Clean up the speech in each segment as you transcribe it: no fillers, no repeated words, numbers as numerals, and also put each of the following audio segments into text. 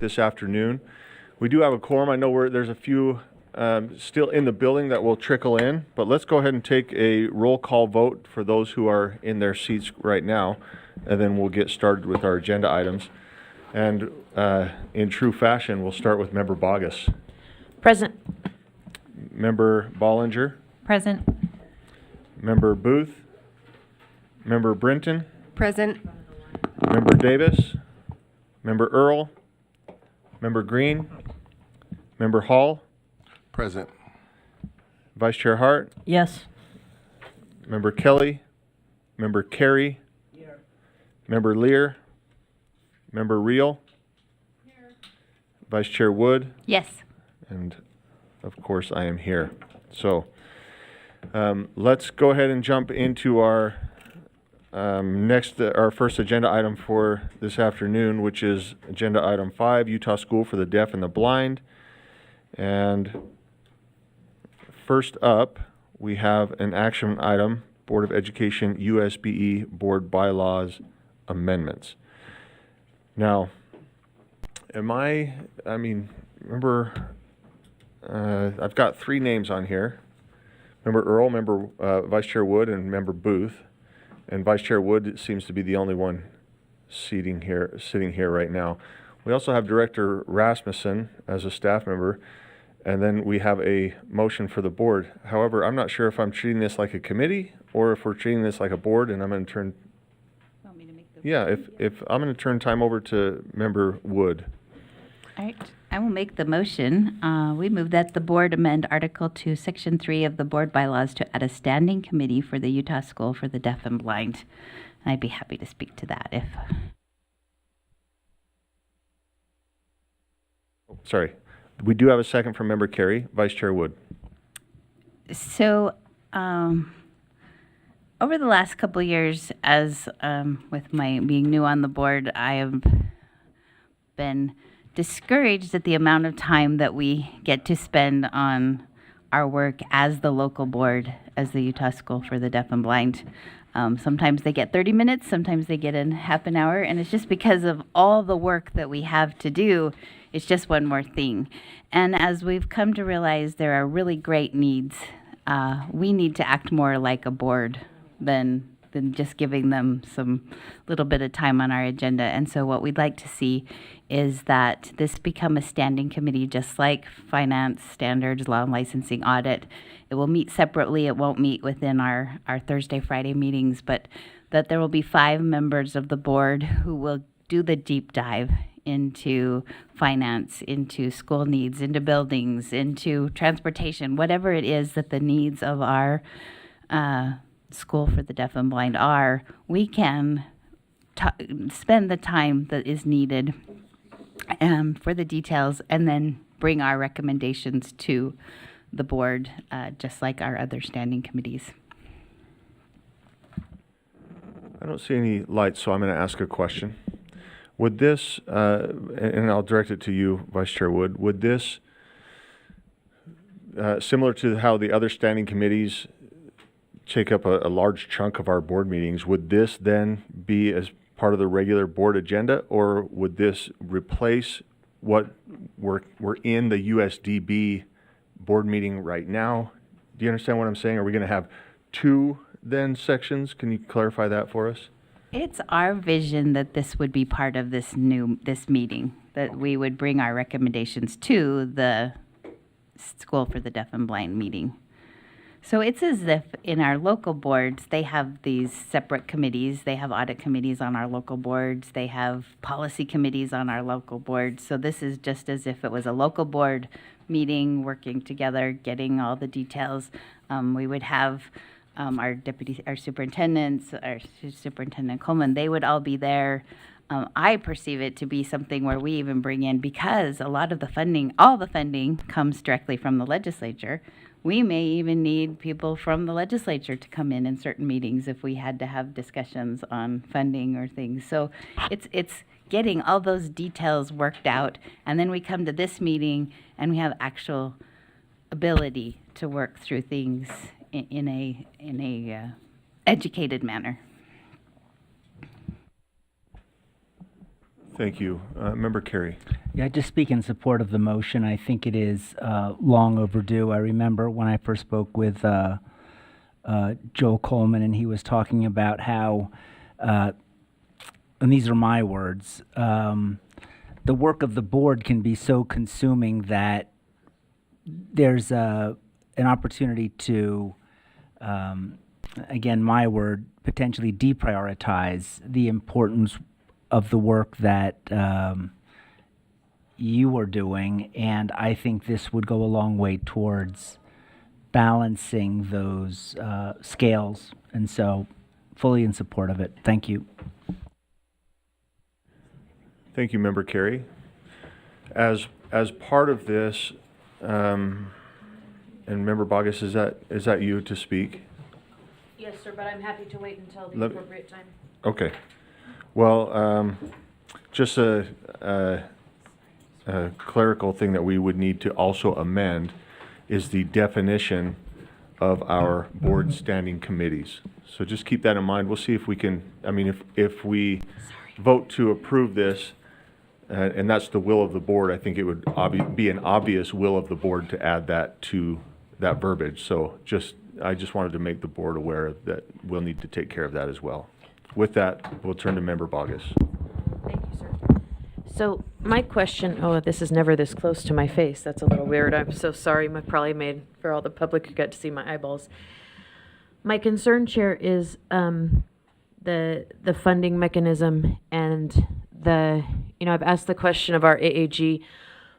this afternoon. We do have a quorum. I know there's a few still in the building that will trickle in, but let's go ahead and take a roll call vote for those who are in their seats right now, and then we'll get started with our agenda items. And in true fashion, we'll start with Member Bogus. Present. Member Bollinger. Present. Member Booth. Member Brinton. Present. Member Davis. Member Earl. Member Green. Member Hall. Present. Vice Chair Hart. Yes. Member Kelly. Member Carey. Here. Member Lear. Member Reel. Here. Vice Chair Wood. Yes. And of course I am here. So let's go ahead and jump into our our first agenda item for this afternoon, which is agenda item 5, Utah School for the Deaf and the Blind. And first up, we have an action item, Board of Education USBE Board Bylaws Amendments. Now, remember, I've got 3 names on here. Member Earl, Member Vice Chair Wood, and Member Booth. And Vice Chair Wood seems to be the only one sitting here right now. We also have Director Rasmussen as a staff member, and then we have a motion for the board. However, I'm not sure if I'm treating this like a committee or if we're treating this like a board, and I'm going to turn... Want me to make the Yeah, motion? if I'm going to turn time over to Member Wood. All right, I will make the motion. We move that the board amend Article 2, Section 3 of the board bylaws to add a standing committee for the Utah School for the Deaf and Blind. And I'd be happy to speak to that if... Sorry. We do have a second from Member Carey. Vice Chair Wood. So, over the last couple of years, as with my being new on the board, I have been discouraged at the amount of time that we get to spend on our work as the local board, as the Utah School for the Deaf and Blind. Sometimes they get 30 minutes, sometimes they get in half an hour, and it's just because of all the work that we have to do. It's just one more thing. And as we've come to realize there are really great needs, we need to act more like a board than just giving them some little bit of time on our agenda. And so what we'd like to see is that this become a standing committee, just like finance, standards, law and licensing, audit. It will meet separately. It won't meet within our Thursday, Friday meetings, but that there will be 5 members of the board who will do the deep dive into finance, into school needs, into buildings, into transportation, whatever it is that the needs of our School for the Deaf and Blind are, we can spend the time that is needed for the details and then bring our recommendations to the board, just like our other standing committees. I don't see any lights, so I'm going to ask a question. Would this, and I'll direct it to you, Vice Chair Wood, would this, similar to how the other standing committees take up a large chunk of our board meetings, would this then be as part of the regular board agenda, or would this replace what we're in the USDB board meeting right now? Do you understand what I'm saying? Are we going to have 2 then sections? Can you clarify that for us? It's our vision that this would be part of this meeting, that we would bring our recommendations to the School for the Deaf and Blind meeting. So it's as if in our local boards, they have these separate committees. They have audit committees on our local boards. They have policy committees on our local boards. So this is just as if it was a local board meeting, working together, getting all the details. We would have our superintendents, our Superintendent Coleman, they would all be there. I perceive it to be something where we even bring in, because a lot of the funding, all the funding comes directly from the legislature. We may even need people from the legislature to come in certain meetings if we had to have discussions on funding or things. So it's getting all those details worked out, and then we come to this meeting and we have actual ability to work through things in a educated manner. Thank you. Member Carey. Yeah, I just speak in support of the motion. I think it is long overdue. I remember when I first spoke with Joel Coleman, and he was talking about how, and these are my words, the work of the board can be so consuming that there's an opportunity to, again, my word, potentially deprioritize the importance of the work that you are doing, and I think this would go a long way towards balancing those scales, and so fully in support of it. Thank you. Thank you, Member Carey. As part of this, and Member Bogus, is that you to speak? Yes, sir, but I'm happy to wait until the Let- appropriate time. Okay. Well, just a clerical thing that we would need to also amend is the definition of our board standing committees. So just keep that in mind. We'll see if we can, I mean, if we vote to approve this, and that's the will of the board, I think it would be an obvious will of the board to add that to that verbiage. So I just wanted to make the board aware that we'll need to take care of that as well. With that, we'll turn to Member Bogus. Thank you, sir. So my question, oh, this is never this close to my face. That's a little weird. I'm so sorry. I probably made for all the public who got to see my eyeballs. My concern, Chair, is the funding mechanism and I've asked the question of our AAG,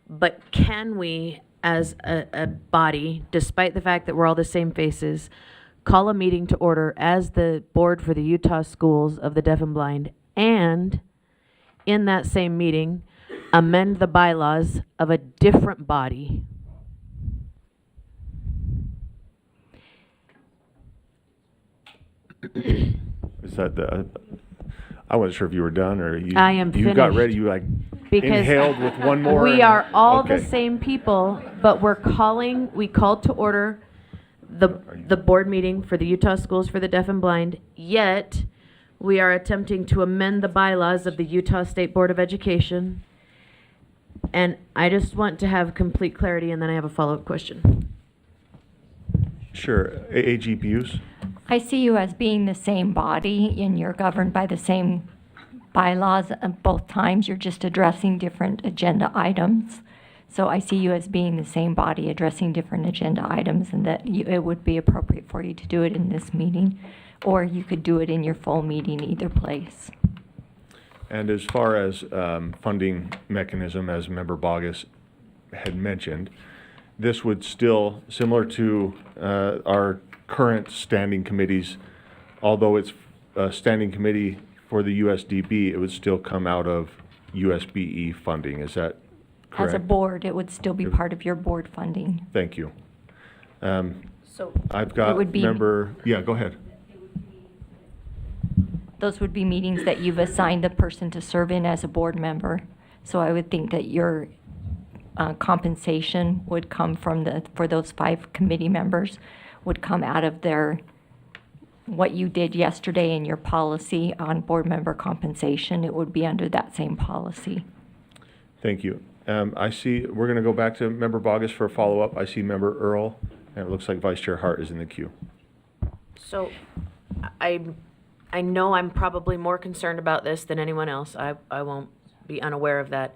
but can we, as a body, despite the fact that we're all the same faces, call a meeting to order as the board for the Utah Schools of the Deaf and Blind, and in that same meeting, amend the bylaws of a different body? Is that the, I wasn't sure if you were done or you. I am You got finished. ready, you like Because inhaled with one more. we and- are all the okay. same people, but we called to order the board meeting for the Utah Schools for the Deaf and Blind, yet we are attempting to amend the bylaws of the Utah State Board of Education. And I just want to have complete clarity, and then I have a follow-up question. Sure. AAG Buse? I see you as being the same body and you're governed by the same bylaws at both times. You're just addressing different agenda items. So I see you as being the same body addressing different agenda items, and that it would be appropriate for you to do it in this meeting, or you could do it in your full meeting, either place. And as far as funding mechanism, as Member Bogus had mentioned, this would still, similar to our current standing committees, although it's a standing committee for the USDB, it would still come out of USBE funding. Is that correct? As a board, it would still be part of your board funding. Thank you. So I've got would be- yeah, go ahead. Those would be meetings that you've assigned the person to serve in as a board member. So I would think that your compensation would come from for those 5 committee members, would come out of what you did yesterday in your policy on board member compensation. It would be under that same policy. Thank you. I see, we're going to go back to Member Bogus for a follow-up. I see Member Earl, and it looks like Vice Chair Hart is in the queue. So I know I'm probably more concerned about this than anyone else. I won't be unaware of that.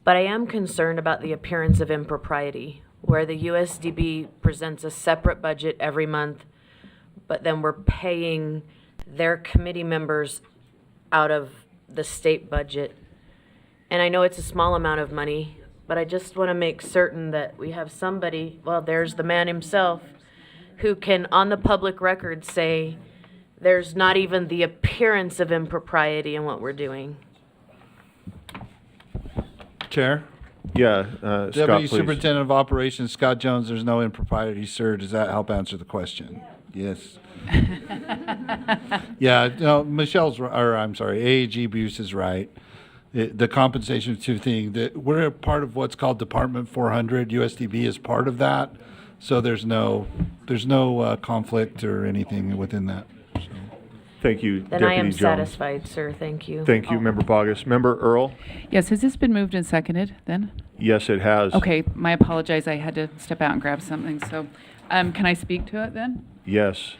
But I am concerned about the appearance of impropriety, where the USDB presents a separate budget every month, but then we're paying their committee members out of the state budget. And I know it's a small amount of money, but I just want to make certain that we have somebody, well, there's the man himself, who can, on the public record, say there's not even the appearance of impropriety in what we're doing. Chair? Yeah, Scott, Deputy please. Superintendent of Operations, Scott Jones, there's no impropriety, sir. Does that help answer the question? Yes. Yeah, no, AAG Buse is right. The compensation to thing, we're a part of what's called Department 400. USDB is part of that. So there's no conflict or anything within that. So. Thank you, Then I am Deputy Jones. satisfied, sir. Thank you. Thank you, Member Bogus. Member Earl? Yes, has this been moved and seconded then? Yes, it has. Okay, I apologize, I had to step out and grab something, so, can I speak to it then? Yes.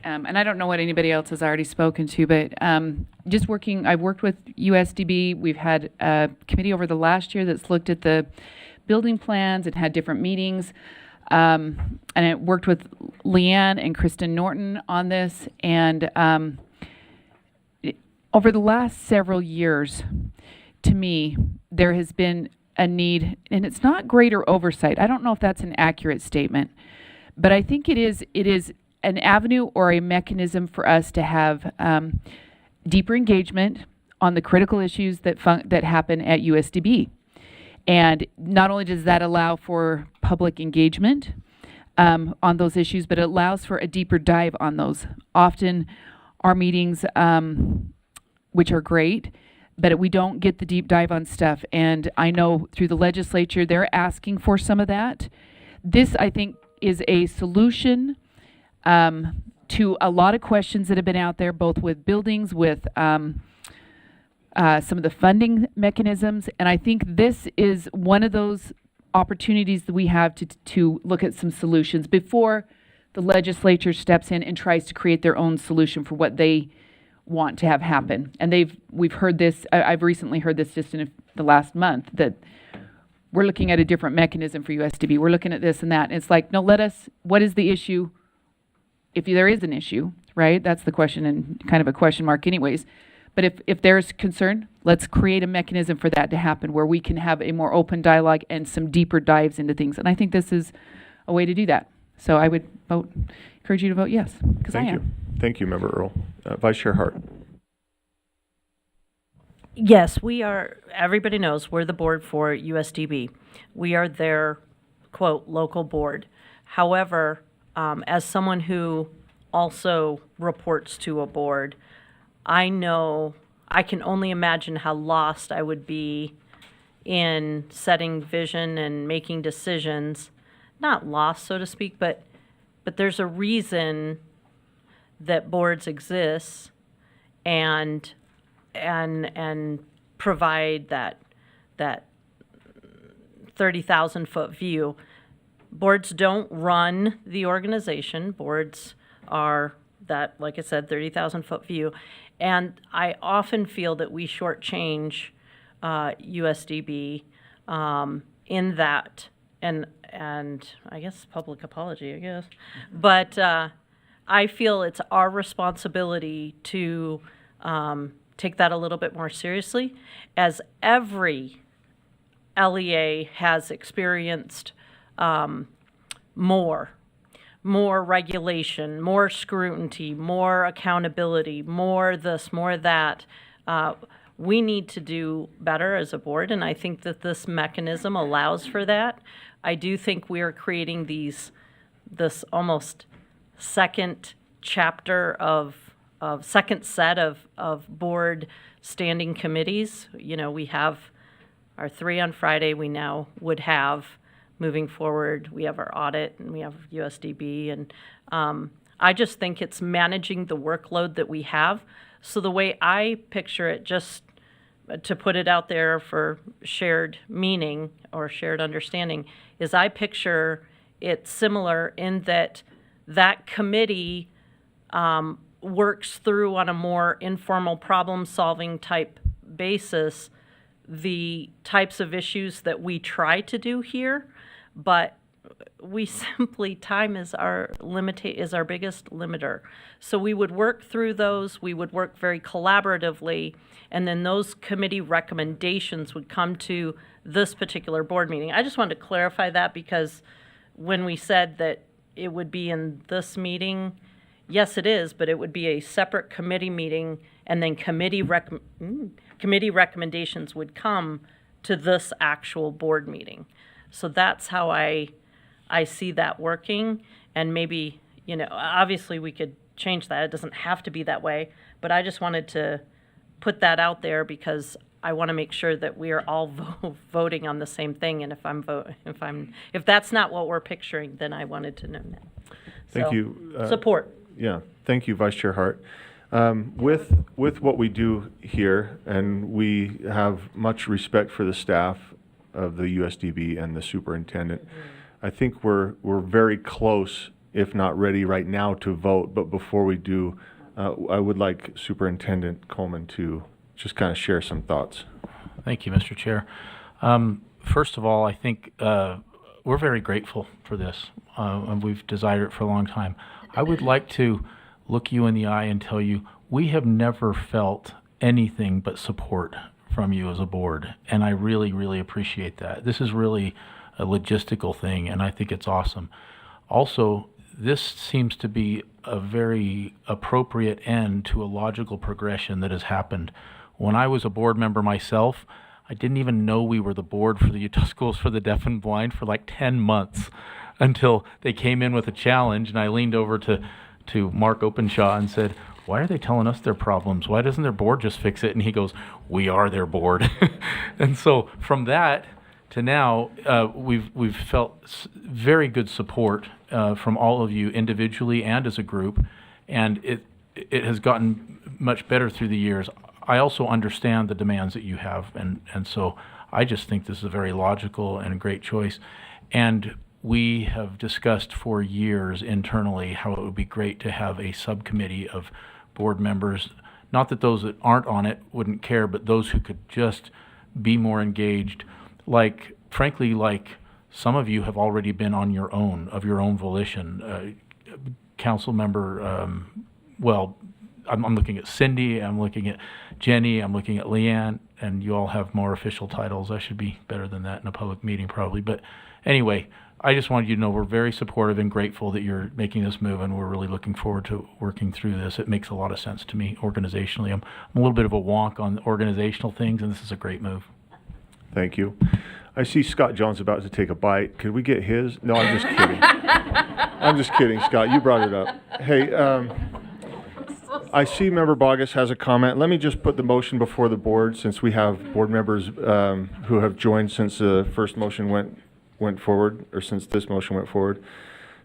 And I don't know what anybody else has already spoken to, but I've worked with USDB. We've had a committee over the last year that's looked at the building plans and had different meetings. And it worked with Leanne and Kristen Norton on this. And over the last several years, to me, there has been a need, and it's not greater oversight. I don't know if that's an accurate statement, but I think it is an avenue or a mechanism for us to have deeper engagement on the critical issues that happen at USDB. And not only does that allow for public engagement on those issues, but it allows for a deeper dive on those. Often our meetings, which are great, but we don't get the deep dive on stuff. And I know through the legislature, they're asking for some of that. This, I think, is a solution to a lot of questions that have been out there, both with buildings, with some of the funding mechanisms. And I think this is one of those opportunities that we have to look at some solutions before the legislature steps in and tries to create their own solution for what they want to have happen. And we've heard this, I've recently heard this just in the last month, that we're looking at a different mechanism for USDB. We're looking at this and that. And it's like, no, what is the issue? If there is an issue, right? That's the question, and kind of a question mark anyways. But if there's concern, let's create a mechanism for that to happen where we can have a more open dialogue and some deeper dives into things. And I think this is a way to do that. So I would encourage you to vote yes, because I am. Thank you. Thank you, Member Earl. Vice Chair Hart. Yes, we are, everybody knows, we're the board for USDB. We are their, quote, local board. However, as someone who also reports to a board, I know, I can only imagine how lost I would be in setting vision and making decisions. Not lost, so to speak, but there's a reason that boards exist and provide that 30,000-foot view. Boards don't run the organization. Boards are that, like I said, 30,000-foot view. And I often feel that we shortchange USDB in that, and I guess public apology, I guess. But I feel it's our responsibility to take that a little bit more seriously, as every LEA has experienced more regulation, more scrutiny, more accountability, more this, more that. We need to do better as a board, and I think that this mechanism allows for that. I do think we are creating this almost second chapter second set of board standing committees. You know, we have our 3 on Friday. We now would have, moving forward, we have our audit and we have USDB. And I just think it's managing the workload that we have. So the way I picture it, just to put it out there for shared meaning or shared understanding, is I picture it similar in that committee works through on a more informal problem-solving type basis the types of issues that we try to do here, but we simply, time is our biggest limiter. So we would work through those, we would work very collaboratively, and then those committee recommendations would come to this particular board meeting. I just wanted to clarify that, because when we said that it would be in this meeting, yes, it is, but it would be a separate committee meeting, and then committee recommendations would come to this actual board meeting. So that's how I see that working, and maybe, you know, obviously we could change that. It doesn't have to be that way, but I just wanted to put that out there because I want to make sure that we are all voting on the same thing. And if that's not what we're picturing, then I wanted to know that. Thank So, you. Support. Yeah, thank you, Vice Chair Hart. With what we do here, and we have much respect for the staff of the USDB and the superintendent, I think we're very close, if not ready right now to vote. But before we do, I would like Superintendent Coleman to just kind of share some thoughts. Thank you, Mr. Chair. First of all, I think we're very grateful for this, and we've desired it for a long time. I would like to look you in the eye and tell you we have never felt anything but support from you as a board, and I really, really appreciate that. This is really a logistical thing, and I think it's awesome. Also, this seems to be a very appropriate end to a logical progression that has happened. When I was a board member myself, I didn't even know we were the board for the Utah Schools for the Deaf and Blind for like 10 months until they came in with a challenge, and I leaned over to Mark Openshaw and said, why are they telling us their problems? Why doesn't their board just fix it? And he goes, we are their board. And so from that to now, we've felt very good support from all of you individually and as a group, and it has gotten much better through the years. I also understand the demands that you have, and so I just think this is a very logical and a great choice. And we have discussed for years internally how it would be great to have a subcommittee of board members, not that those that aren't on it wouldn't care, but those who could just be more engaged. Like, frankly, like some of you have already been on your own, of your own volition. Council member, well, I'm looking at Cindy, I'm looking at Jenny, I'm looking at Leanne, and you all have more official titles. I should be better than that in a public meeting probably. But anyway, I just wanted you to know we're very supportive and grateful that you're making this move, and we're really looking forward to working through this. It makes a lot of sense to me organizationally. I'm a little bit of a wonk on organizational things, and this is a great move. Thank you. I see Scott Jones about to take a bite. Could we get his? No, I'm just kidding. I'm just kidding, Scott. You brought it up. Hey, I see Member Bogus has a comment. Let me just put the motion before the board, since we have board members who have joined since the first motion went forward, or since this motion went forward.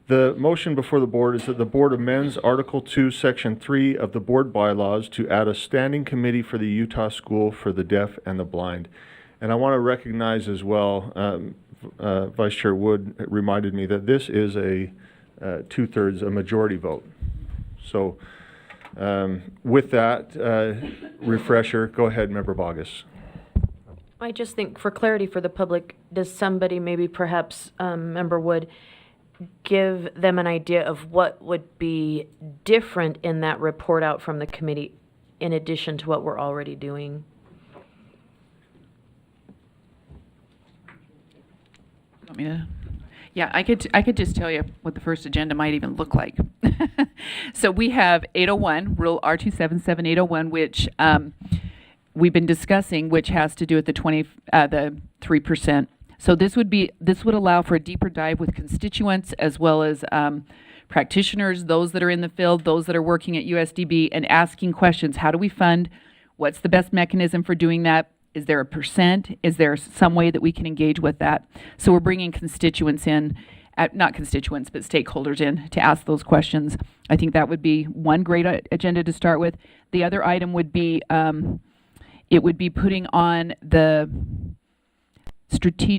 The motion before the board is that the board amends Article 2, Section 3 of the board bylaws to add a standing committee for the Utah School for the Deaf and the Blind. And I want to recognize as well, Vice Chair Wood reminded me that this is a two-thirds, a majority vote. So with that refresher, go ahead, Member Bogus. I just think for clarity for the public, does somebody, maybe perhaps Member Wood, give them an idea of what would be different in that report out from the committee in addition to what we're already doing? Want me to? Yeah, I could just tell you what the first agenda might even look like. So we have 801, Rule R277-801, which we've been discussing, which has to do with the 3%. So this would allow for a deeper dive with constituents as well as practitioners, those that are in the field, those that are working at USDB, and asking questions. How do we fund? What's the best mechanism for doing that? Is there a percent? Is there some way that we can engage with that? So we're bringing constituents in, not constituents, but stakeholders in to ask those questions. I think that would be one great agenda to start with. The other item would be, it would be putting on the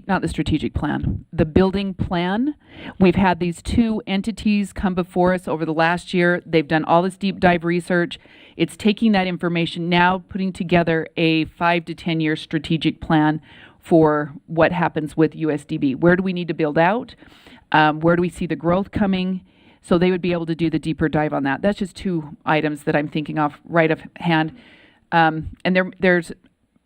not the strategic plan, the building plan. We've had these two entities come before us over the last year. They've done all this deep dive research. It's taking that information now, putting together a 5 to 10 year strategic plan for what happens with USDB. Where do we need to build out? Where do we see the growth coming? So they would be able to do the deeper dive on that. That's just two items that I'm thinking of right of hand. And there's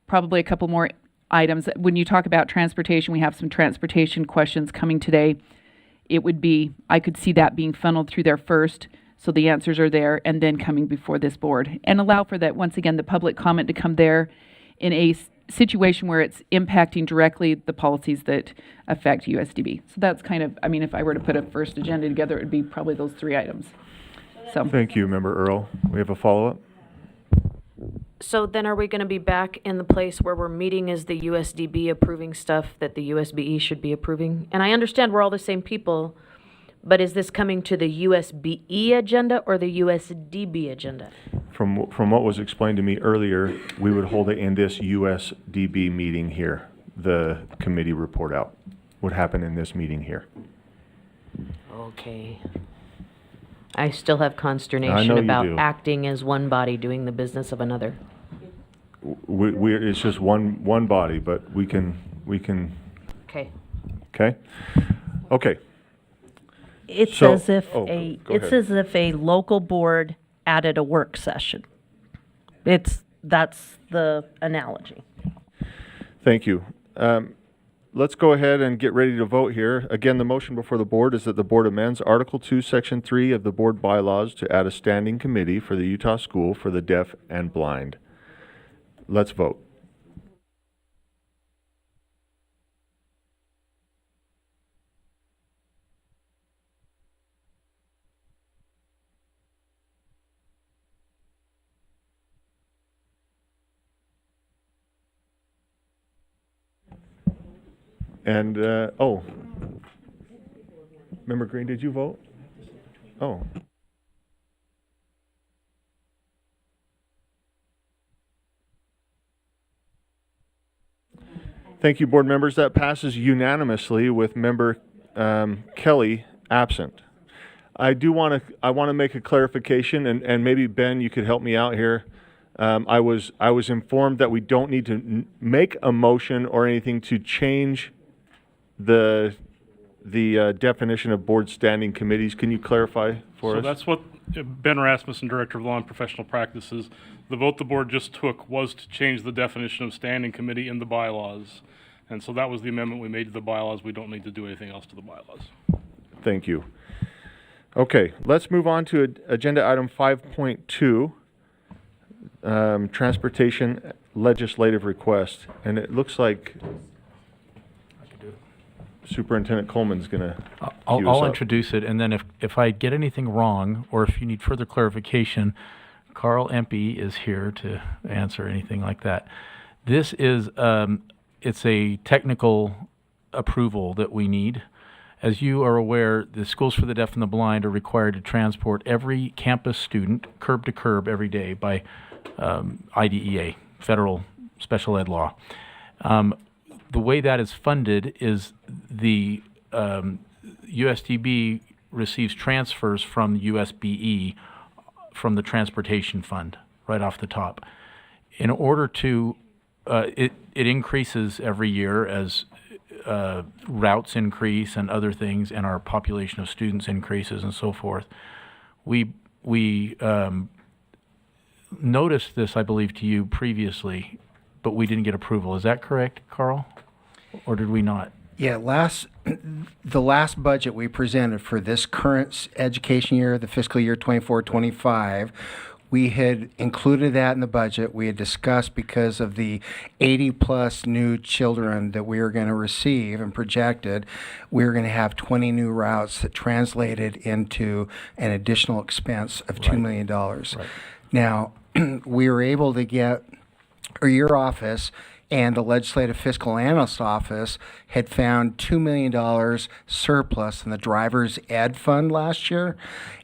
probably a couple more items. When you talk about transportation, we have some transportation questions coming today. It would be, I could see that being funneled through there first, so the answers are there, and then coming before this board. And allow for that, once again, the public comment to come there in a situation where it's impacting directly the policies that affect USDB. So that's kind of, I mean, if I were to put a first agenda together, it would be probably those three items. So Thank you, Member Earl. We have a follow-up? So then are we going to be back in the place where we're meeting as the USDB approving stuff that the USBE should be approving? And I understand we're all the same people, But is this coming to the USBE agenda or the USDB agenda? From what was explained to me earlier, we would hold it in this USDB meeting here. The committee report out would happen in this meeting here. Okay. I still have I know consternation you about do. acting as one body doing the business of another. It's just one body, but we can, Okay. okay? Okay, It's So- as if oh, a, go it's ahead. as if a local board added a work session. That's the analogy. thank you. Let's go ahead and get ready to vote here. Again, the motion before the board is that the board amends Article 2, Section 3 of the board bylaws to add a standing committee for the Utah School for the Deaf and Blind. Let's vote. And, Member Green, did you vote? Oh. Thank you, board members. That passes unanimously with Member Kelly absent. I want to make a clarification, and maybe Ben, you could help me out here. I was informed that we don't need to make a motion or anything to change the definition of board standing committees. Can you clarify for So us? that's what Ben Rasmussen, Director of Law and Professional Practices, the vote the board just took was to change the definition of standing committee in the bylaws. And so that was the amendment we made to the bylaws. We don't need to do anything else to the bylaws. Thank you. Okay, let's move on to agenda item 5.2, transportation legislative request. And it looks like Superintendent Coleman's going to cue us I'll up. introduce it, and then if I get anything wrong, or if you need further clarification, Carl Empey is here to answer anything like that. This is, it's a technical approval that we need. As you are aware, the Schools for the Deaf and the Blind are required to transport every campus student curb to curb every day by IDEA, federal special ed law. The way that is funded is the USDB receives transfers from USBE from the transportation fund right off the top. In order to, it increases every year as routes increase and other things, and our population of students increases and so forth. We noticed this, I believe, to you previously, but we didn't get approval. Is that correct, Carl? Or did we not? Yeah, the last budget we presented for this current education year, the fiscal year 24-25, we had included that in the budget. We had discussed because of the 80-plus new children that we were going to receive and projected, we were going to have 20 new routes that translated into an additional expense of $2 million. Now, we were able to get, or your office and the Legislative Fiscal Analyst Office had found $2 million surplus in the driver's ed fund last year.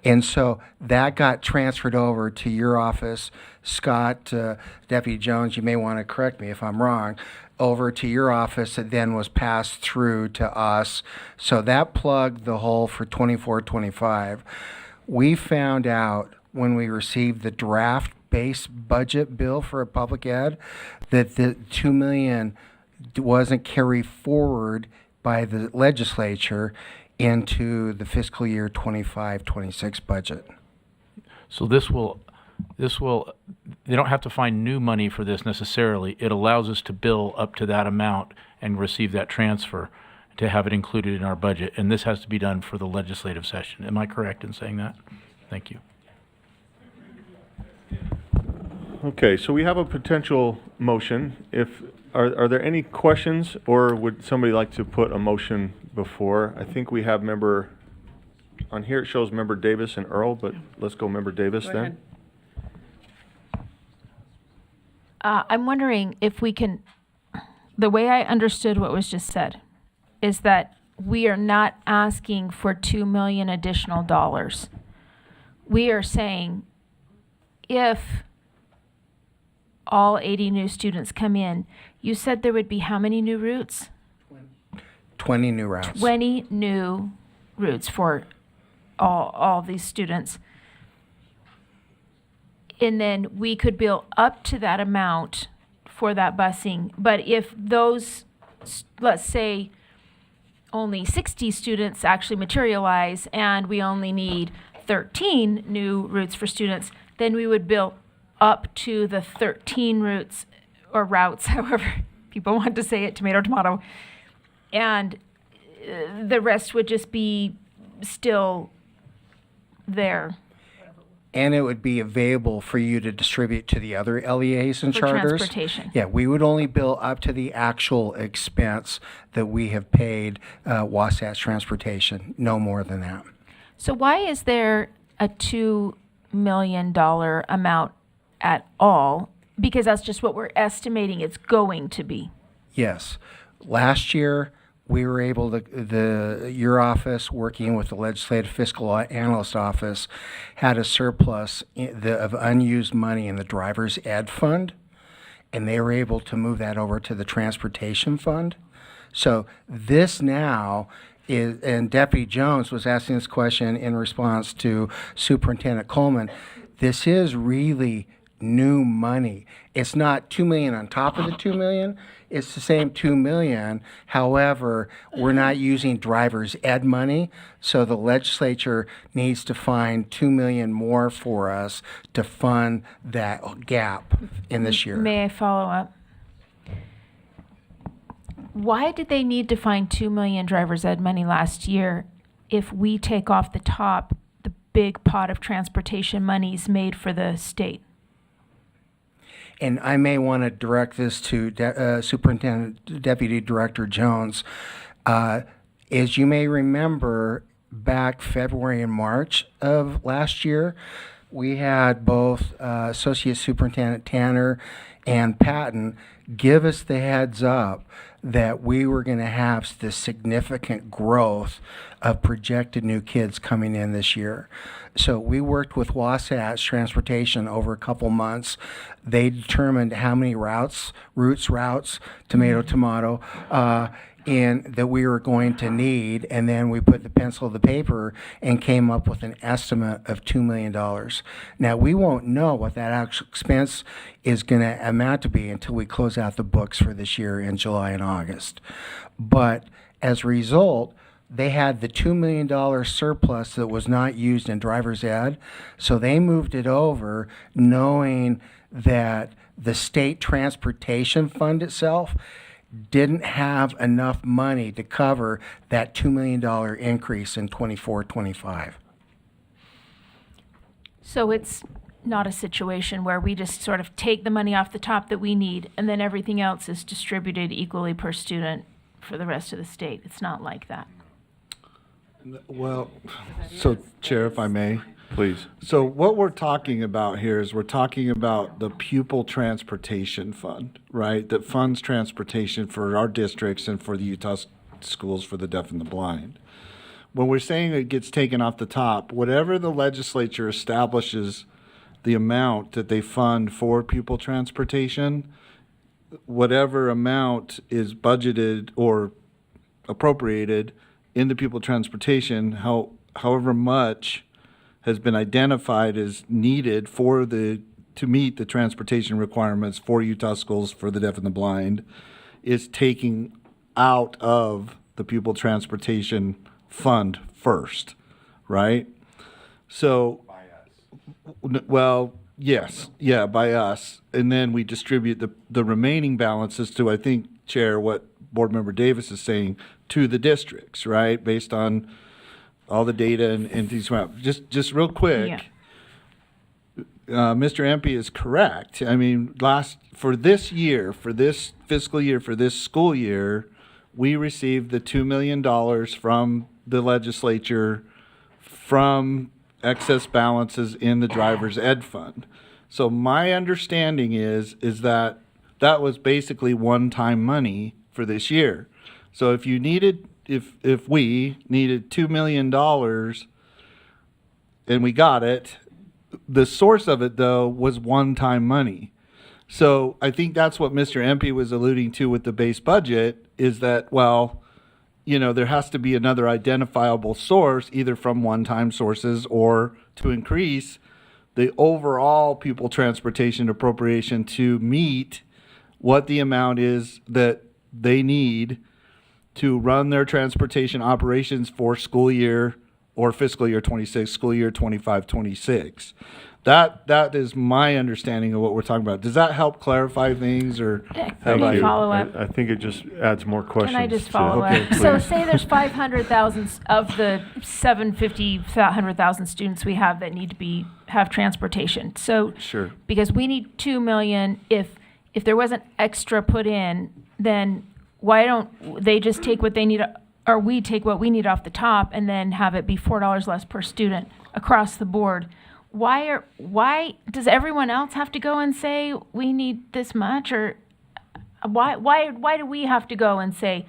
And so that got transferred over to your office. Scott, Deputy Jones, you may want to correct me if I'm wrong, over to your office. It then was passed through to us. So that plugged the hole for 24-25. We found out when we received the draft base budget bill for a public ed that the $2 million wasn't carried forward by the legislature into the fiscal year 25-26 budget. So this will, they don't have to find new money for this necessarily. It allows us to bill up to that amount and receive that transfer to have it included in our budget. And this has to be done for the legislative session. Am I correct in saying that? Thank you. Okay, so we have a potential motion. Are there any questions, or would somebody like to put a motion before? I think we have on here it shows Member Davis and Earl, but let's go Member Davis then. I'm wondering if we can, the way I understood what was just said is that we are not asking for 2 million additional dollars. We are saying if all 80 new students come in, you said there would be how many new routes? 20 new routes. 20 new routes for all these students. And then we could bill up to that amount for that busing. But if those, let's say, only 60 students actually materialize and we only need 13 new routes for students, then we would bill up to the 13 routes or routes, however people want to say it, tomato, tomato. And the rest would just be still there. And it would be available for you to distribute to the other LEAs and For charters. transportation. Yeah, we would only bill up to the actual expense that we have paid Wasatch Transportation, no more than that. So why is there a $2 million amount at all? Because that's just what we're estimating it's going to be. Yes. Last year, we were able to, your office, working with the Legislative Fiscal Analyst Office, had a surplus of unused money in the driver's ed fund, and they were able to move that over to the transportation fund. So this now is, and Deputy Jones was asking this question in response to Superintendent Coleman, this is really new money. It's not 2 million on top of the 2 million. It's the same 2 million. However, we're not using driver's ed money, so the legislature needs to find 2 million more for us to fund that gap in this year. May I follow up? Why did they need to find 2 million driver's ed money last year if we take off the top the big pot of transportation monies made for the state? And I may want to direct this to Superintendent Deputy Director Jones. As you may remember, back February and March of last year, we had both Associate Superintendent Tanner and Patton give us the heads up that we were going to have this significant growth of projected new kids coming in this year. So we worked with Wasatch Transportation over a couple months. They determined how many routes, tomato, and that we were going to need, and then we put the pencil to the paper and came up with an estimate of $2 million. Now, we won't know what that actual expense is going to amount to be until we close out the books for this year in July and August. But as a result, they had the $2 million surplus that was not used in driver's ed, so they moved it over knowing that the state transportation fund itself didn't have enough money to cover that $2 million increase in 24-25. So it's not a situation where we just sort of take the money off the top that we need and then everything else is distributed equally per student for the rest of the state. It's not like that. Well, so Chair, if I may. Please. So what we're talking about here is we're talking about the pupil transportation fund, right? That funds transportation for our districts and for the Utah schools for the deaf and the blind. When we're saying it gets taken off the top, whatever the legislature establishes the amount that they fund for pupil transportation, whatever amount is budgeted or appropriated in the pupil transportation, however much has been identified as needed to meet the transportation requirements for Utah schools for the deaf and the blind, is taking out of the pupil transportation fund first, right? So, well, yes, yeah, by us, and then we distribute the remaining balances to, I think, Chair, what Board Member Davis is saying, to the districts, right, based on all the data and these. Just real quick, Mr. Empey is correct. I mean, for this fiscal year, for this school year, we received the $2 million from the legislature from excess balances in the driver's ed fund. So my understanding is that was basically one-time money for this year. So if you needed, if we needed $2 million and we got it, the source of it though was one-time money. So I think that's what Mr. MP was alluding to with the base budget, is that, well, there has to be another identifiable source, either from one-time sources or to increase the overall pupil transportation appropriation to meet what the amount is that they need to run their transportation operations for school year or fiscal year 26, school year 25-26. That is my understanding of what we're talking about. Does that help clarify things, or Can Thank I you. follow up? I think it just adds more questions. Can I just to- follow Okay, up? So please. say there's 500,000 of the 100,000 students we have that need to have transportation. So Sure. because we need 2 million, if there wasn't extra put in, then why don't they just take what they need, or we take what we need off the top and then have it be $4 less per student across the board? Why does everyone else have to go and say we need this much, or why do we have to go and say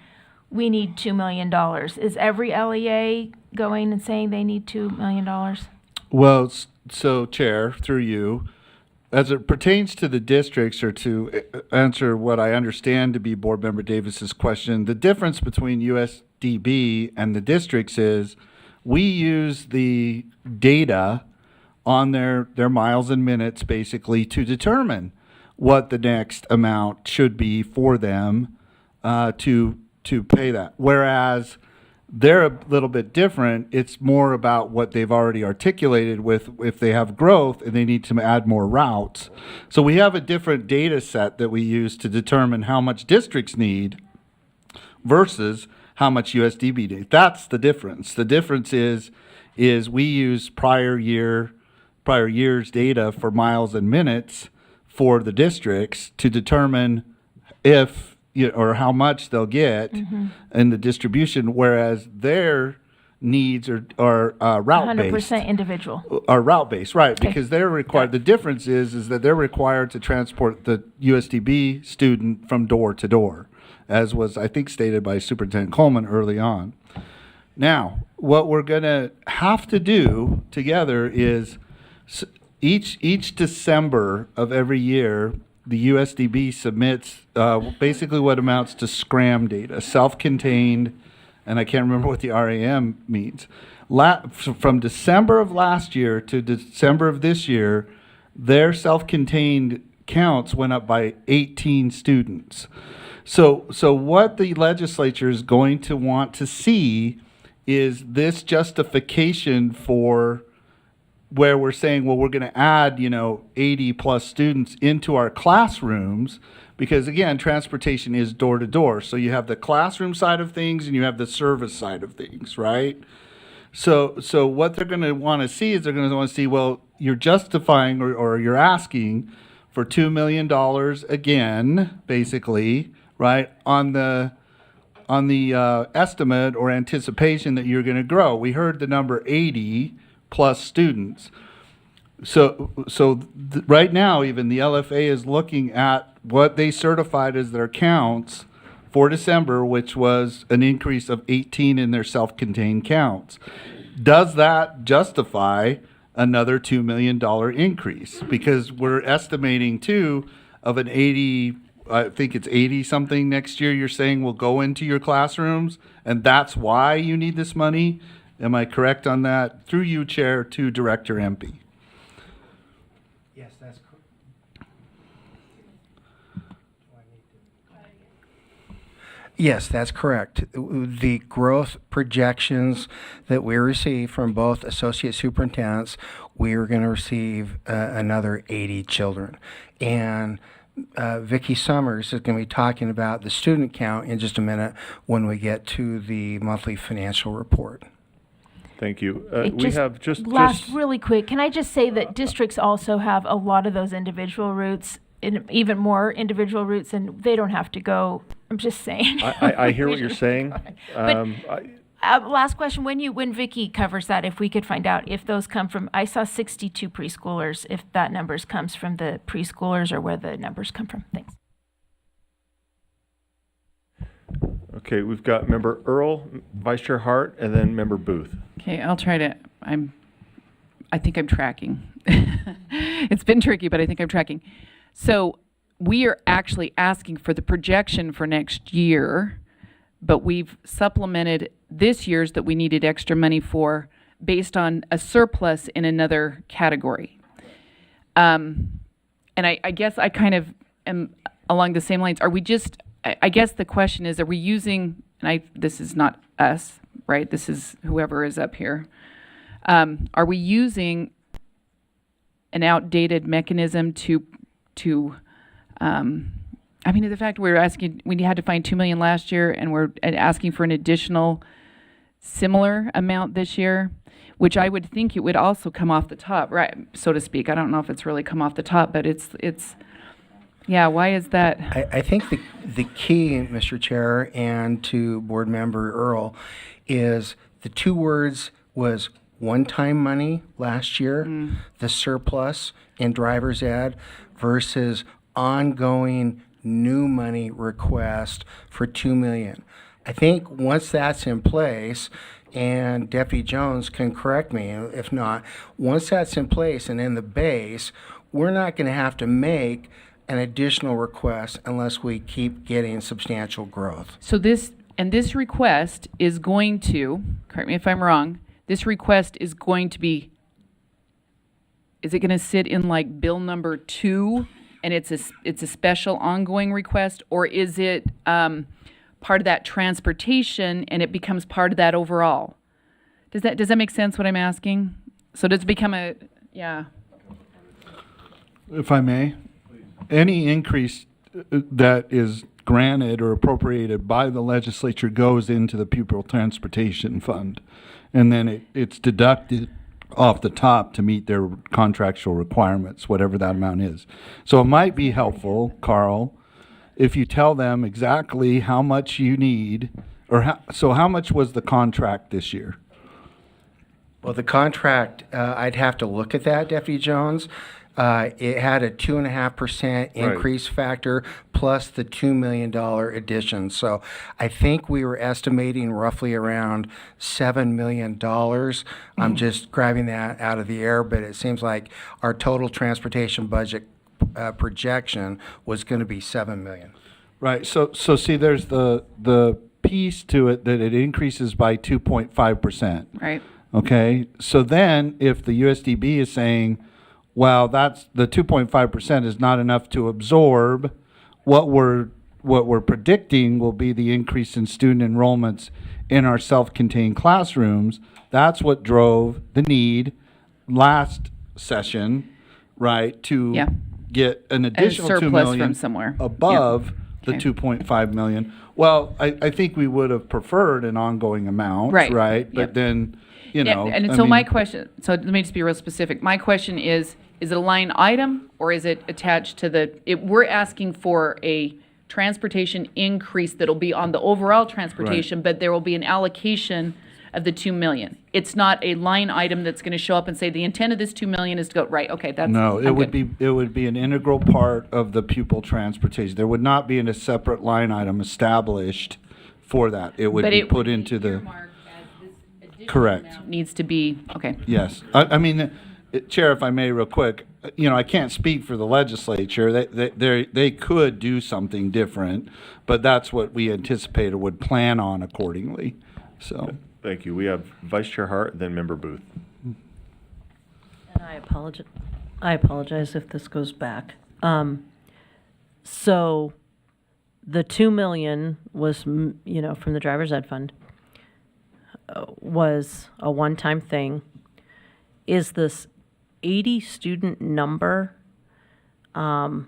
we need $2 million? Is every LEA going and saying they need $2 million? Well, so Chair, through you, as it pertains to the districts, or to answer what I understand to be Board Member Davis's question, the difference between USDB and the districts is we use the data on their miles and minutes basically to determine what the next amount should be for them to pay that. Whereas they're a little bit different. It's more about what they've already articulated with if they have growth and they need to add more routes. So we have a different data set that we use to determine how much districts need versus how much USDB need. That's the difference. The difference is we use prior year's data for miles and minutes for the districts to determine if or how much they'll get in the distribution, whereas their needs are route based. 100% individual. Are route based, right? Okay. Because they're required. The difference is that they're required to transport the USDB student from door to door, as was I think stated by Superintendent Coleman early on. Now, what we're going to have to do together is each December of every year, the USDB submits basically what amounts to SCRAM data, self-contained, and I can't remember what the RAM means. From December of last year to December of this year, their self-contained counts went up by 18 students. So what the legislature is going to want to see is this justification for where we're saying, well, we're going to add, 80 plus students into our classrooms, because again, transportation is door to door. So you have the classroom side of things and you have the service side of things, right? So what they're going to want to see is they're going to want to see, well, you're justifying or you're asking for $2 million again, basically, right, on the estimate or anticipation that you're going to grow. We heard the number 80 plus students. So right now, even the LFA is looking at what they certified as their counts for December, which was an increase of 18 in their self-contained counts. Does that justify another $2 million increase? Because we're estimating too of an 80, I think it's 80 something next year you're saying will go into your classrooms, and that's why you need this money. Am I correct on that? Through you, Chair, to Director MP. Yes, that's correct. Yes, that's correct. The growth projections that we receive from both associate superintendents, we are going to receive another 80 children. And Vicki Summers is going to be talking about the student count in just a minute when we get to the monthly financial report. Thank you. It We have just really quick, can I just say that districts also have a lot of those individual routes, and even more individual routes, and they don't have to go, I'm just saying. I hear what you're saying. Last question, when Vicki covers that, if we could find out if those come from, I saw 62 preschoolers, if that numbers comes from the preschoolers or where the numbers come from. Thanks. Okay, we've got member Earl, Vice Chair Hart, and then member Booth. Okay, I'll try to, I think I'm tracking. It's been tricky, but I think I'm tracking. So we are actually asking for the projection for next year, but we've supplemented this year's that we needed extra money for based on a surplus in another category. And I guess I kind of am along the same lines. Are we just, I guess the question is, are we using, and this is not us, right? This is whoever is up here. Are we using an outdated mechanism to I mean, the fact we're asking, we had to find 2 million last year and we're asking for an additional similar amount this year, which I would think it would also come off the top, right, so to speak. I don't know if it's really come off the top, but it's yeah, why is that? I think the key, Mr. Chair, and to Board Member Earl, is the two words was one-time money last year, the surplus in driver's ed, versus ongoing new money request for 2 million. I think once that's in place, and Deputy Jones can correct me if not, once that's in place and in the base, we're not going to have to make an additional request unless we keep getting substantial growth. So this request is going to, correct me if I'm wrong, this request is going to be, is it going to sit in like bill number 2 and it's a special ongoing request, or is it part of that transportation and it becomes part of that overall? Does that make sense what I'm asking? So does it become a, yeah. If I may, any increase that is granted or appropriated by the legislature goes into the pupil transportation fund, and then it's deducted off the top to meet their contractual requirements, whatever that amount is. So it might be helpful, Carl, if you tell them exactly how much you need, or how much was the contract this year? Well, the contract, I'd have to look at that, Deputy Jones. It had a 2.5% increase factor plus the $2 million addition. So I think we were estimating roughly around $7 million. I'm just grabbing that out of the air, but it seems like our total transportation budget projection was going to be $7 million. Right. So see, there's the piece to it that it increases by 2.5%. Right. Okay. So then if the USDB is saying, well, that's the 2.5% is not enough to absorb what we're predicting will be the increase in student enrollments in our self-contained classrooms. That's what drove the need last session, right, to get an additional $2 million from somewhere above the Okay. 2.5 million. Well, I think we would have preferred an ongoing amount, right? But then, you know, and so my question, so let me just be real specific. My question is it a line item or is it attached to we're asking for a transportation increase that'll be on the overall transportation, but there will be an allocation of the 2 million. It's not a line item that's going to show up and say the intent of this 2 million is to go, right, okay, that's. No, I'm good. it would be an integral part of the pupil transportation. There would not be a separate line item established for that. It would But be it put would be into the. earmarked as this additional Correct. amount needs to be, okay. Yes. I mean, Chair, if I may real quick, you know, I can't speak for the legislature. They could do something different, but that's what we anticipated would plan on accordingly. So. Thank you. We have Vice Chair Hart, then member Booth. And I apologize if this goes back. So the 2 million was, from the driver's ed fund, was a one-time thing. Is this 80 student number, from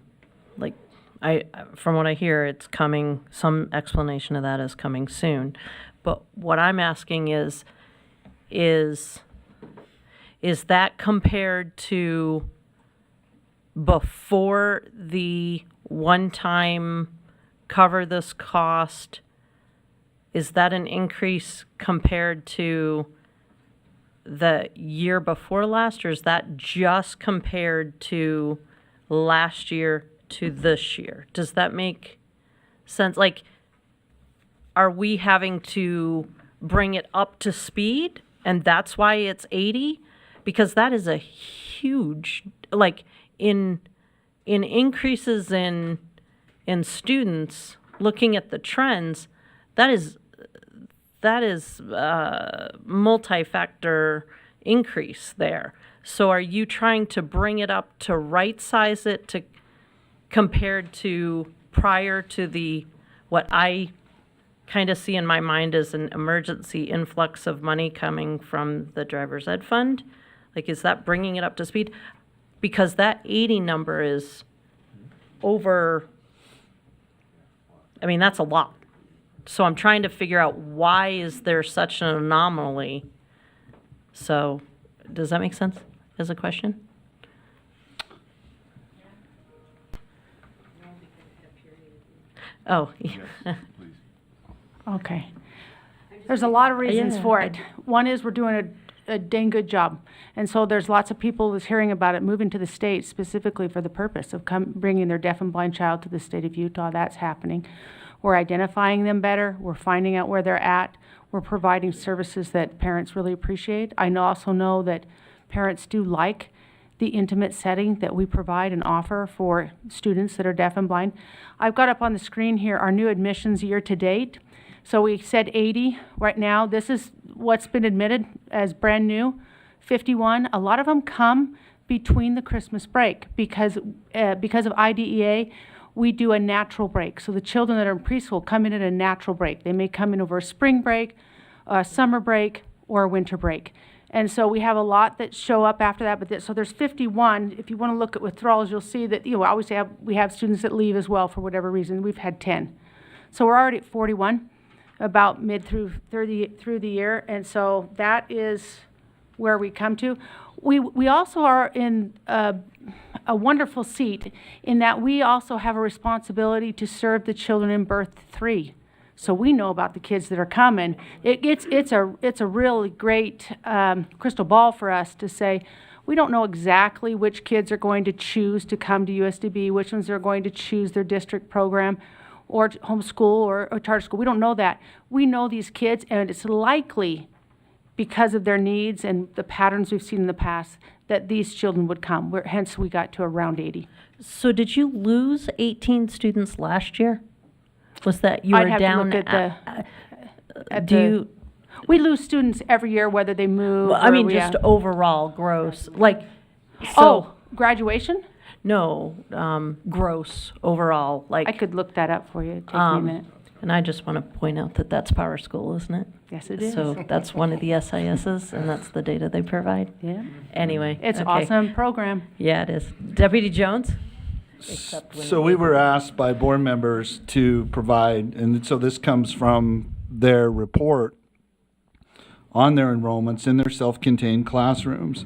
what I hear, it's coming, some explanation of that is coming soon. But what I'm asking is that compared to before the one-time cover this cost, is that an increase compared to the year before last, or is that just compared to last year to this year? Does that make sense? Like, are we having to bring it up to speed? And that's why it's 80? Because that is a huge, like, in increases in students, looking at the trends, that is multi-factor increase there. So are you trying to bring it up to right size it to compared to prior to the, what I kind of see in my mind as an emergency influx of money coming from the driver's ed fund? Like, is that bringing it up to speed? Because that 80 number is over, I mean, that's a lot. So I'm trying to figure out why is there such an anomaly? So, does that make sense as a question? Oh, yeah. Okay. There's a lot of reasons Yeah, for it. One is we're doing a dang good job. And so there's lots of people that's hearing about it moving to the state specifically for the purpose of bringing their deaf and blind child to the state of Utah. That's happening. We're identifying them better. We're finding out where they're at. We're providing services that parents really appreciate. I also know that parents do like the intimate setting that we provide and offer for students that are deaf and blind. I've got up on the screen here our new admissions year to date. So we said 80 right now. This is what's been admitted as brand new, 51. A lot of them come between the Christmas break because of IDEA. We do a natural break. So the children that are in preschool come in at a natural break. They may come in over a spring break, a summer break, or a winter break. And so we have a lot that show up after that. But so there's 51. If you want to look at withdrawals, you'll see that we have students that leave as well for whatever reason. We've had 10. So we're already at 41, about mid through the year. And so that is where we come to. We also are in a wonderful seat in that we also have a responsibility to serve the children in birth 3. So we know about the kids that are coming. It's a really great crystal ball for us to say, we don't know exactly which kids are going to choose to come to USDB, which ones are going to choose their district program or homeschool or charter school. We don't know that. We know these kids, and it's likely because of their needs and the patterns we've seen in the past that these children would come. Hence, we got to around 80. So did you lose 18 students last year? Was that you were I'd have down? to look at we lose students every year, whether they move. Well, I mean, just overall gross, like. So, oh, graduation? No, gross overall, like. I could look that up for you. Take me a minute. And I just want to point out that that's Power School, isn't it? Yes, it is. So that's one of the SISs, and that's the data they provide. Yeah. Anyway. It's okay. awesome program. Yeah, it is. Deputy Jones? So we were asked by board members to provide, and so this comes from their report on their enrollments in their self-contained classrooms.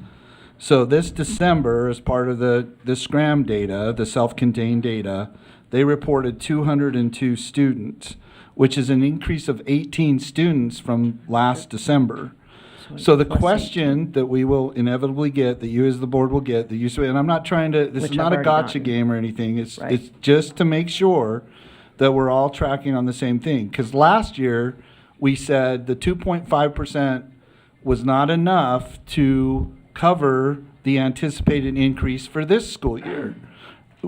So this December, as part of the SCRAM data, the self-contained data, they reported 202 students, which is an increase of 18 students from last December. So the question that we will inevitably get, that you as the board will get, that you, and I'm not trying to, this Which is not I've a already gotcha gotten. game or anything, it's Right. just to make sure that we're all tracking on the same thing. Because last year, we said the 2.5% was not enough to cover the anticipated increase for this school year.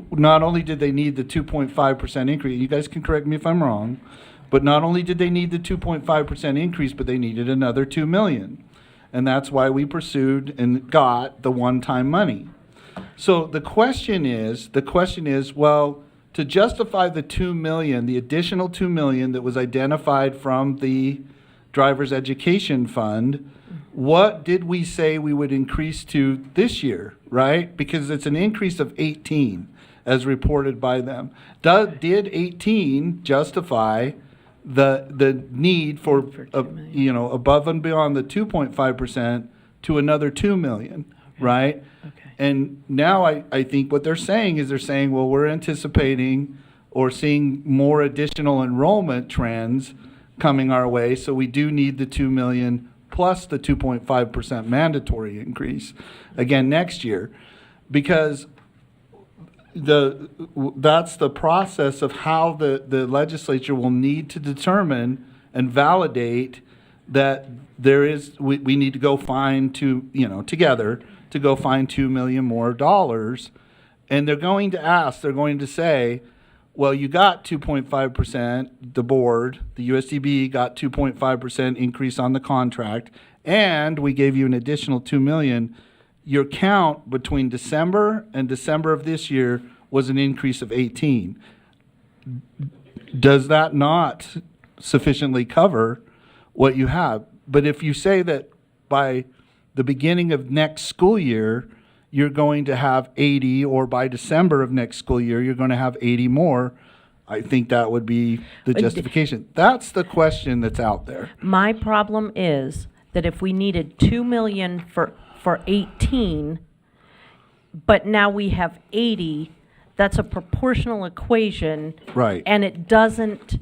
Not only did they need the 2.5% increase, you guys can correct me if I'm wrong, but not only did they need the 2.5% increase, but they needed another 2 million. And that's why we pursued and got the one-time money. So the question is, well, to justify the 2 million, the additional 2 million that was identified from the driver's education fund, what did we say we would increase to this year, right? Because it's an increase of 18 as reported by them. Did 18 justify the need for above and beyond the 2.5% to another 2 million, right? Okay. And now I think what they're saying, well, we're anticipating or seeing more additional enrollment trends coming our way, so we do need the 2 million plus the 2.5% mandatory increase again next year, because that's the process of how the legislature will need to determine and validate that we need to go find together to go find $2 million more. And they're going to say, well, you got 2.5%, the board, the USDB got 2.5% increase on the contract, and we gave you an additional $2 million. Your count between December and December of this year was an increase of 18. Does that not sufficiently cover what you have? But if you say that by the beginning of next school year, you're going to have 80, or by December of next school year, you're going to have 80 more, I think that would be the justification. That's the question that's out there. My problem is that if we needed 2 million for 18, but now we have 80, that's a proportional equation. Right. And it doesn't,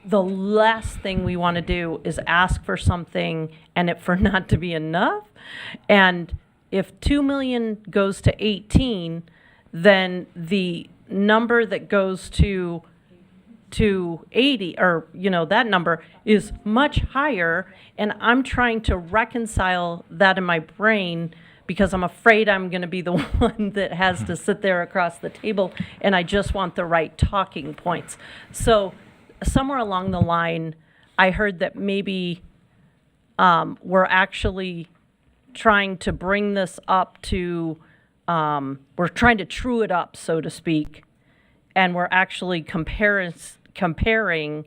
the last thing we want to do is ask for something and it for not to be enough. And if 2 million goes to 18, then the number that goes to 80, or that number is much higher, and I'm trying to reconcile that in my brain because I'm afraid I'm going to be the one that has to sit there across the table, and I just want the right talking points. So somewhere along the line, I heard that maybe we're actually trying to bring this up to, we're trying to true it up, so to speak, and we're actually comparing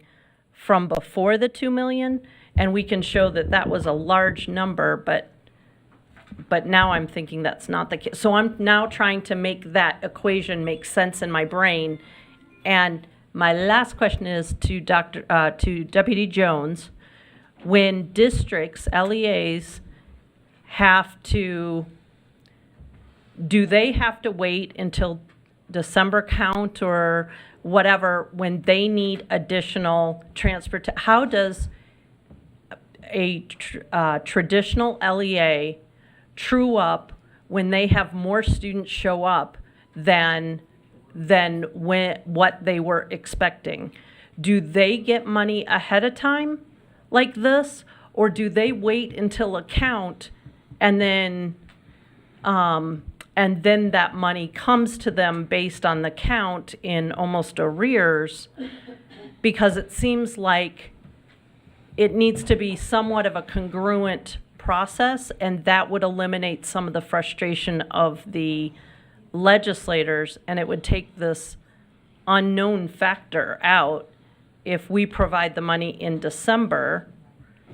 from before the 2 million, and we can show that that was a large number, but now I'm thinking that's not the case. So I'm now trying to make that equation make sense in my brain. And my last question is to Deputy Jones. When districts, LEAs, do they have to wait until December count or whatever when they need additional transport? How does a traditional LEA true up when they have more students show up than what they were expecting? Do they get money ahead of time like this, or do they wait until a count and then that money comes to them based on the count in almost arrears? Because it seems like it needs to be somewhat of a congruent process, and that would eliminate some of the frustration of the legislators, and it would take this unknown factor out if we provide the money in December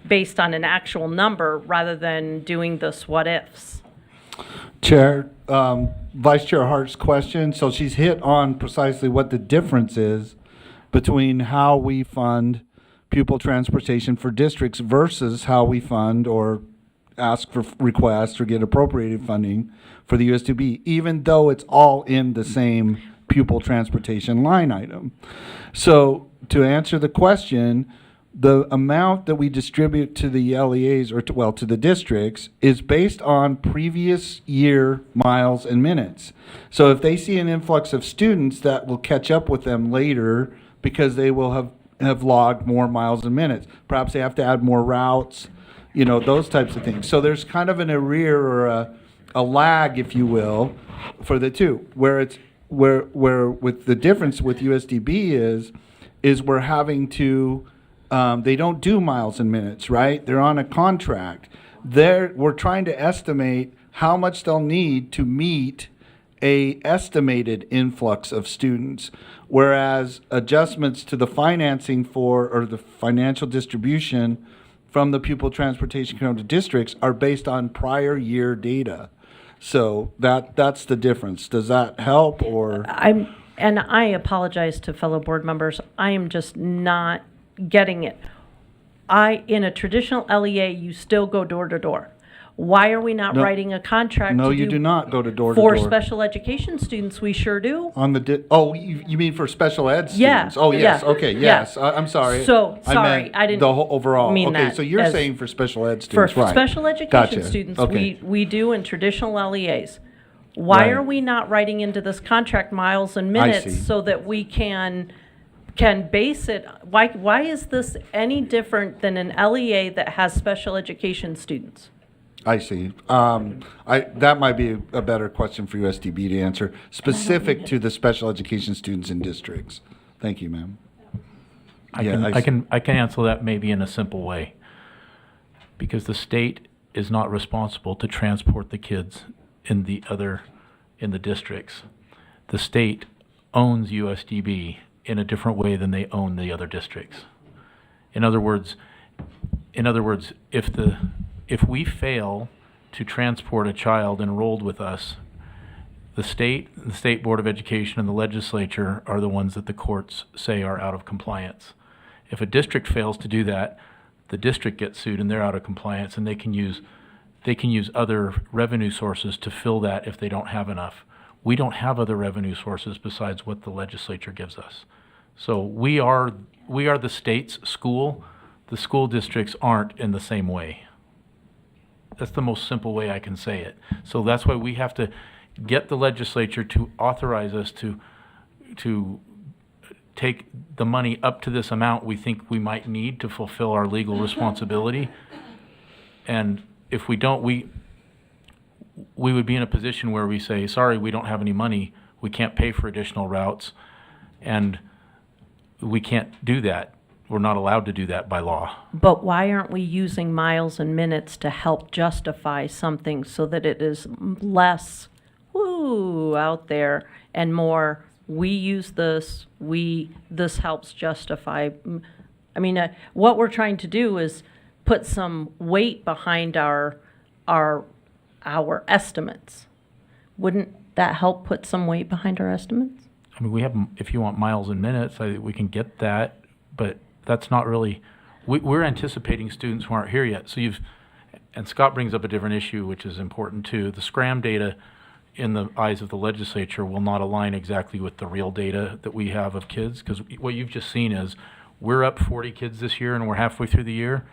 based on an actual number rather than doing this what ifs. Chair, Vice Chair Hart's question, so she's hit on precisely what the difference is between how we fund pupil transportation for districts versus how we fund or ask for requests or get appropriated funding for the USDB, even though it's all in the same pupil transportation line item. So to answer the question, the amount that we distribute to the LEAs or to the districts is based on previous year miles and minutes. So if they see an influx of students, that will catch up with them later because they will have logged more miles and minutes. Perhaps they have to add more routes, those types of things. So there's kind of an arrear or a lag, if you will, for the two. Where with the difference with USDB is we're having to, they don't do miles and minutes, right? They're on a contract. We're trying to estimate how much they'll need to meet a estimated influx of students, whereas adjustments to the financing or the financial distribution from the pupil transportation account to districts are based on prior year data. So that's the difference. Does that help, or? And I apologize to fellow board members. I am just not getting it. In a traditional LEA, you still go door to door. Why are we not writing a contract? No, you do not go to door to For door. special education students, we sure do. On the you mean for special ed students? Yeah. Oh yes. Yeah. Okay. Yes. I'm sorry. So sorry, meant I didn't the whole overall. mean okay. that So you're as- saying for special ed For students, right? special education Gotcha. students, Okay. we do in traditional LEAs. Why Right. are we not writing into this contract miles and I minutes see. so that we can can base it, why is this any different than an LEA that has special education students? I see. That might be a better question for USDB to answer, specific to the special education students in districts. Thank you, ma'am. I Yeah, can answer that maybe in a simple way. Because the state is not responsible to transport the kids in the districts. The state owns USDB in a different way than they own the other districts. In other words, if we fail to transport a child enrolled with us, the state Board of Education, and the legislature are the ones that the courts say are out of compliance. If a district fails to do that, the district gets sued and they're out of compliance, and they can use other revenue sources to fill that if they don't have enough. We don't have other revenue sources besides what the legislature gives us. So we are the state's school. The school districts aren't in the same way. That's the most simple way I can say it. So that's why we have to get the legislature to authorize us to take the money up to this amount we think we might need to fulfill our legal responsibility. And if we don't, we would be in a position where we say, sorry, we don't have any money. We can't pay for additional routes. And we can't do that. We're not allowed to do that by law. But why aren't we using miles and minutes to help justify something so that it is less, out there and more, we use this, this helps justify. I mean, what we're trying to do is put some weight behind our estimates. Wouldn't that help put some weight behind our estimates? I mean, we have, if you want miles and minutes, we can get that, but that's not really, we're anticipating students who aren't here yet. So and Scott brings up a different issue, which is important too. The SCRAM data in the eyes of the legislature will not align exactly with the real data that we have of kids, because what you've just seen is we're up 40 kids this year and we're halfway through the year.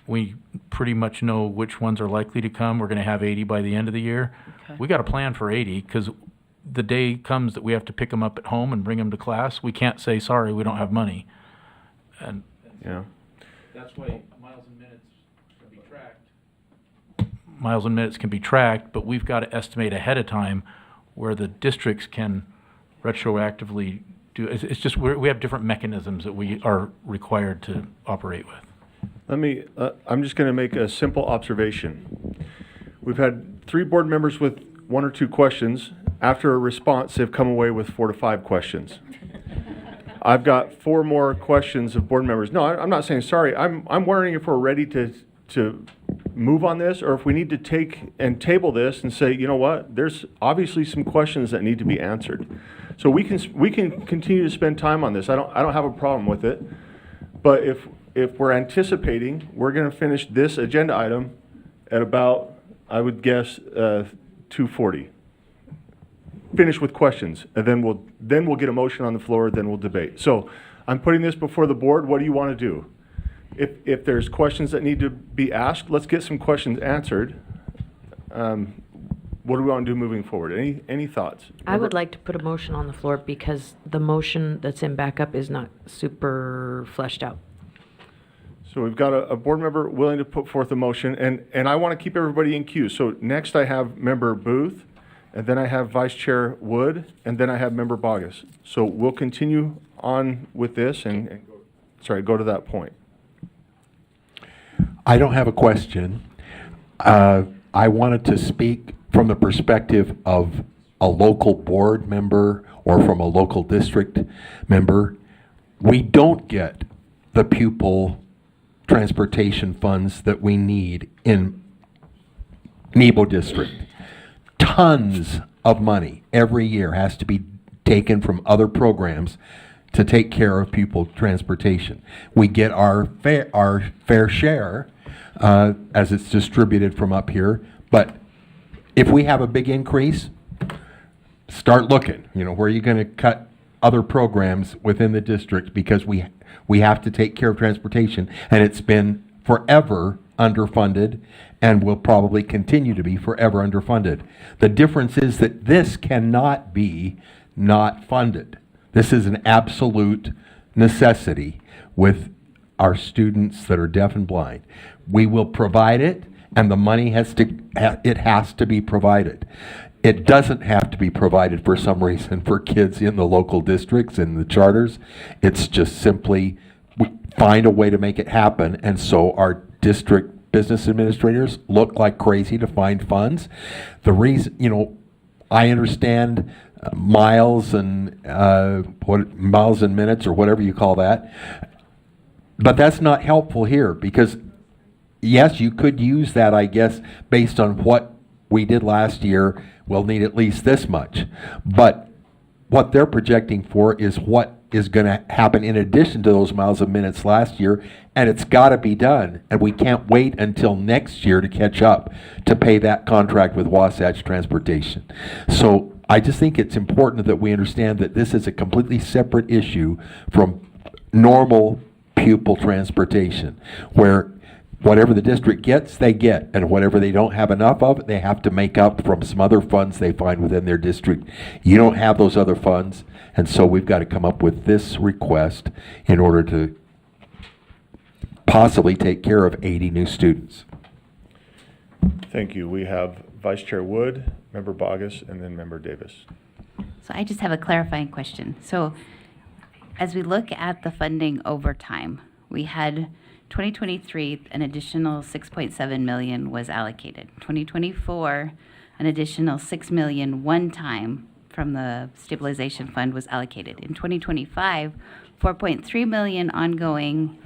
We pretty much know which ones are likely to come. We're going to have 80 by the end of the year. Okay. We got a plan for 80, because the day comes that we have to pick them up at home and bring them to class. We can't say, sorry, we don't have money. And Yeah. that's why miles and minutes can be tracked. Miles and minutes can be tracked, but we've got to estimate ahead of time where the districts can retroactively do. It's just we have different mechanisms that we are required to operate with. I'm just going to make a simple observation. We've had 3 board members with 1 or 2 questions. After a response, they've come away with 4 to 5 questions. I've got 4 more questions of board members. No, I'm not saying sorry. I'm wondering if we're ready to move on this, or if we need to take and table this and say, you know what, there's obviously some questions that need to be answered. So we can continue to spend time on this. I don't have a problem with it. But if we're anticipating, we're going to finish this agenda item at about, I would guess, 2:40. Finish with questions, and then we'll get a motion on the floor, then we'll debate. So I'm putting this before the board. What do you want to do? If there's questions that need to be asked, let's get some questions answered. What do we want to do moving forward? Any thoughts? I would like to put a motion on the floor because the motion that's in backup is not super fleshed out. So we've got a board member willing to put forth a motion, and I want to keep everybody in queue. So next I have member Booth, and then I have Vice Chair Wood, and then I have member Bogus. So we'll continue on with this and go to that point. I don't have a question. I wanted to speak from the perspective of a local board member or from a local district member. We don't get the pupil transportation funds that we need in Nebo District. Tons of money every year has to be taken from other programs to take care of pupil transportation. We get our fair share as it's distributed from up here, but if we have a big increase, start looking. Where are you going to cut other programs within the district, because we have to take care of transportation, and it's been forever underfunded and will probably continue to be forever underfunded. The difference is that this cannot be not funded. This is an absolute necessity with our students that are deaf and blind. We will provide it, and the money has to be provided. It doesn't have to be provided for some reason for kids in the local districts and the charters. It's just simply we find a way to make it happen, and so our district business administrators look like crazy to find funds. The reason, I understand miles and miles and minutes or whatever you call that, but that's not helpful here because yes, you could use that, I guess, based on what we did last year. We'll need at least this much. But what they're projecting for is what is going to happen in addition to those miles and minutes last year, and it's got to be done. And we can't wait until next year to catch up to pay that contract with Wasatch Transportation. So I just think it's important that we understand that this is a completely separate issue from normal pupil transportation, where whatever the district gets, they get, and whatever they don't have enough of, they have to make up from some other funds they find within their district. You don't have those other funds, and so we've got to come up with this request in order to possibly take care of 80 new students. Thank you. We have Vice Chair Wood, Member Bogus, and then Member Davis. So I just have a clarifying question. So as we look at the funding over time, we had 2023, an additional 6.7 million was allocated. 2024, an additional 6 million one time from the stabilization fund was allocated. In 2025, 4.3 million ongoing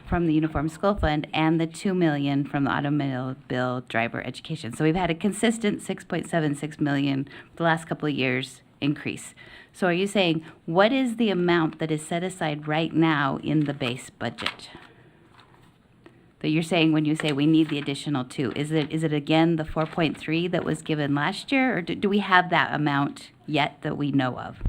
from the Uniform School Fund and the 2 million from the automobile driver education. So we've had a consistent 6.76 million the last couple of years increase. So are you saying, what is the amount that is set aside right now in the base budget? That you're saying when you say we need the additional 2, is it again the 4.3 that was given last year, or do we have that amount yet that we know of?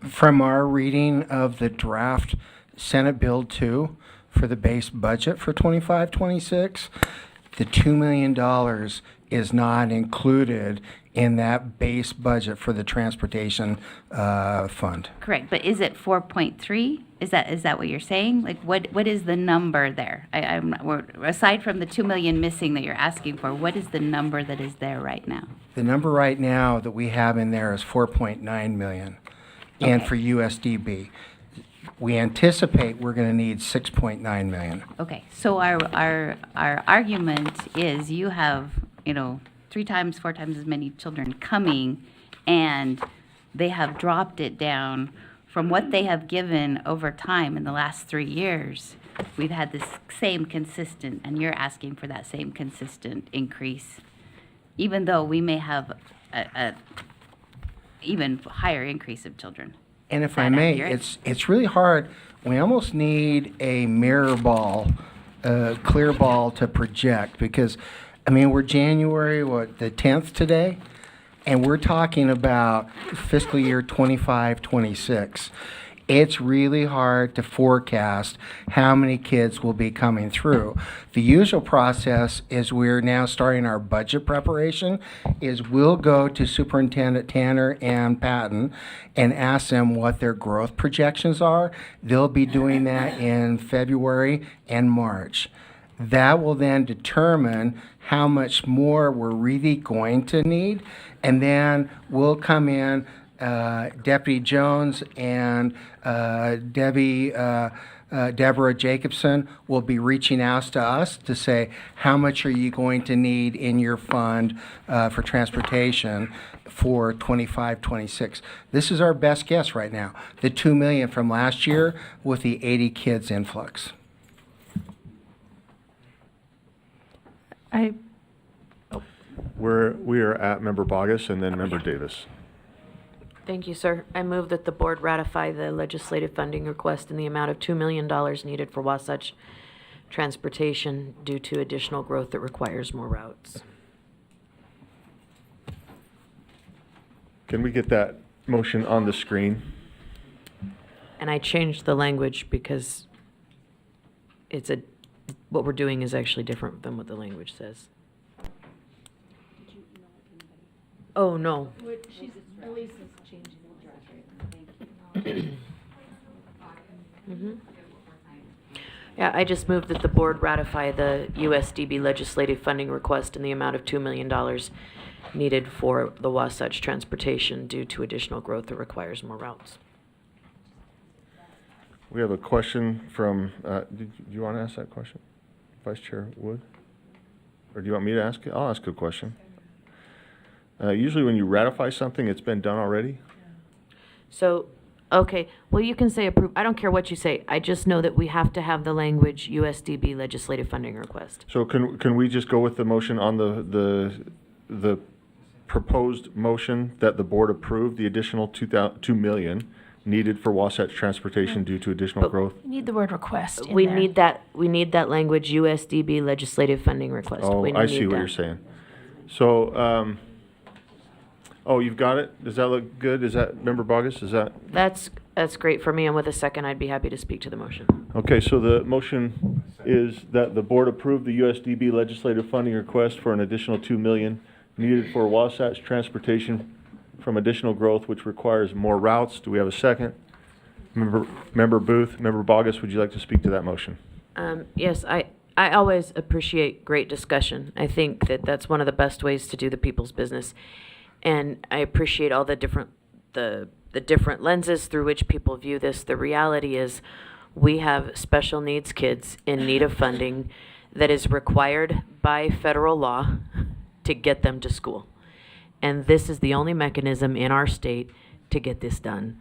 From our reading of the draft Senate Bill 2 for the base budget for 25-26, the $2 million is not included in that base budget for the transportation fund. Correct, but is it 4.3? Is that what you're saying? Like, what is the number there? Aside from the 2 million missing that you're asking for, what is the number that is there right now? The number right now that we have in there is 4.9 million, and for USDB. We anticipate we're going to need 6.9 million. Okay, so our argument is you have, 3 times, 4 times as many children coming, and they have dropped it down from what they have given over time in the last 3 years. We've had this same consistent, and you're asking for that same consistent increase, even though we may have a even higher increase of children. And if Is I that may, accurate? it's really hard. We almost need a mirror ball, clear ball to project, because, we're January, the 10th today, and we're talking about fiscal year 25-26. It's really hard to forecast how many kids will be coming through. The usual process is we're now starting our budget preparation, is we'll go to Superintendent Tanner and Patton and ask them what their growth projections are. They'll be doing that in February and March. That will then determine how much more we're really going to need, and then we'll come in, Deputy Jones and Deborah Jacobson will be reaching out to us to say, how much are you going to need in your fund for transportation for 25-26? This is our best guess right now. The 2 million from last year with the 80 kids influx. We are at Member Bogus and then Member Davis. Thank you, sir. I move that the board ratify the legislative funding request in the amount of $2 million needed for Wasatch Transportation due to additional growth that requires more routes. Can we get that motion on the screen? And I changed the language because what we're doing is actually different than what the language says. Oh, no. Yeah, I just moved that the board ratify the USDB legislative funding request in the amount of $2 million needed for the Wasatch transportation due to additional growth that requires more routes. We have a question from, do you want to ask that question? Vice Chair Wood? Or do you want me to ask it? I'll ask a question. Usually when you ratify something, it's been done already. So, okay, well, you can say approve. I don't care what you say. I just know that we have to have the language USDB legislative funding request. So can we just go with the motion on the proposed motion that the board approve the additional $2 million needed for Wasatch transportation due to additional growth? We need the word request in We there. need that language USDB legislative funding request. Oh, We I need see what that. you're saying. So, oh, you've got it? Does that look good? Is that, Member Bogus, is that? That's great for me, and with a second, I'd be happy to speak to the motion. Okay, so the motion is that the board approve the USDB legislative funding request for an additional $2 million needed for Wasatch transportation from additional growth, which requires more routes. Do we have a second? Member Booth, Member Bogus, would you like to speak to that motion? Yes, I always appreciate great discussion. I think that that's one of the best ways to do the people's business. And I appreciate all the different lenses through which people view this. The reality is we have special needs kids in need of funding that is required by federal law to get them to school. And this is the only mechanism in our state to get this done.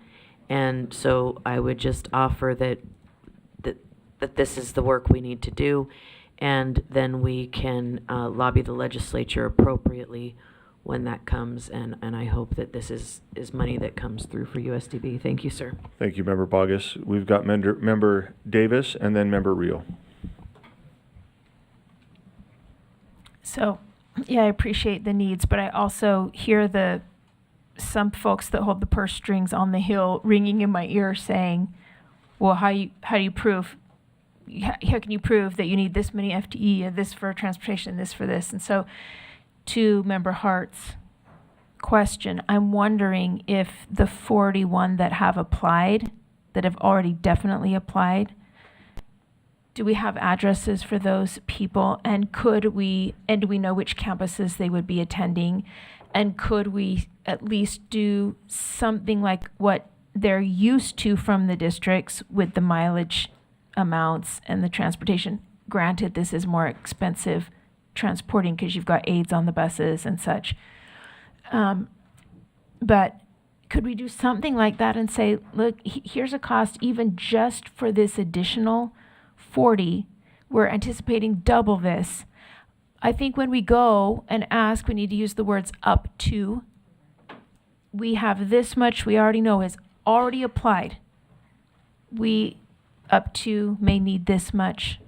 And so I would just offer that this is the work we need to do, and then we can lobby the legislature appropriately when that comes, and I hope that this is money that comes through for USDB. Thank you, sir. Thank you, Member Bogus. We've got Member Davis and then Member Reel. So, yeah, I appreciate the needs, but I also hear some folks that hold the purse strings on the Hill ringing in my ear saying, well, how do you prove, how can you prove that you need this many FTE, and this for transportation, and this for this? And so, to Member Hart's question, I'm wondering if the 41 that have applied, that have already definitely applied, do we have addresses for those people? And do we know which campuses they would be attending? And could we at least do something like what they're used to from the districts with the mileage amounts and the transportation? Granted, this is more expensive transporting because you've got aides on the buses and such. But could we do something like that and say, look, here's a cost even just for this additional 40. We're anticipating double this. I think when we go and ask, we need to use the words up to. We have this much we already know is already applied. We up to may need this much.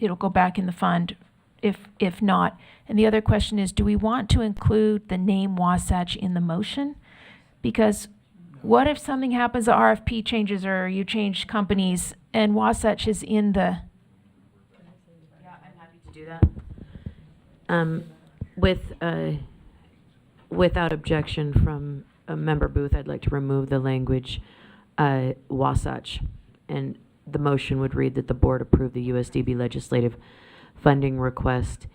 It'll go back in the fund if not. And the other question is, do we want to include the name Wasatch in the motion? Because what if something happens, the RFP changes or you change companies and Wasatch is in the... Yeah, I'm happy to do that. Without objection from Member Booth, I'd like to remove the language Wasatch. And the motion would read that the board approve the USDB legislative funding request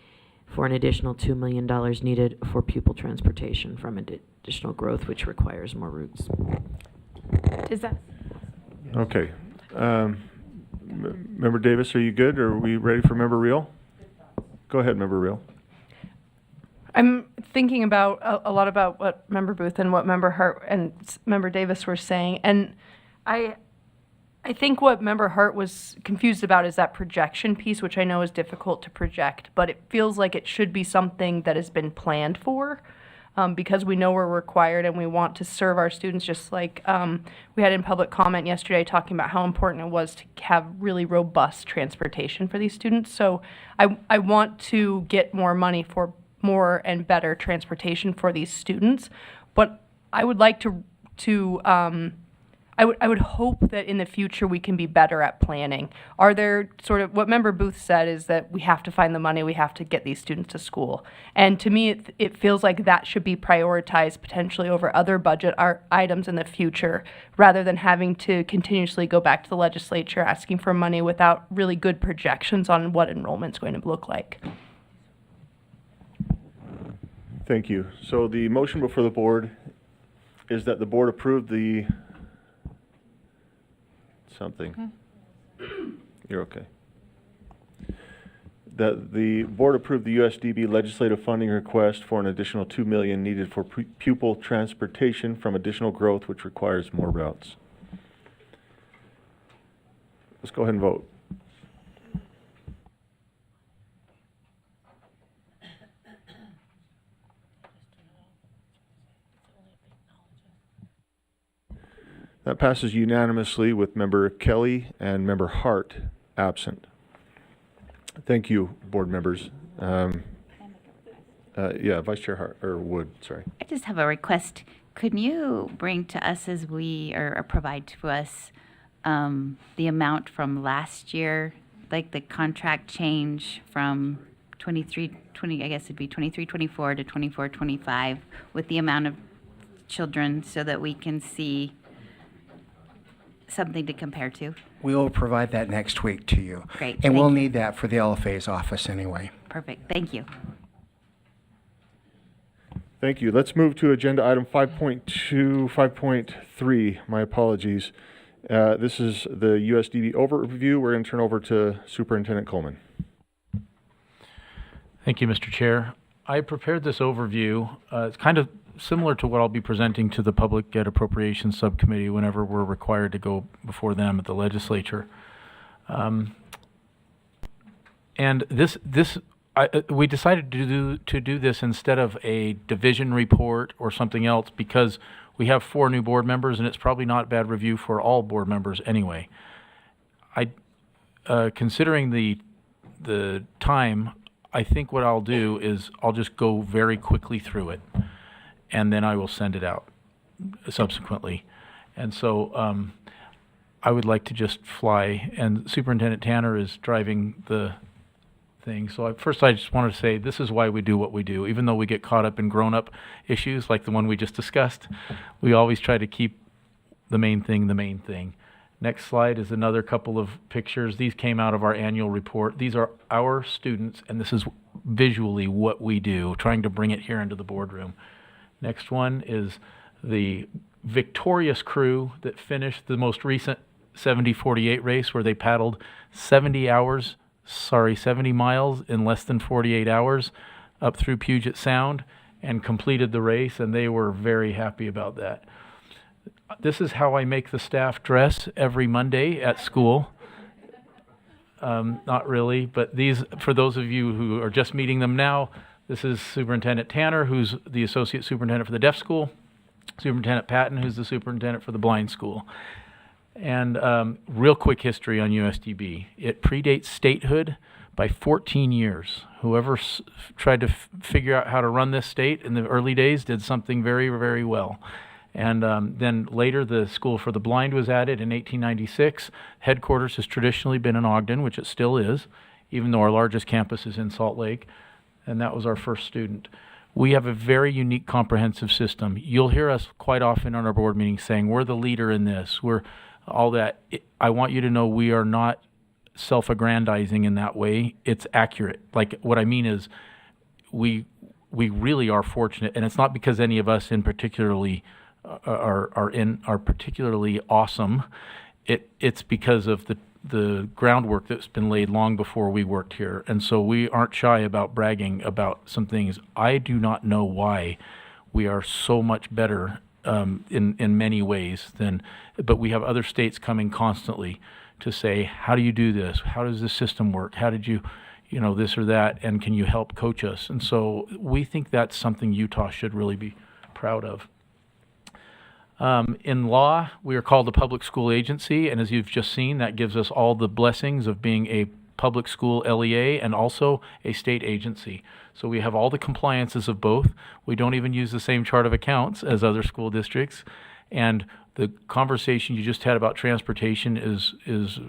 for an additional $2 million needed for pupil transportation from additional growth, which requires more routes. Is that... Okay. Member Davis, are you good? Or are we ready for Member Reel? Go ahead, Member Reel. I'm thinking about a lot about what Member Booth and what Member Hart and Member Davis were saying, and I think what Member Hart was confused about is that projection piece, which I know is difficult to project, but it feels like it should be something that has been planned for, because we know we're required and we want to serve our students, just like we had in public comment yesterday talking about how important it was to have really robust transportation for these students. So I want to get more money for more and better transportation for these students, but I would like to I would hope that in the future we can be better at planning. Are there sort of, what Member Booth said is that we have to find the money, we have to get these students to school. And to me, it feels like that should be prioritized potentially over other budget items in the future, rather than having to continuously go back to the legislature asking for money without really good projections on what enrollment's going to look like. Thank you. So the motion before the board is that the board approve the something. You're okay. That the board approve the USDB legislative funding request for an additional $2 million needed for pupil transportation from additional growth, which requires more routes. Let's go ahead and vote. That passes unanimously with Member Kelly and Member Hart absent. Thank you, board members. Yeah, Vice Chair Hart, or Wood, sorry. I just have a request. Could you bring to us as we, or provide to us, the amount from last year, like the contract change from 23-20, I guess it'd be 23-24 to 24-25, with the amount of children, so that we can see something to compare to? We will provide that next week to you. Great, And we'll thank you. need that for the LFA's office anyway. Perfect, thank you. Thank you. Let's move to agenda item 5.2, 5.3. My apologies. This is the USDB overview. We're going to turn over to Superintendent Coleman. Thank you, Mr. Chair. I prepared this overview. It's kind of similar to what I'll be presenting to the Public Ed Appropriations Subcommittee whenever we're required to go before them at the legislature. And we decided to do this instead of a division report or something else, because we have 4 new board members, and it's probably not bad review for all board members anyway. Considering the time, I think what I'll do is I'll just go very quickly through it, and then I will send it out subsequently. And so I would like to just fly, and Superintendent Tanner is driving the thing. So first I just wanted to say this is why we do what we do. Even though we get caught up in grown-up issues like the one we just discussed, we always try to keep the main thing the main thing. Next slide is another couple of pictures. These came out of our annual report. These are our students, and this is visually what we do, trying to bring it here into the boardroom. Next one is the victorious crew that finished the most recent 70-48 race, where they paddled 70 miles in less than 48 hours up through Puget Sound and completed the race, and they were very happy about that. This is how I make the staff dress every Monday at school. Not really, but these, for those of you who are just meeting them now, this is Superintendent Tanner, who's the Associate Superintendent for the Deaf School, Superintendent Patton, who's the Superintendent for the Blind School. And real quick history on USDB. It predates statehood by 14 years. Whoever tried to figure out how to run this state in the early days did something very, very well. And then later, the School for the Blind was added in 1896. Headquarters has traditionally been in Ogden, which it still is, even though our largest campus is in Salt Lake. And that was our first student. We have a very unique comprehensive system. You'll hear us quite often on our board meetings saying, we're the leader in this. We're all that. I want you to know we are not self-aggrandizing in that way. It's accurate. Like, what I mean is we really are fortunate, and it's not because any of us in particularly are particularly awesome. It's because of the groundwork that's been laid long before we worked here. And so we aren't shy about bragging about some things. I do not know why we are so much better in many ways but we have other states coming constantly to say, how do you do this? How does this system work? How did you this or that? And can you help coach us? And so we think that's something Utah should really be proud of. In law, we are called a public school agency, and as you've just seen, that gives us all the blessings of being a public school LEA and also a state agency. So we have all the compliances of both. We don't even use the same chart of accounts as other school districts, and The conversation you just had about transportation is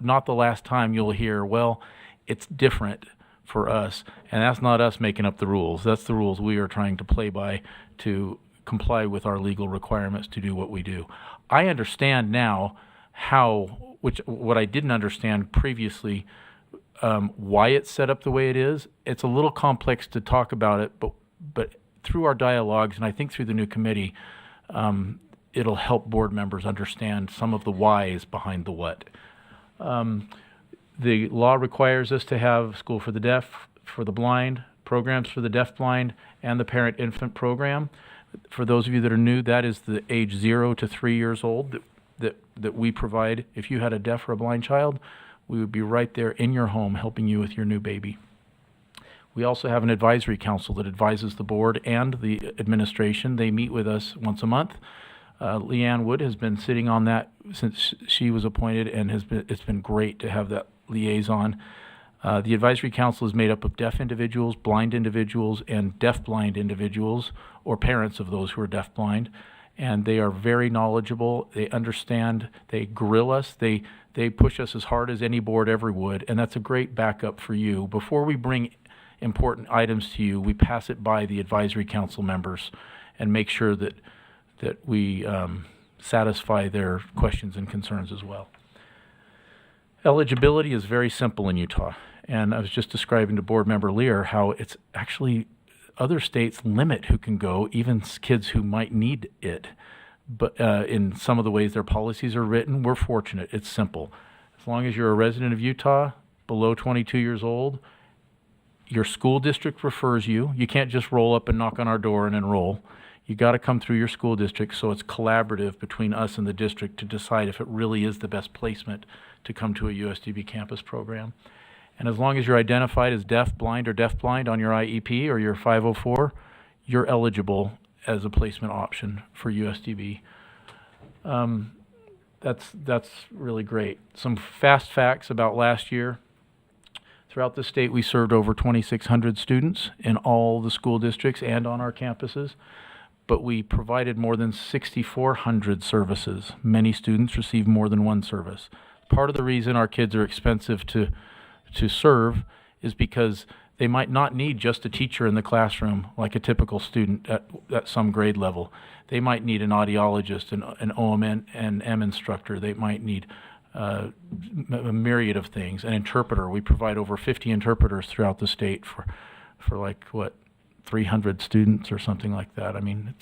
not the last time you'll hear, well, it's different for us. And that's not us making up the rules. That's the rules we are trying to play by to comply with our legal requirements to do what we do. I understand now what I didn't understand previously, why it's set up the way it is. It's a little complex to talk about it, but through our dialogues, and I think through the new committee, it'll help board members understand some of the whys behind the what. The law requires us to have School for the Deaf, for the Blind, programs for the deaf-blind, and the parent-infant program. For those of you that are new, that is the age 0 to 3 years old that we provide. If you had a deaf or a blind child, we would be right there in your home helping you with your new baby. We also have an advisory council that advises the board and the administration. They meet with us once a month. Leanne Wood has been sitting on that since she was appointed, and it's been great to have that liaison. The advisory council is made up of deaf individuals, blind individuals, and deaf-blind individuals, or parents of those who are deaf-blind. And they are very knowledgeable. They understand. They grill us. They push us as hard as any board ever would, and that's a great backup for you. Before we bring important items to you, we pass it by the advisory council members and make sure that we satisfy their questions and concerns as well. Eligibility is very simple in Utah, and I was just describing to board member Lear how it's actually other states limit who can go, even kids who might need it. But in some of the ways their policies are written, we're fortunate. It's simple. As long as you're a resident of Utah, below 22 years old, your school district refers you. You can't just roll up and knock on our door and enroll. You got to come through your school district, so it's collaborative between us and the district to decide if it really is the best placement to come to a USDB campus program. And as long as you're identified as deaf, blind, or deaf-blind on your IEP or your 504, you're eligible as a placement option for USDB. That's really great. Some fast facts about last year. Throughout the state, we served over 2,600 students in all the school districts and on our campuses, but we provided more than 6,400 services. Many students receive more than one service. Part of the reason our kids are expensive to serve is because they might not need just a teacher in the classroom like a typical student at some grade level. They might need an audiologist, an OM and M instructor. They might need a myriad of things. An interpreter. We provide over 50 interpreters throughout the state for like, 300 students or something like that. I mean,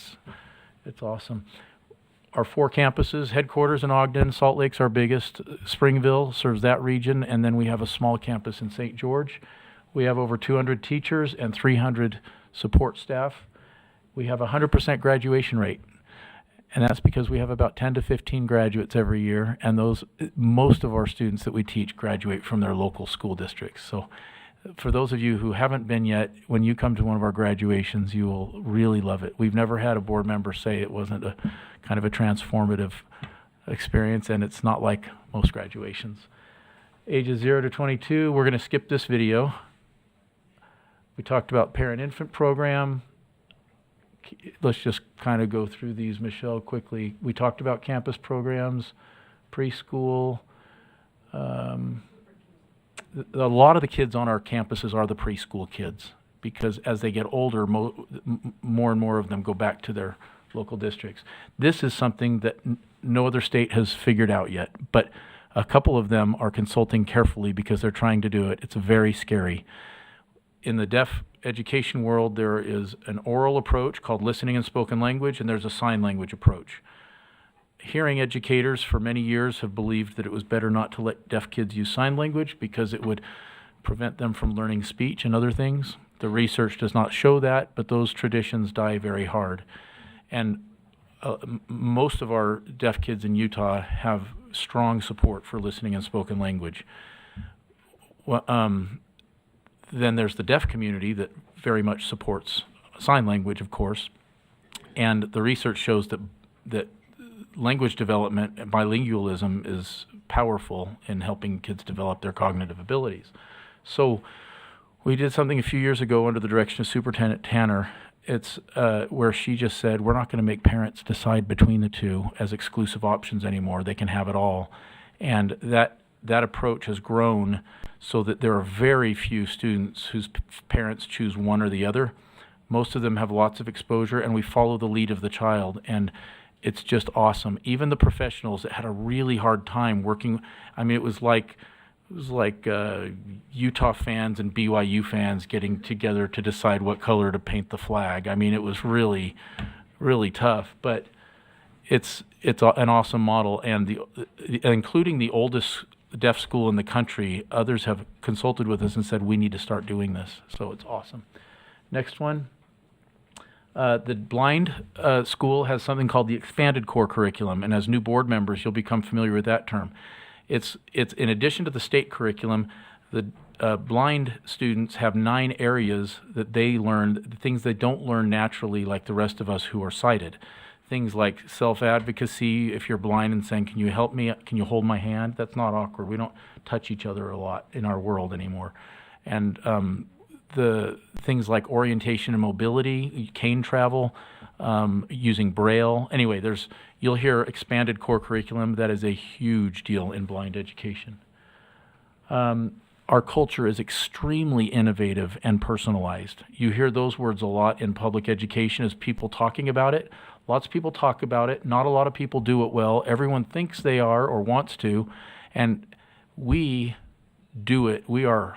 it's awesome. Our 4 campuses, headquarters in Ogden, Salt Lake's our biggest, Springville serves that region, and then we have a small campus in St. George. We have over 200 teachers and 300 support staff. We have a 100% graduation rate, and that's because we have about 10 to 15 graduates every year, and most of our students that we teach graduate from their local school districts. So for those of you who haven't been yet, when you come to one of our graduations, you will really love it. We've never had a board member say it wasn't a kind of a transformative experience, and it's not like most graduations. Ages 0 to 22, we're going to skip this video. We talked about parent-infant program. Let's just kind of go through these, Michelle, quickly. We talked about campus programs, preschool. A lot of the kids on our campuses are the preschool kids because as they get older, more and more of them go back to their local districts. This is something that no other state has figured out yet, but a couple of them are consulting carefully because they're trying to do it. It's very scary. In the deaf education world, there is an oral approach called listening and spoken language, and there's a sign language approach. Hearing educators for many years have believed that it was better not to let deaf kids use sign language because it would prevent them from learning speech and other things. The research does not show that, but those traditions die very hard. And most of our deaf kids in Utah have strong support for listening and spoken language. Then there's the deaf community that very much supports sign language, of course. And the research shows that language development and bilingualism is powerful in helping kids develop their cognitive abilities. So we did something a few years ago under the direction of Superintendent Tanner, it's where she just said, we're not going to make parents decide between the two as exclusive options anymore. They can have it all. And that approach has grown so that there are very few students whose parents choose one or the other. Most of them have lots of exposure, and we follow the lead of the child. And it's just awesome. Even the professionals that had a really hard time working, I mean, it was like Utah fans and BYU fans getting together to decide what color to paint the flag. I mean, it was really, really tough, but it's an awesome model, and including the oldest deaf school in the country, others have consulted with us and said we need to start doing this. So it's awesome. Next one. The blind school has something called the expanded core curriculum, and as new board members, you'll become familiar with that term. It's in addition to the state curriculum, the blind students have 9 areas that they learn, things they don't learn naturally like the rest of us who are sighted. Things like self-advocacy, if you're blind and saying, can you help me, can you hold my hand? That's not awkward. We don't touch each other a lot in our world anymore. And the things like orientation and mobility, cane travel, using Braille. Anyway, you'll hear expanded core curriculum. That is a huge deal in blind education. Our culture is extremely innovative and personalized. You hear those words a lot in public education as people talking about it. Lots of people talk about it. Not a lot of people do it well. Everyone thinks they are or wants to. And we do it. We are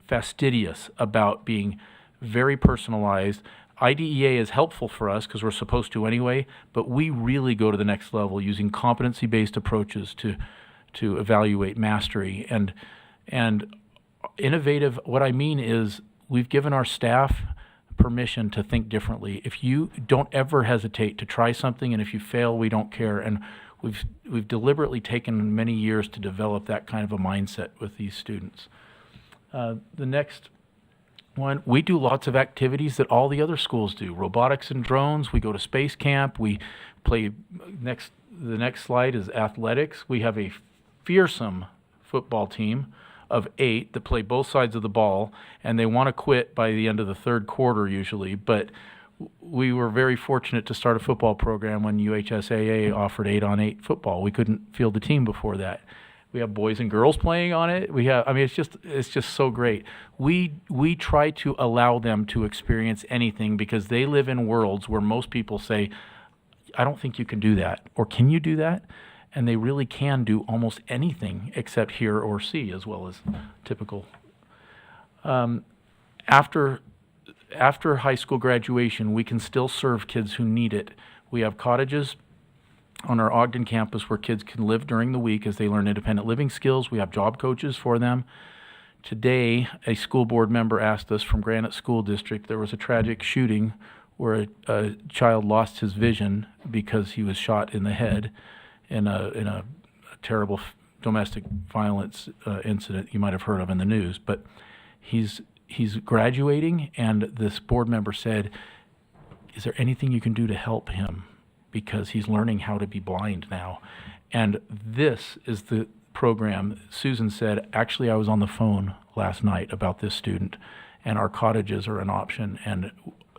fastidious about being very personalized. IDEA is helpful for us because we're supposed to anyway, but we really go to the next level using competency-based approaches to evaluate mastery. And innovative, what I mean is we've given our staff permission to think differently. If you don't ever hesitate to try something, and if you fail, we don't care. And we've deliberately taken many years to develop that kind of a mindset with these students. The next one, we do lots of activities that all the other schools do. Robotics and drones, we go to space camp, we play, the next slide is athletics. We have a fearsome football team of 8 that play both sides of the ball, and they want to quit by the end of the third quarter usually, but we were very fortunate to start a football program when UHSAA offered 8-on-8 football. We couldn't field a team before that. We have boys and girls playing on it. I mean, it's just so great. We try to allow them to experience anything because they live in worlds where most people say, I don't think you can do that, or can you do that? And they really can do almost anything except hear or see, as well as typical. After high school graduation, we can still serve kids who need it. We have cottages on our Ogden campus where kids can live during the week as they learn independent living skills. We have job coaches for them. Today, a school board member asked us from Granite School District, there was a tragic shooting where a child lost his vision because he was shot in the head in a terrible domestic violence incident you might have heard of in the news. But he's graduating, and this board member said, is there anything you can do to help him? Because he's learning how to be blind now. And this is the program. Susan said, actually, I was on the phone last night about this student, and our cottages are an option, and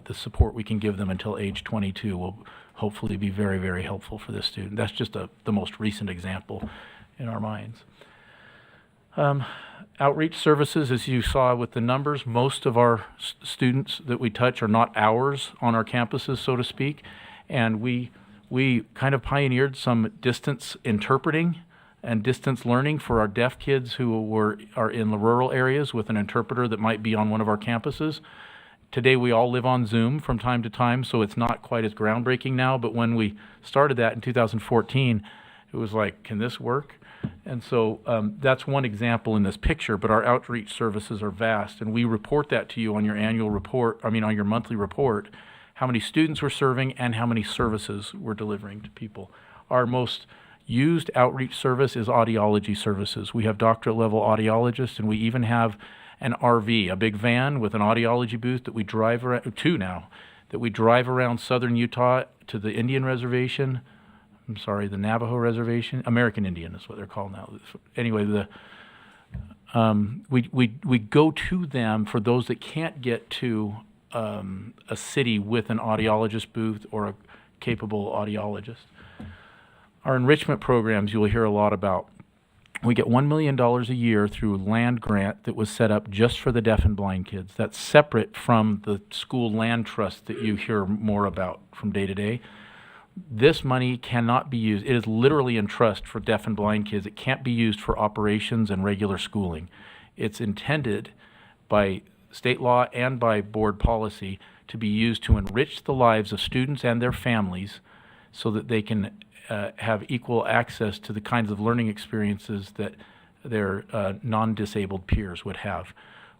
the support we can give them until age 22 will hopefully be very, very helpful for this student. That's just the most recent example in our minds. Outreach services, as you saw with the numbers, most of our students that we touch are not ours on our campuses, so to speak, and we kind of pioneered some distance interpreting and distance learning for our deaf kids who are in the rural areas with an interpreter that might be on one of our campuses. Today we all live on Zoom from time to time, so it's not quite as groundbreaking now, but when we started that in 2014, it was like, can this work? And so that's one example in this picture, but our outreach services are vast, and we report that to you on your annual report, on your monthly report, how many students we're serving and how many services we're delivering to people. Our most used outreach service is audiology services. We have doctorate level audiologists, and we even have an RV, a big van with an audiology booth that we drive around, 2 now, that we drive around southern Utah to the Indian reservation, the Navajo reservation, American Indian is what they're called now. Anyway, we go to them for those that can't get to a city with an audiologist booth or a capable audiologist. Our enrichment programs you will hear a lot about. We get $1 million a year through a land grant that was set up just for the deaf and blind kids. That's separate from the school land trust that you hear more about from day to day. This money cannot be used. It is literally in trust for deaf and blind kids. It can't be used for operations and regular schooling. It's intended by state law and by board policy to be used to enrich the lives of students and their families so that they can have equal access to the kinds of learning experiences that their non-disabled peers would have.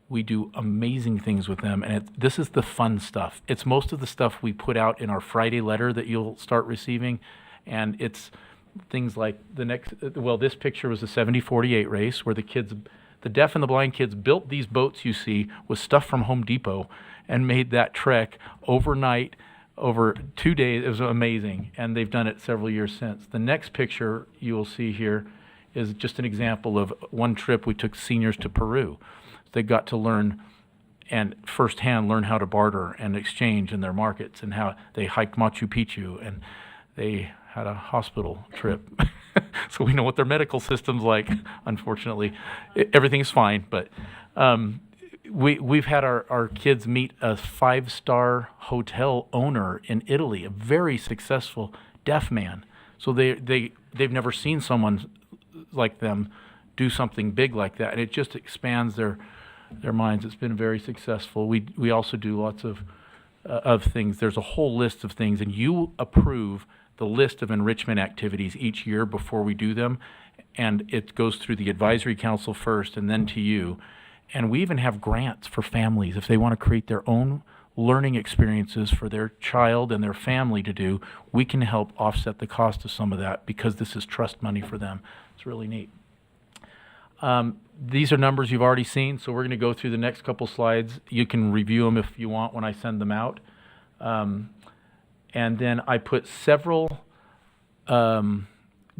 We do amazing things with them, and this is the fun stuff. It's most of the stuff we put out in our Friday letter that you'll start receiving, and it's things like this picture was a 70-48 race where the deaf and the blind kids built these boats you see with stuff from Home Depot and made that trek overnight over 2 days. It was amazing, and they've done it several years since. The next picture you will see here is just an example of one trip we took seniors to Peru. They got to learn and firsthand learn how to barter and exchange in their markets, and how they hiked Machu Picchu, and they had a hospital trip. So we know what their medical system's like. Unfortunately, everything's fine, but we've had our kids meet a 5-star hotel owner in Italy, a very successful deaf man. So they've never seen someone like them do something big like that, and it just expands their minds. It's been very successful. We also do lots of things. There's a whole list of things, and you approve the list of enrichment activities each year before we do them, and it goes through the advisory council first and then to you. And we even have grants for families if they want to create their own learning experiences for their child and their family to do. We can help offset the cost of some of that because this is trust money for them. It's really neat. These are numbers you've already seen, so we're going to go through the next couple slides. You can review them if you want when I send them out. And then I put several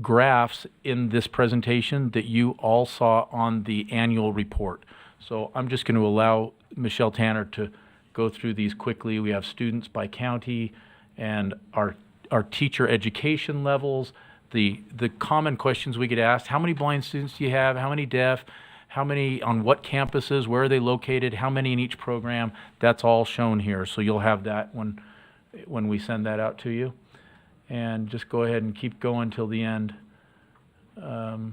graphs in this presentation that you all saw on the annual report. So I'm just going to allow Michelle Tanner to go through these quickly. We have students by county and our teacher education levels, the common questions we get asked. How many blind students do you have? How many deaf? How many on what campuses? Where are they located? How many in each program? That's all shown here. So you'll have that when we send that out to you. And just go ahead and keep going till the end. The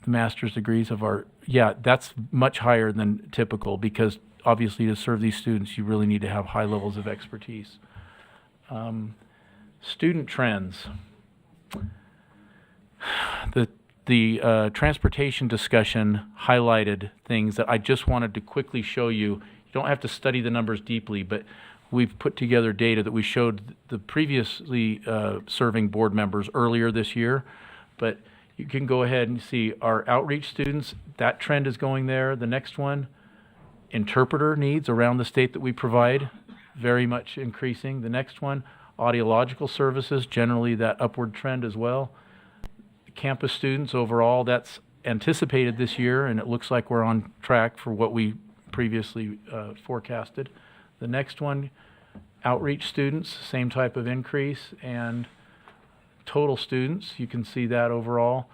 master's degrees of art. Yeah, that's much higher than typical because obviously to serve these students, you really need to have high levels of expertise. Student trends. The transportation discussion highlighted things that I just wanted to quickly show you. You don't have to study the numbers deeply, but we've put together data that we showed the previously serving board members earlier this year. But you can go ahead and see our outreach students. That trend is going there. The next one, interpreter needs around the state that we provide, very much increasing. The next one, audiological services, generally that upward trend as well. Campus students overall, that's anticipated this year, and it looks like we're on track for what we previously forecasted. The next one, outreach students, same type of increase, and total students, you can see that overall.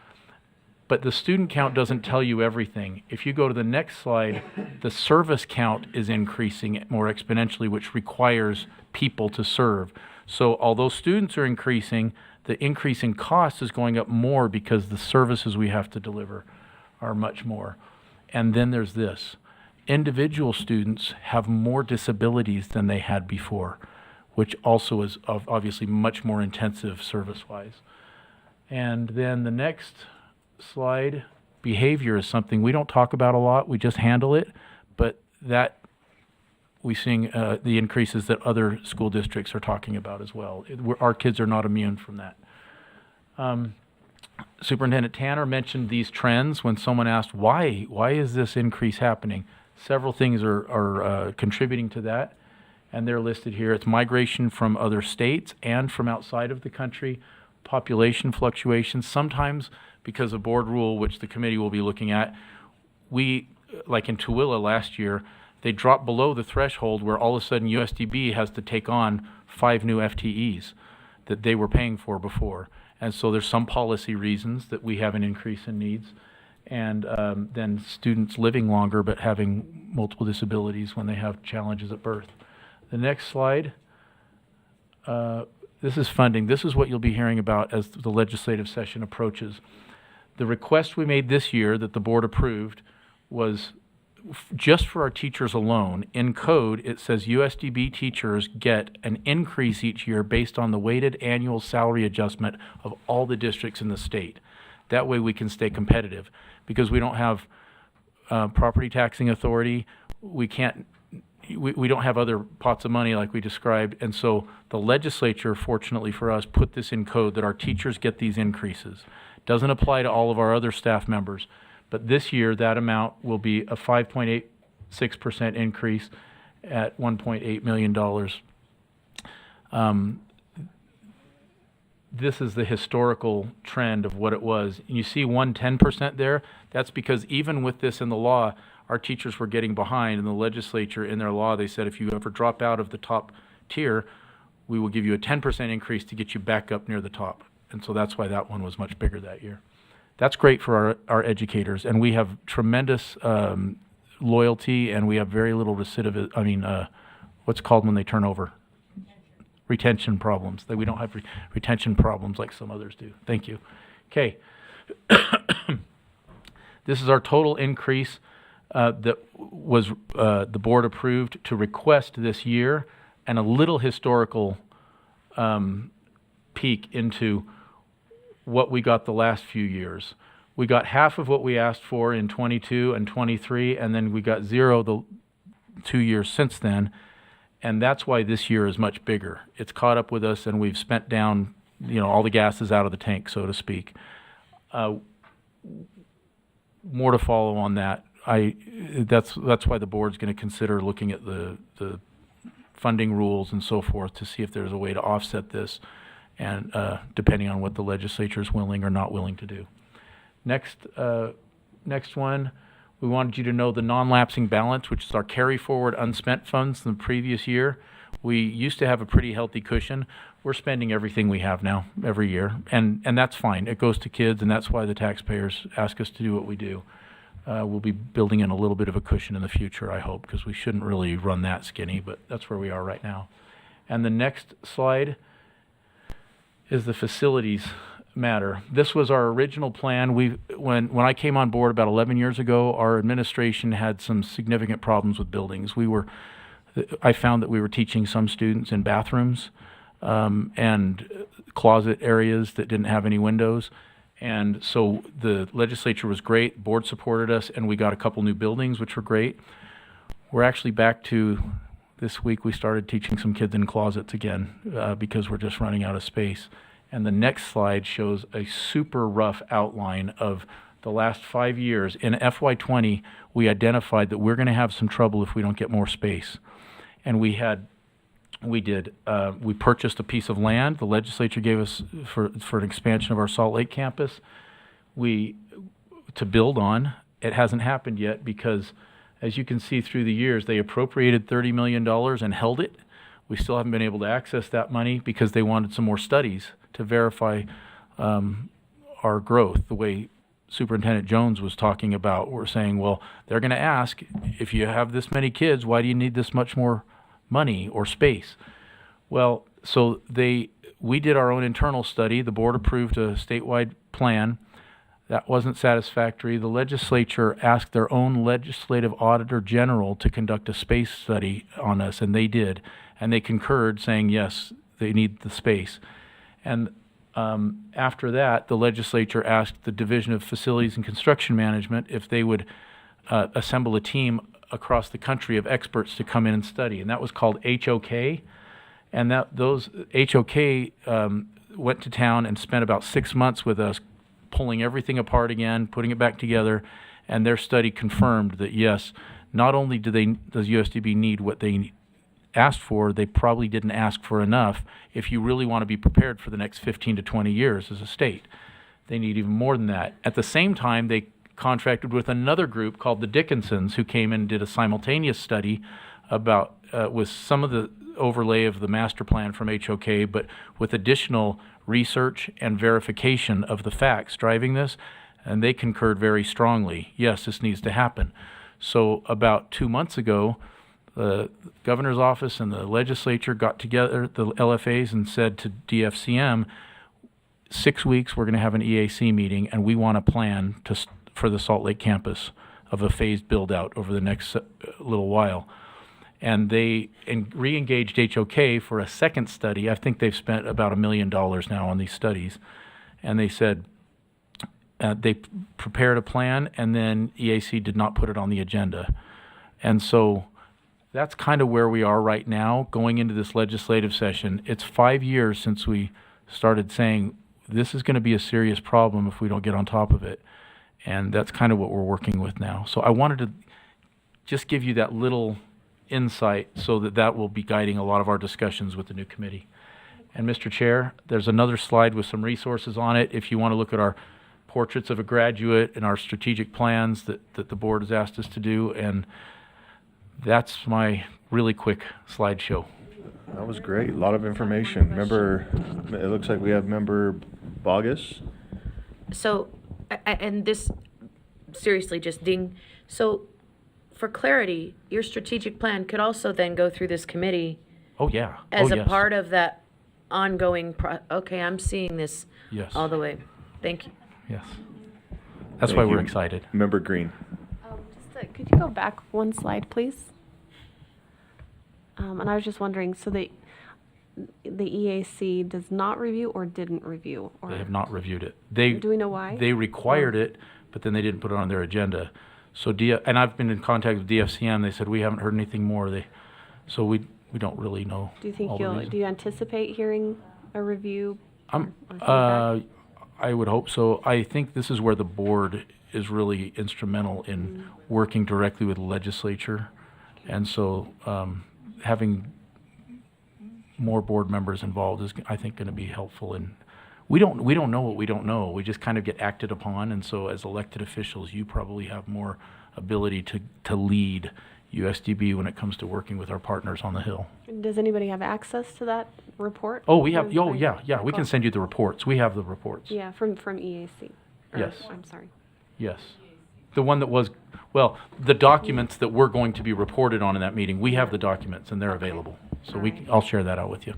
But the student count doesn't tell you everything. If you go to the next slide, the service count is increasing more exponentially, which requires people to serve. So although students are increasing, the increase in cost is going up more because the services we have to deliver are much more. And then there's this. Individual students have more disabilities than they had before, which also is obviously much more intensive service-wise. And then the next slide, behavior is something we don't talk about a lot. We just handle it, but that we're seeing the increases that other school districts are talking about as well. Our kids are not immune from that. Superintendent Tanner mentioned these trends when someone asked, why is this increase happening? Several things are contributing to that, and they're listed here. It's migration from other states and from outside of the country, population fluctuations, sometimes because of board rule, which the committee will be looking at. We, like in Tooele last year, they drop below the threshold where all of a sudden USDB has to take on 5 new FTEs that they were paying for before. And so there's some policy reasons that we have an increase in needs. And then students living longer but having multiple disabilities when they have challenges at birth. The next slide. This is funding. This is what you'll be hearing about as the legislative session approaches. The request we made this year that the board approved was just for our teachers alone. In code, it says USDB teachers get an increase each year based on the weighted annual salary adjustment of all the districts in the state. That way we can stay competitive, because we don't have property taxing authority. We don't have other pots of money like we described. And so the legislature, fortunately for us, put this in code that our teachers get these increases. Doesn't apply to all of our other staff members. But this year, that amount will be a 5.86% increase at $1.8 million. This is the historical trend of what it was. You see 110% there. That's because even with this in the law, our teachers were getting behind. In the legislature, in their law, they said if you ever drop out of the top tier, we will give you a 10% increase to get you back up near the top. And so that's why that one was much bigger that year. That's great for our educators, and we have tremendous loyalty, and we have very little recidivism. What's called when they turn over? Retention problems. We don't have retention problems like some others do. Thank you. Okay. This is our total increase that was the board approved to request this year, and a little historical peek into what we got the last few years. We got half of what we asked for in 22 and 23, and then we got 0 the 2 years since then, and that's why this year is much bigger. It's caught up with us, and we've spent down, all the gas is out of the tank, so to speak. More to follow on that. That's why the board's going to consider looking at the funding rules and so forth to see if there's a way to offset this, and depending on what the legislature is willing or not willing to do. Next one, we wanted you to know the non-lapsing balance, which is our carry forward unspent funds from the previous year. We used to have a pretty healthy cushion. We're spending everything we have now every year, and that's fine. It goes to kids, and that's why the taxpayers ask us to do what we do. We'll be building in a little bit of a cushion in the future, I hope, because we shouldn't really run that skinny, but that's where we are right now. And the next slide is the facilities matter. This was our original plan. When I came on board about 11 years ago, our administration had some significant problems with buildings. I found that we were teaching some students in bathrooms and closet areas that didn't have any windows. And so the legislature was great, board supported us, and we got a couple new buildings, which were great. We're actually back to this week. We started teaching some kids in closets again because we're just running out of space. And the next slide shows a super rough outline of the last 5 years. In FY20, we identified that we're going to have some trouble if we don't get more space. And we purchased a piece of land. The legislature gave us for an expansion of our Salt Lake campus to build on. It hasn't happened yet because, as you can see through the years, they appropriated $30 million and held it. We still haven't been able to access that money because they wanted some more studies to verify our growth. The way Superintendent Jones was talking about, we're saying, well, they're going to ask, if you have this many kids, why do you need this much more money or space? Well, so we did our own internal study. The board approved a statewide plan. That wasn't satisfactory. The legislature asked their own legislative auditor general to conduct a space study on us, and they did. And they concurred, saying, yes, they need the space. And after that, the legislature asked the Division of Facilities and Construction Management if they would assemble a team across the country of experts to come in and study. And that was called HOK. And those HOK went to town and spent about 6 months with us, pulling everything apart again, putting it back together, and their study confirmed that yes, not only does USDB need what they asked for, they probably didn't ask for enough if you really want to be prepared for the next 15 to 20 years as a state. They need even more than that. At the same time, they contracted with another group called the Dickinsons, who came and did a simultaneous study about with some of the overlay of the master plan from HOK, but with additional research and verification of the facts driving this, and they concurred very strongly. Yes, this needs to happen. So about 2 months ago, the governor's office and the legislature got together, the LFAs, and said to DFCM, 6 weeks we're going to have an EAC meeting, and we want a plan for the Salt Lake campus of a phased build out over the next little while. And they re-engaged HOK for a second study. I think they've spent about $1 million now on these studies. And they said they prepared a plan, and then EAC did not put it on the agenda. And so that's kind of where we are right now going into this legislative session. It's 5 years since we started saying this is going to be a serious problem if we don't get on top of it. And that's kind of what we're working with now. So I wanted to just give you that little insight so that will be guiding a lot of our discussions with the new committee. And Mr. Chair, there's another slide with some resources on it if you want to look at our portraits of a graduate and our strategic plans that the board has asked us to do. And that's my really quick slideshow. That was great. A lot of information. Member, it looks like we have Member Bogus. So, and this, seriously, just ding. So, for clarity, your strategic plan could also then go through this committee Oh, yeah. as Oh, a yes. part of that ongoing okay, I'm seeing this Yes. all the way. Thank you. Yes. That's Thank why you. we're excited. Member Green. Could you go back one slide, please? And I was just wondering, so the EAC does not review or didn't review? Or They have not reviewed it. Do we know why? They required it, but then they didn't put it on their agenda. So and I've been in contact with DFCM. They said we haven't heard anything more. So we don't really know. Do you think all the reasons. do you anticipate hearing a review? or I would hope so. I think this is where the board is really instrumental in working directly with the legislature. And so having more board members involved is, I think, going to be helpful. And we don't know what we don't know. We just kind of get acted upon. And so as elected officials, you probably have more ability to lead USDB when it comes to working with our partners on the Hill. Does anybody have access to that report? Oh, we have, From- yeah. We can send you the reports. We have the reports. Yeah, from EAC. Or, Yes. I'm sorry. Yes. The one that was, well, the documents that we're going to be reported on in that meeting, we have the documents and they're available. So I'll share that out with you.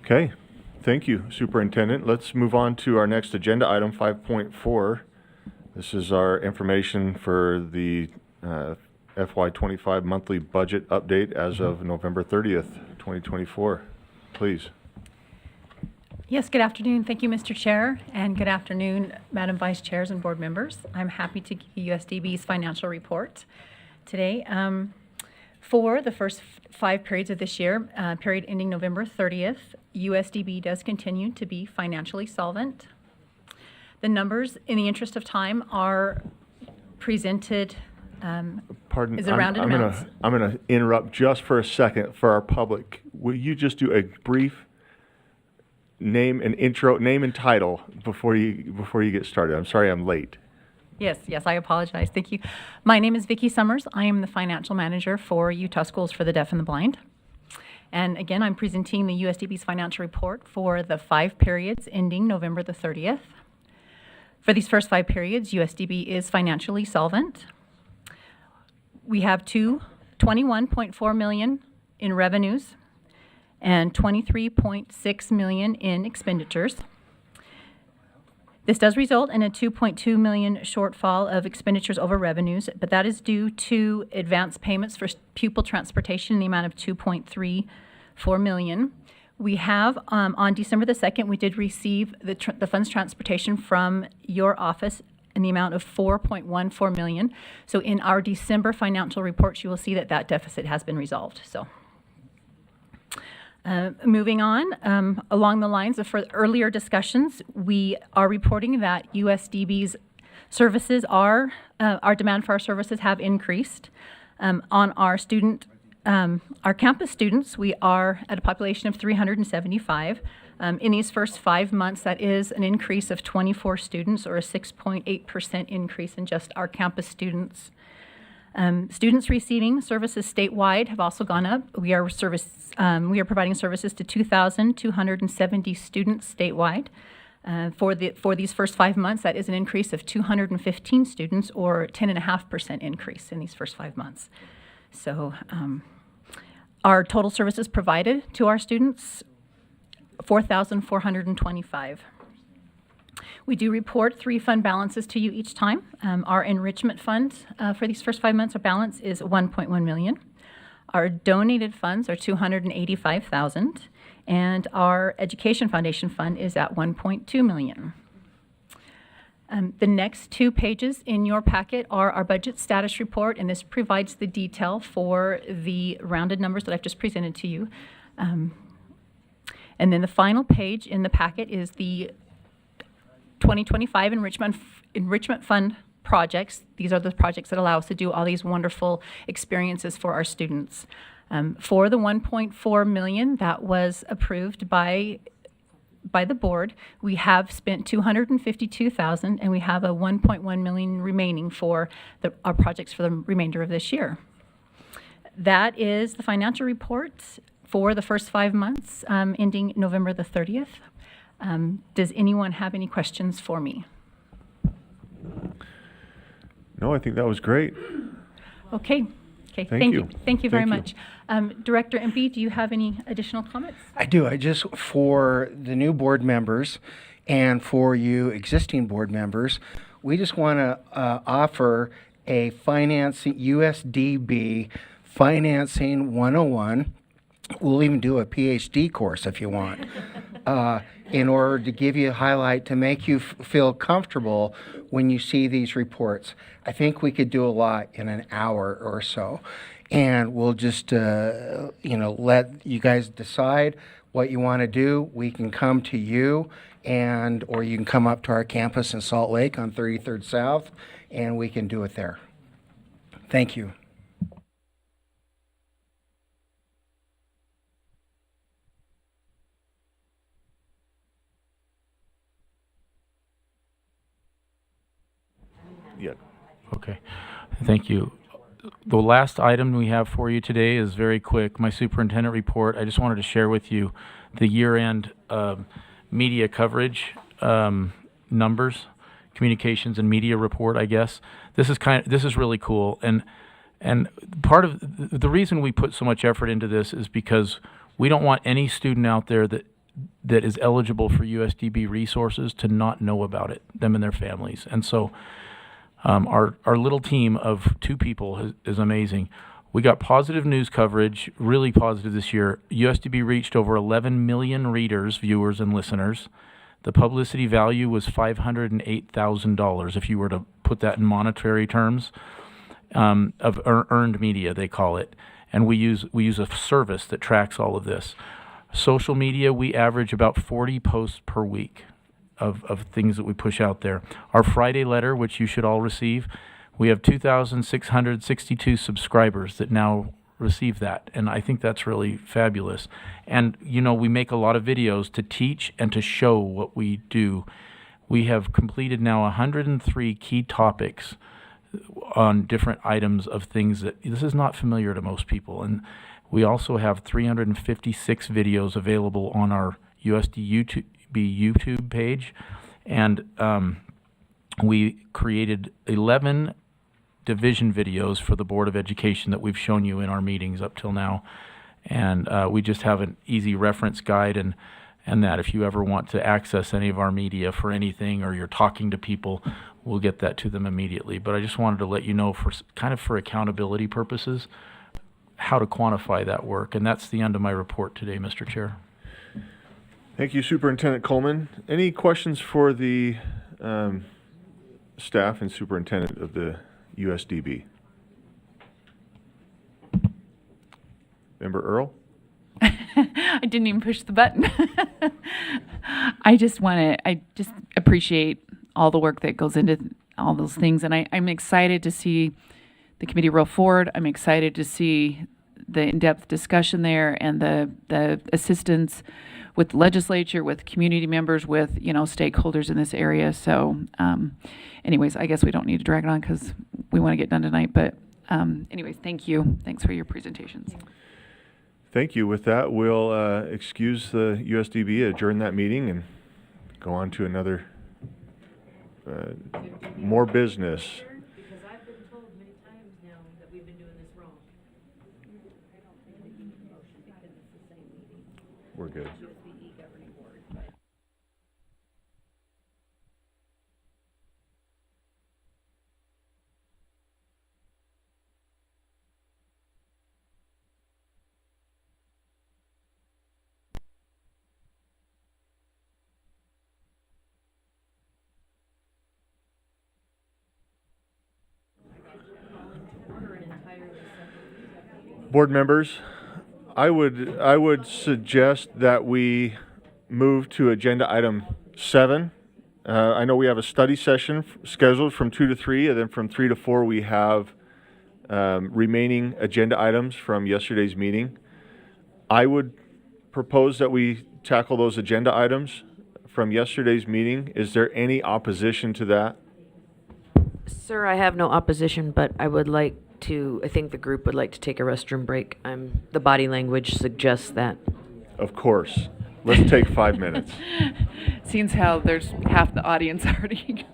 Okay. Thank you, Superintendent. Let's move on to our next agenda item, 5.4. This is our information for the FY25 monthly budget update as of November 30th, 2024. Please. Yes, good afternoon. Thank you, Mr. Chair, and good afternoon, Madam Vice Chairs and board members. I'm happy to give you USDB's financial report today. For the first 5 periods of this year, period ending November 30th, USDB does continue to be financially solvent. The numbers, in the interest of time, are presented Pardon, as a rounded amounts. I'm gonna interrupt just for a second for our public. Will you just do a brief name and title before you get started? I'm sorry I'm late. Yes, I apologize. Thank you. My name is Vicki Summers. I am the financial manager for Utah Schools for the Deaf and the Blind. And again, I'm presenting the USDB's financial report for the 5 periods ending November the 30th. For these first 5 periods, USDB is financially solvent. We have $21.4 million in revenues and $23.6 million in expenditures. This does result in a $2.2 million shortfall of expenditures over revenues, but that is due to advance payments for pupil transportation in the amount of $2.34 million. We have, on December the 2nd, we did receive the funds transportation from your office in the amount of $4.14 million. So in our December financial reports, you will see that that deficit has been resolved. So. Moving on, along the lines of earlier discussions, we are reporting that USDB's services our demand for our services have increased. On our campus students, we are at a population of 375. In these first 5 months, that is an increase of 24 students, or a 6.8% increase in just our campus students. Students receiving services statewide have also gone up. We are providing services to 2,270 students statewide. For these first 5 months, that is an increase of 215 students, or 10.5% increase in these first 5 months. So our total services provided to our students, 4,425. We do report 3 fund balances to you each time. Our enrichment fund for these first 5 months, our balance is 1.1 million. Our donated funds are 285,000, and our education foundation fund is at 1.2 million. The next 2 pages in your packet are our budget status report, and this provides the detail for the rounded numbers that I've just presented to you. And then the final page in the packet is the 2025 enrichment fund projects. These are the projects that allow us to do all these wonderful experiences for our students. For the 1.4 million that was approved by the board, we have spent 252,000, and we have a 1.1 million remaining for our projects for the remainder of this year. That is the financial report for the first 5 months, ending November the 30th. Does anyone have any questions for me? No, I think that was great. Okay. Okay. Thank you. Thank you very Thank much. Director Empey, do you have any additional comments? I do. I just, for the new board members and for you existing board members, we just want to offer a financing, USDB Financing 101. We'll even do a PhD course if you want, in order to give you a highlight to make you feel comfortable when you see these reports. I think we could do a lot in an hour or so, and we'll just, let you guys decide what you want to do. We can come to you, or you can come up to our campus in Salt Lake on 33rd South, and we can do it there. Thank you. Yeah. Okay, thank you. The last item we have for you today is very quick, my superintendent report. I just wanted to share with you the year-end media coverage numbers, communications and media report, I guess. This is really cool, and part of the reason we put so much effort into this is because we don't want any student out there that is eligible for USDB resources to not know about it, them and their families. And so our little team of 2 people is amazing. We got positive news coverage, really positive this year. USDB reached over 11 million readers, viewers, and listeners. The publicity value was $508,000, if you were to put that in monetary terms, of earned media, they call it. And we use a service that tracks all of this. Social media, we average about 40 posts per week of things that we push out there. Our Friday letter, which you should all receive, we have 2,662 subscribers that now receive that, and I think that's really fabulous. And we make a lot of videos to teach and to show what we do. We have completed now 103 key topics on different items of things that this is not familiar to most people. And we also have 356 videos available on our USD YouTube page, and we created 11 division videos for the Board of Education that we've shown you in our meetings up till now, and we just have an easy reference guide and that if you ever want to access any of our media for anything, or you're talking to people, we'll get that to them immediately. But I just wanted to let you know, for accountability purposes, how to quantify that work, and that's the end of my report today, Mr. Chair. Thank you, Superintendent Coleman. Any questions for the staff and superintendent of the USDB? Member Earl? I didn't even push the button. I just appreciate all the work that goes into all those things, and I'm excited to see the committee roll forward. I'm excited to see the in-depth discussion there and the assistance with the legislature, with community members, with, you know, stakeholders in this area. So anyways, I guess we don't need to drag it on because we want to get done tonight. But anyways, thank you. Thanks for your presentations. Thank you. With that, we'll excuse the USDB, adjourn that meeting, and go on to another more business. Because I've been told many times now that we've been doing this wrong. We're good. Board members, I would suggest that we move to agenda item 7. I know we have a study session scheduled from 2 to 3, and then from 3 to 4 we have remaining agenda items from yesterday's meeting. I would propose that we tackle those agenda items from yesterday's meeting. Is there any opposition to that? Sir, I have no opposition, but I think the group would like to take a restroom break. The body language suggests that. Of course. Let's take 5 minutes. Seems how there's half the audience already.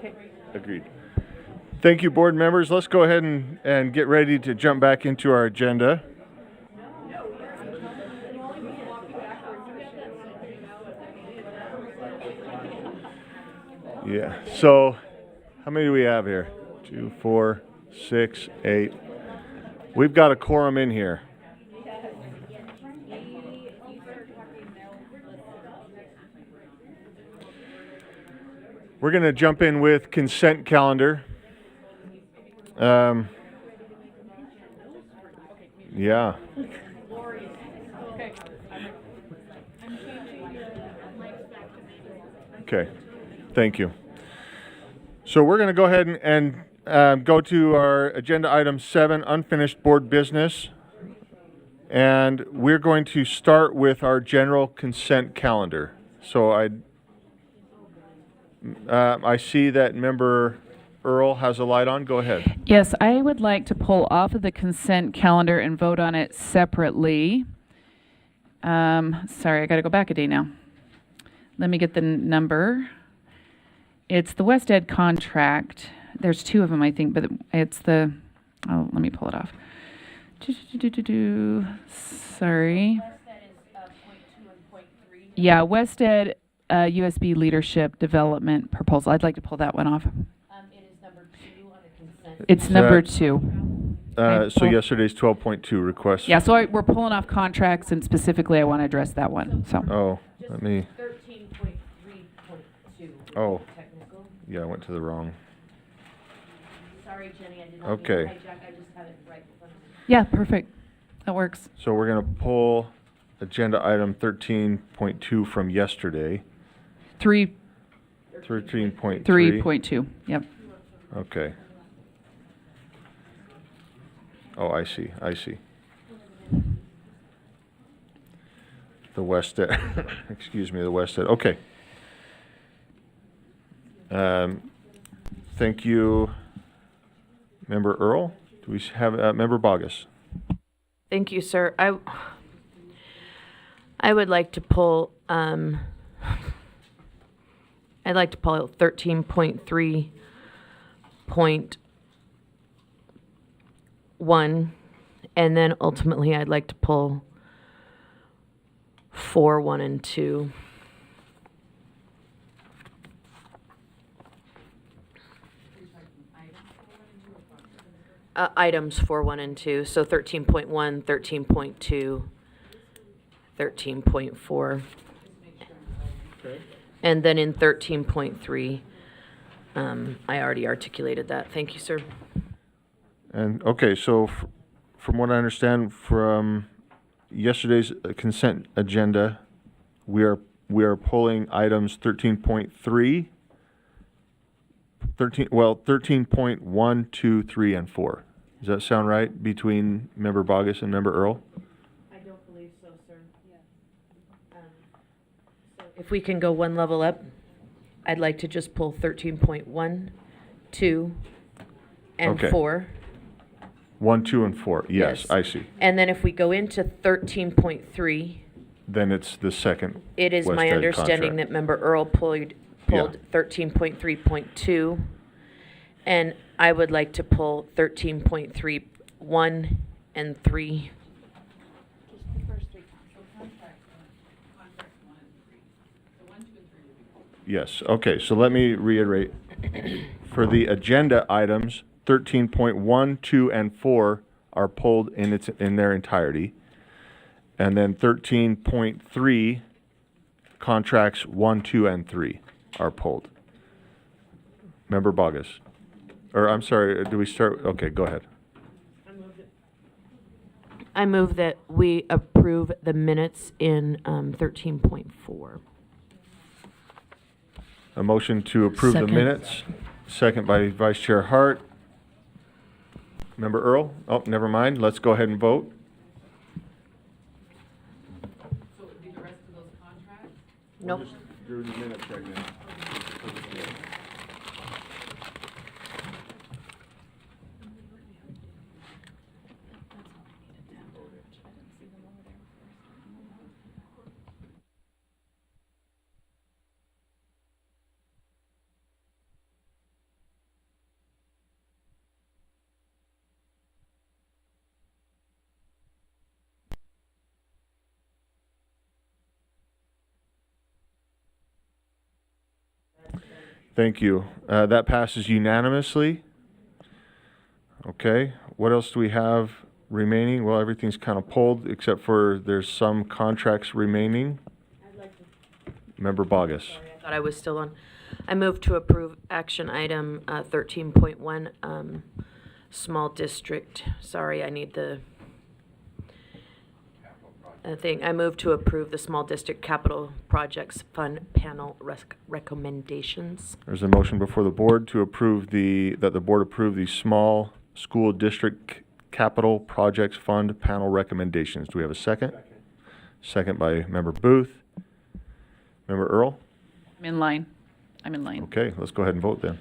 Okay. Agreed. Thank you, board members. Let's go ahead and get ready to jump back into our agenda. Yeah, so how many do we have here? 2, 4, 6, 8. We've got a quorum in here. We're going to jump in with consent calendar. Yeah. Okay, thank you. So we're going to go ahead and go to our agenda item 7, unfinished board business. And we're going to start with our general consent calendar. So I see that member Earl has a light on. Go ahead. Yes, I would like to pull off of the consent calendar and vote on it separately. Sorry, I got to go back a day now. Let me get the number. It's the West Ed contract. There's 2 of them, I think, but it's the, oh, let me pull it off. Sorry. Yeah, West Ed USB leadership development proposal. I'd like to pull that one off. It is number 2 on the consent. It's number 2. So yesterday's 12.2 request. Yeah, so we're pulling off contracts, and specifically I want to address that one. So. Oh, let me. 13.3.2. Oh. Technical. Yeah, I went to the wrong. Sorry, Jenny, I did not Okay. mean to hijack. I just have it right in front of me. Yeah, perfect. That works. So we're going to pull agenda item 13.2 from yesterday. 13.3. 3.2. Yep. Okay. Oh, I see. The West Ed, excuse me, the West Ed. Okay. Thank you, Member Earl. Do we have Member Bogus? Thank you, sir. I would like to pull, I'd like to pull 13.3.1, and then ultimately I'd like to pull 4, 1, and 2. Items 4, 1, and 2. So 13.1, 13.2, 13.4. And then in 13.3, I already articulated that. Thank you, sir. And okay, so from what I understand from yesterday's consent agenda, we are pulling items 13.3, 13.1, 2, 3, and 4. Does that sound right between Member Bogus and Member Earl? I don't believe so, sir. So if we can go one level up, I'd like to just pull 13.1, 2, and Okay. 4. 1, 2, and 4. Yes, Yes. I see. And then if we go into 13.3, Then it's the second. it is West my Ed understanding contract. that Member Earl pulled 13.3.2, and I would like to pull 13.3.1 and 3. Yes, okay, so let me reiterate. For the agenda items, 13.1, 2, and 4 are pulled in their entirety. And then 13.3, contracts 1, 2, and 3 are pulled. Member Bogus. Or, I'm sorry, do we start? Okay, go ahead. I move that we approve the minutes in 13.4. A motion to approve the Second. minutes, second by Vice Chair Hart. Member Earl? Oh, never mind, let's go ahead and vote. Nope. Do the minutes right now. Thank you. That passes unanimously. Okay, what else do we have remaining? Well, everything's kind of pulled, except for there's some contracts remaining. Member Bogus. I thought I was still on. I move to approve action item 13.1, small district. Sorry, I need the thing. I move to approve the small district capital projects fund panel recommendations. There's a motion before the board to approve that the board approve the small school district capital projects fund panel recommendations. Do we have a second? Second by Member Booth. Member Earl? I'm in line. I'm in line. Okay, let's go ahead and vote then.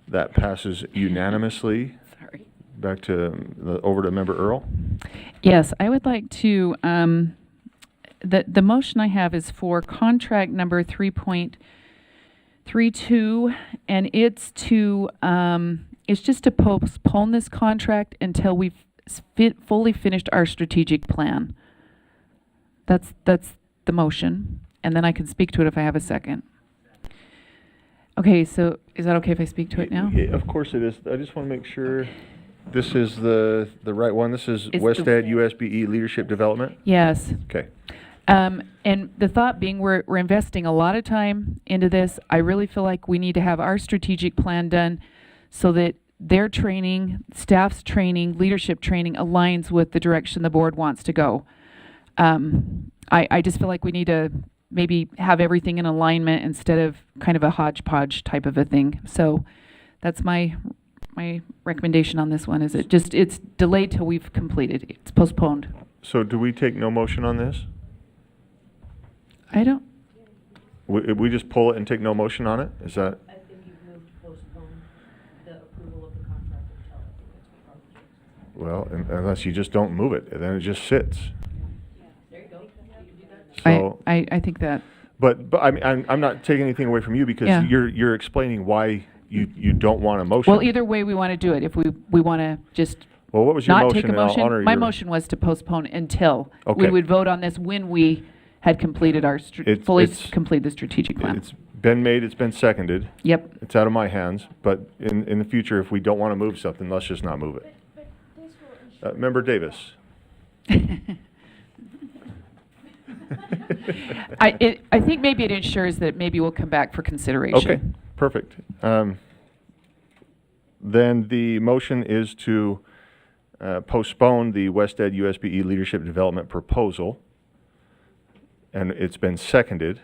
That passes unanimously. Sorry. Back to over to Member Earl. Yes, I would like to, the motion I have is for contract number 3.32, and it's to, it's just to postpone this contract until we've fully finished our strategic plan. That's the motion, and then I can speak to it if I have a second. Okay, so is that okay if I speak to it now? Yeah, of course it is. I just want to make sure this is the right one. This is It's WestEd USBE Leadership Development? Yes. Okay. And the thought being, we're investing a lot of time into this. I really feel like we need to have our strategic plan done so that their training, staff's training, leadership training aligns with the direction the board wants to go. I just feel like we need to maybe have everything in alignment instead of kind of a hodgepodge type of a thing. So that's my recommendation on this one. Is it's delayed till we've completed. It's postponed. So do we take no motion on this? I don't. We just pull it and take no motion on it? Is that? I think you moved to postpone the approval of the contract until Well, unless you just don't move it, then it just sits. There you go. You can do that. So, I think that. but I mean, I'm not taking anything away from you because Yeah. you're explaining why you don't want a motion. Well, either way we want to do it. If we want to just Well, what was your not motion? take a And I'll motion. honor My your- motion was to postpone until Okay. we would vote on this when we had completed our fully complete the strategic plan. It's been made, it's been seconded. Yep. It's out of my hands, but in the future, if we don't want to move something, let's just not move it. Member Davis. I think maybe it ensures that maybe we'll come back for consideration. Okay, perfect. Then the motion is to postpone the WestEd USBE Leadership Development proposal, and it's been seconded.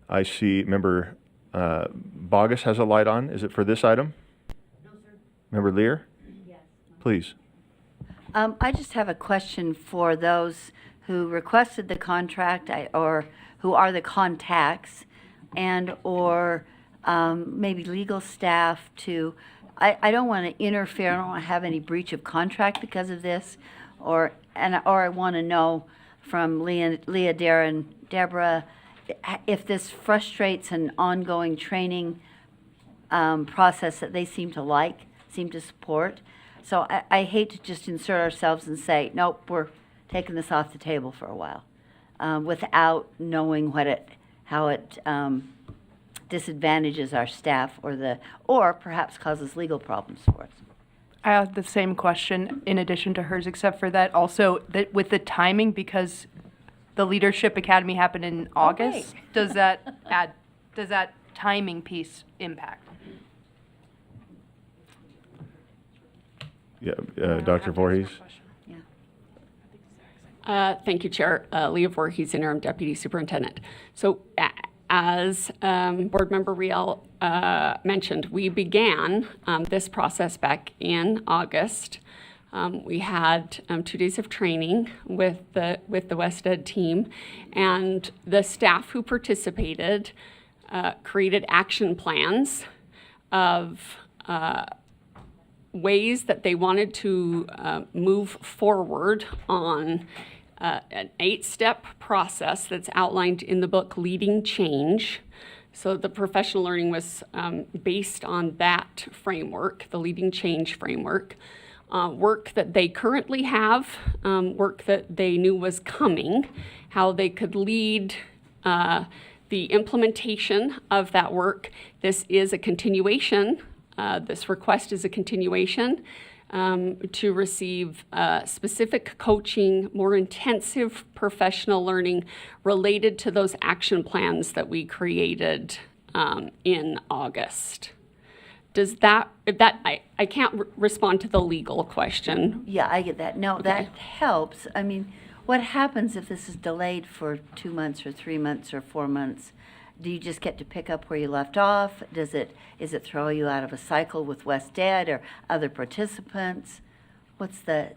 I see Member Bogus has a light on. Is it for this item? No, sir. Member Lear? Yes. Please. I just have a question for those who requested the contract or who are the contacts and or maybe legal staff to, I don't want to interfere, I don't want to have any breach of contract because of this, or I want to know from Leah, Darren, Deborah, if this frustrates an ongoing training process that they seem to support. So I hate to just insert ourselves and say, nope, we're taking this off the table for a while, without knowing how it disadvantages our staff or perhaps causes legal problems for us. I have the same question in addition to hers, except for that also that with the timing, because the Leadership Academy happened in August, does that timing piece impact? Yeah, Dr. Voorhees. Thank you, Chair. Leah Voorhees, Interim Deputy Superintendent. So as Board Member Riel mentioned, we began this process back in August. We had 2 days of training with the WestEd team, and the staff who participated created action plans of ways that they wanted to move forward on an 8-step process that's outlined in the book Leading Change. So the professional learning was based on that framework, the Leading Change framework. Work that they currently have, work that they knew was coming, how they could lead the implementation of that work. This is a continuation. This request is a continuation to receive specific coaching, more intensive professional learning related to those action plans that we created in August. Does that, I can't respond to the legal question. Yeah, I get that. No, that helps. I mean, what happens if this is delayed for 2 months or 3 months or 4 months? Do you just get to pick up where you left off? Is it throw you out of a cycle with West Ed or other participants? What's the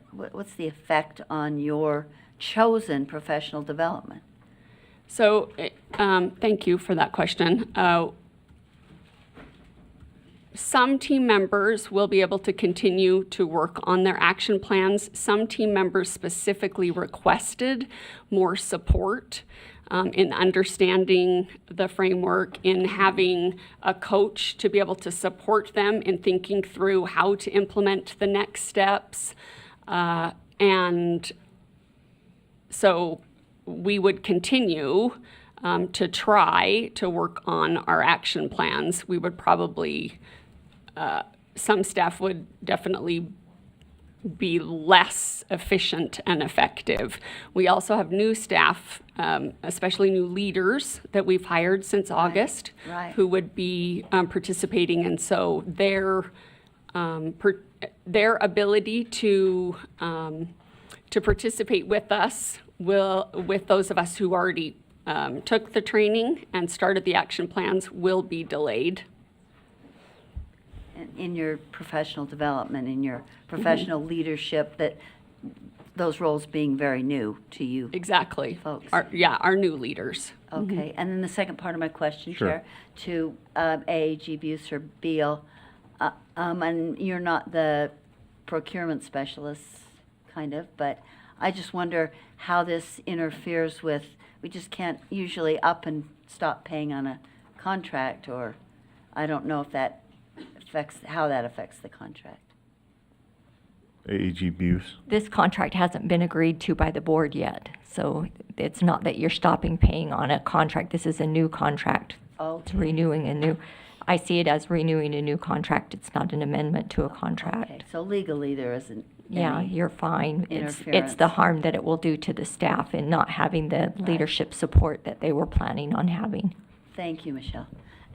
effect on your chosen professional development? So, thank you for that question. Some team members will be able to continue to work on their action plans. Some team members specifically requested more support in understanding the framework, in having a coach to be able to support them in thinking through how to implement the next steps. And so we would continue to try to work on our action plans. We would probably some staff would definitely be less efficient and effective. We also have new staff, especially new leaders that we've hired since August, who would be participating, and so their ability to participate with us with those of us who already took the training and started the action plans will be delayed. In your professional development, in your professional leadership, that those roles being very new to you. Exactly. Folks. Our new leaders. Okay, and then the second part of my question, Sure. Chair, to AAG Buse or Beal, and you're not the procurement specialist, kind of, but I just wonder how this interferes with, we just can't usually up and stop paying on a contract, or I don't know if that how that affects the contract. AEG Buse. This contract hasn't been agreed to by the board yet, so it's not that you're stopping paying on a contract. This is a new contract. It's renewing a new, I see it as renewing a new contract. It's not an amendment to a contract. Okay, so legally there isn't Yeah, any you're fine. It's interference. the harm that it will do to the staff in not having the leadership support that they were planning on having. Thank you, Michelle.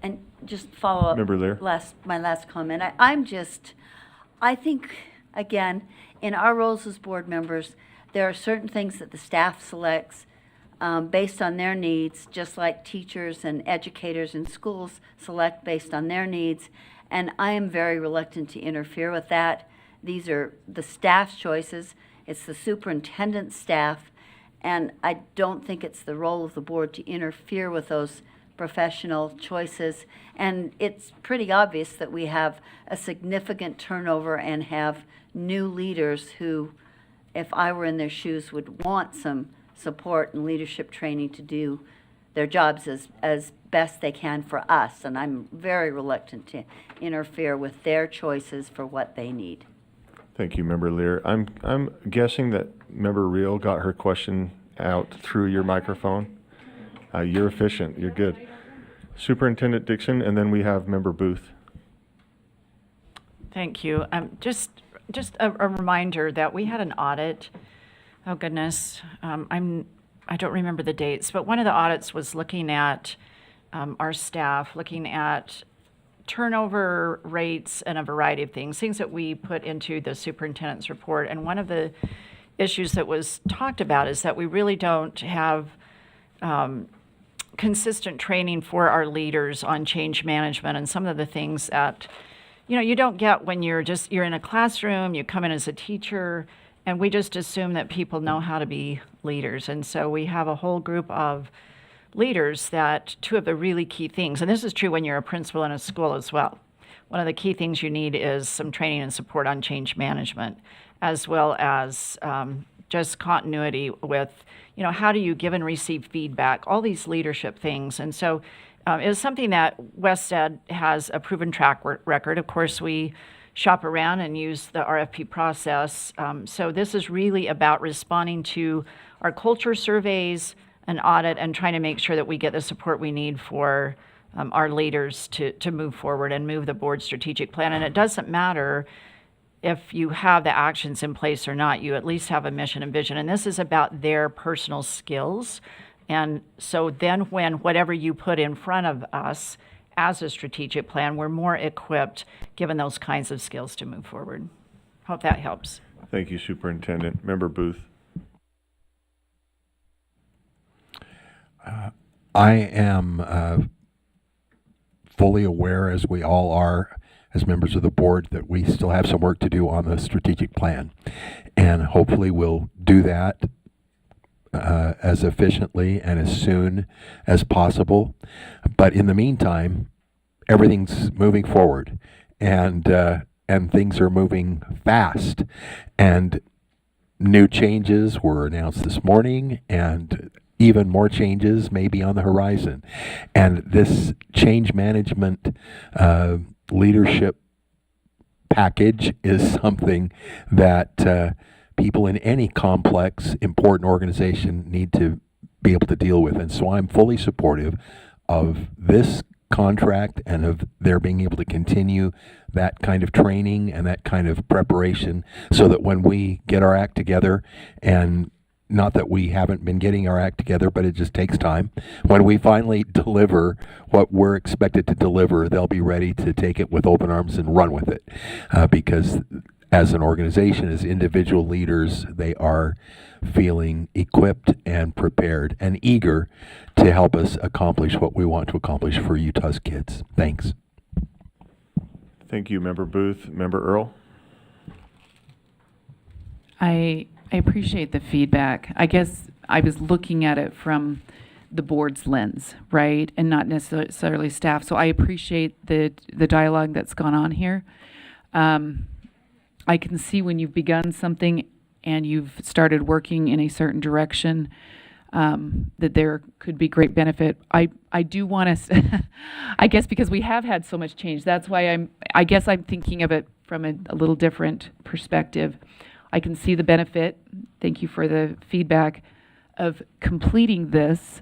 And just follow up. Member Lear. My last comment. I think, again, in our roles as board members, there are certain things that the staff selects based on their needs, just like teachers and educators in schools select based on their needs. And I am very reluctant to interfere with that. These are the staff's choices. It's the superintendent's staff. And I don't think it's the role of the board to interfere with those professional choices. And it's pretty obvious that we have a significant turnover and have new leaders who, if I were in their shoes, would want some support and leadership training to do their jobs as best they can for us. And I'm very reluctant to interfere with their choices for what they need. Thank you, Member Lear. I'm guessing that Member Reel got her question out through your microphone. You're efficient. You're good. Superintendent Dixon, and then we have Member Booth. Thank you. Just a reminder that we had an audit. Oh goodness, I don't remember the dates, but one of the audits was looking at our staff, looking at turnover rates and a variety of things that we put into the superintendent's report. And one of the issues that was talked about is that we really don't have consistent training for our leaders on change management and some of the things that, you don't get when you're in a classroom, you come in as a teacher, and we just assume that people know how to be leaders. And so we have a whole group of leaders that two of the really key things, and this is true when you're a principal in a school as well. One of the key things you need is some training and support on change management, as well as just continuity with, how do you give and receive feedback, all these leadership things. And so is something that WestEd has a proven track record. Of course, we shop around and use the RFP process. So this is really about responding to our culture surveys, an audit, and trying to make sure that we get the support we need for our leaders to move forward and move the board strategic plan. And it doesn't matter if you have the actions in place or not, you at least have a mission and vision. And this is about their personal skills. And so then when whatever you put in front of us as a strategic plan, we're more equipped, given those kinds of skills, to move forward. Hope that helps. Thank you, Superintendent. Member Booth. I am fully aware, as we all are, as members of the board, that we still have some work to do on the strategic plan. And hopefully we'll do that as efficiently and as soon as possible. But in the meantime, everything's moving forward, and things are moving fast. And new changes were announced this morning, and even more changes may be on the horizon. And this change management leadership package is something that people in any complex, important organization need to be able to deal with. And so I'm fully supportive of this contract and of their being able to continue that kind of training and that kind of preparation, so that when we get our act together, and not that we haven't been getting our act together, but it just takes time. When we finally deliver what we're expected to deliver, they'll be ready to take it with open arms and run with it. Because as an organization, as individual leaders, they are feeling equipped and prepared and eager to help us accomplish what we want to accomplish for Utah's kids. Thanks. Thank you, Member Booth. Member Earl? I appreciate the feedback. I guess I was looking at it from the board's lens, right? And not necessarily staff. So I appreciate the dialogue that's gone on here. I can see when you've begun something and you've started working in a certain direction, that there could be great benefit. I do want to, I guess because we have had so much change, that's why I guess I'm thinking of it from a little different perspective. I can see the benefit, thank you for the feedback, of completing this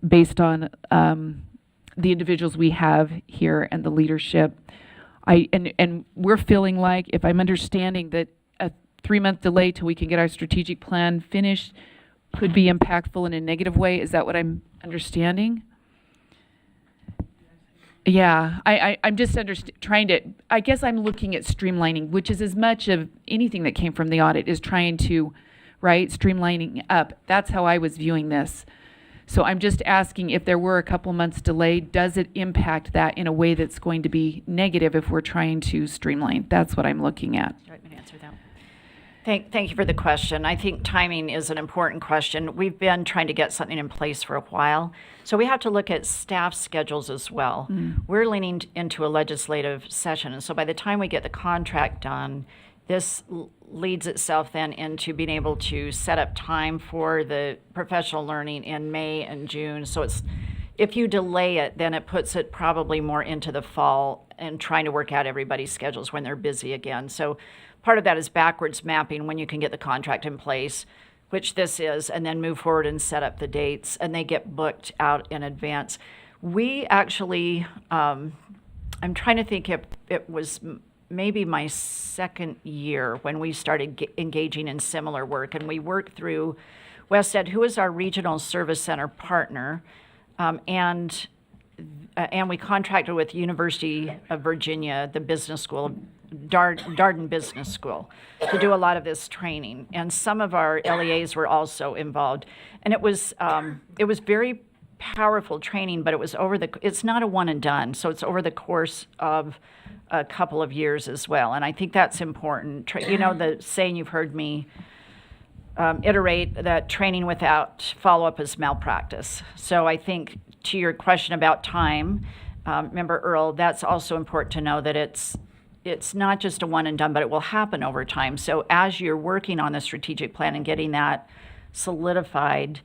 based on the individuals we have here and the leadership. And we're feeling like, if I'm understanding, that a 3-month delay till we can get our strategic plan finished could be impactful in a negative way. Is that what I'm understanding? Yeah, I'm just trying to, I guess I'm looking at streamlining, which is as much of anything that came from the audit is trying to, right, streamlining up. That's how I was viewing this. So I'm just asking, if there were a couple months delay, does it impact that in a way that's going to be negative if we're trying to streamline? That's what I'm looking at. Do you want me to answer that? Thank you for the question. I think timing is an important question. We've been trying to get something in place for a while. So we have to look at staff schedules as well. We're leaning into a legislative session. And so by the time we get the contract done, this leads itself then into being able to set up time for the professional learning in May and June. So it's, if you delay it, then it puts it probably more into the fall and trying to work out everybody's schedules when they're busy again. So part of that is backwards mapping when you can get the contract in place, which this is, and then move forward and set up the dates, and they get booked out in advance. We actually, I'm trying to think if it was maybe my second year when we started engaging in similar work, and we worked through WestEd, who is our regional service center partner, and we contracted with University of Virginia, the business school, Darden Business School, to do a lot of this training. And some of our LEAs were also involved. And it was very powerful training, but it was it's not a one and done, so it's over the course of a couple of years as well. And I think that's important. You know, the saying you've heard me iterate, that training without follow-up is malpractice. So I think to your question about time, Member Earl, that's also important to know that it's not just a one and done, but it will happen over time. So as you're working on the strategic plan and getting that solidified,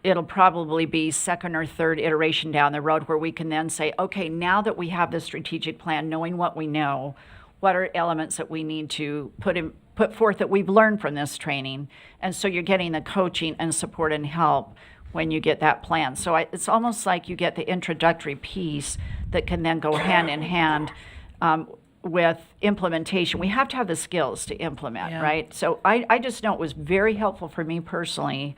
it'll probably be second or third iteration down the road where we can then say, okay, now that we have this strategic plan, knowing what we know, what are elements that we need to put forth that we've learned from this training? And so you're getting the coaching and support and help when you get that plan. So it's almost like you get the introductory piece that can then go hand in hand with implementation. We have to have the skills to implement, right? So I just know it was very helpful for me personally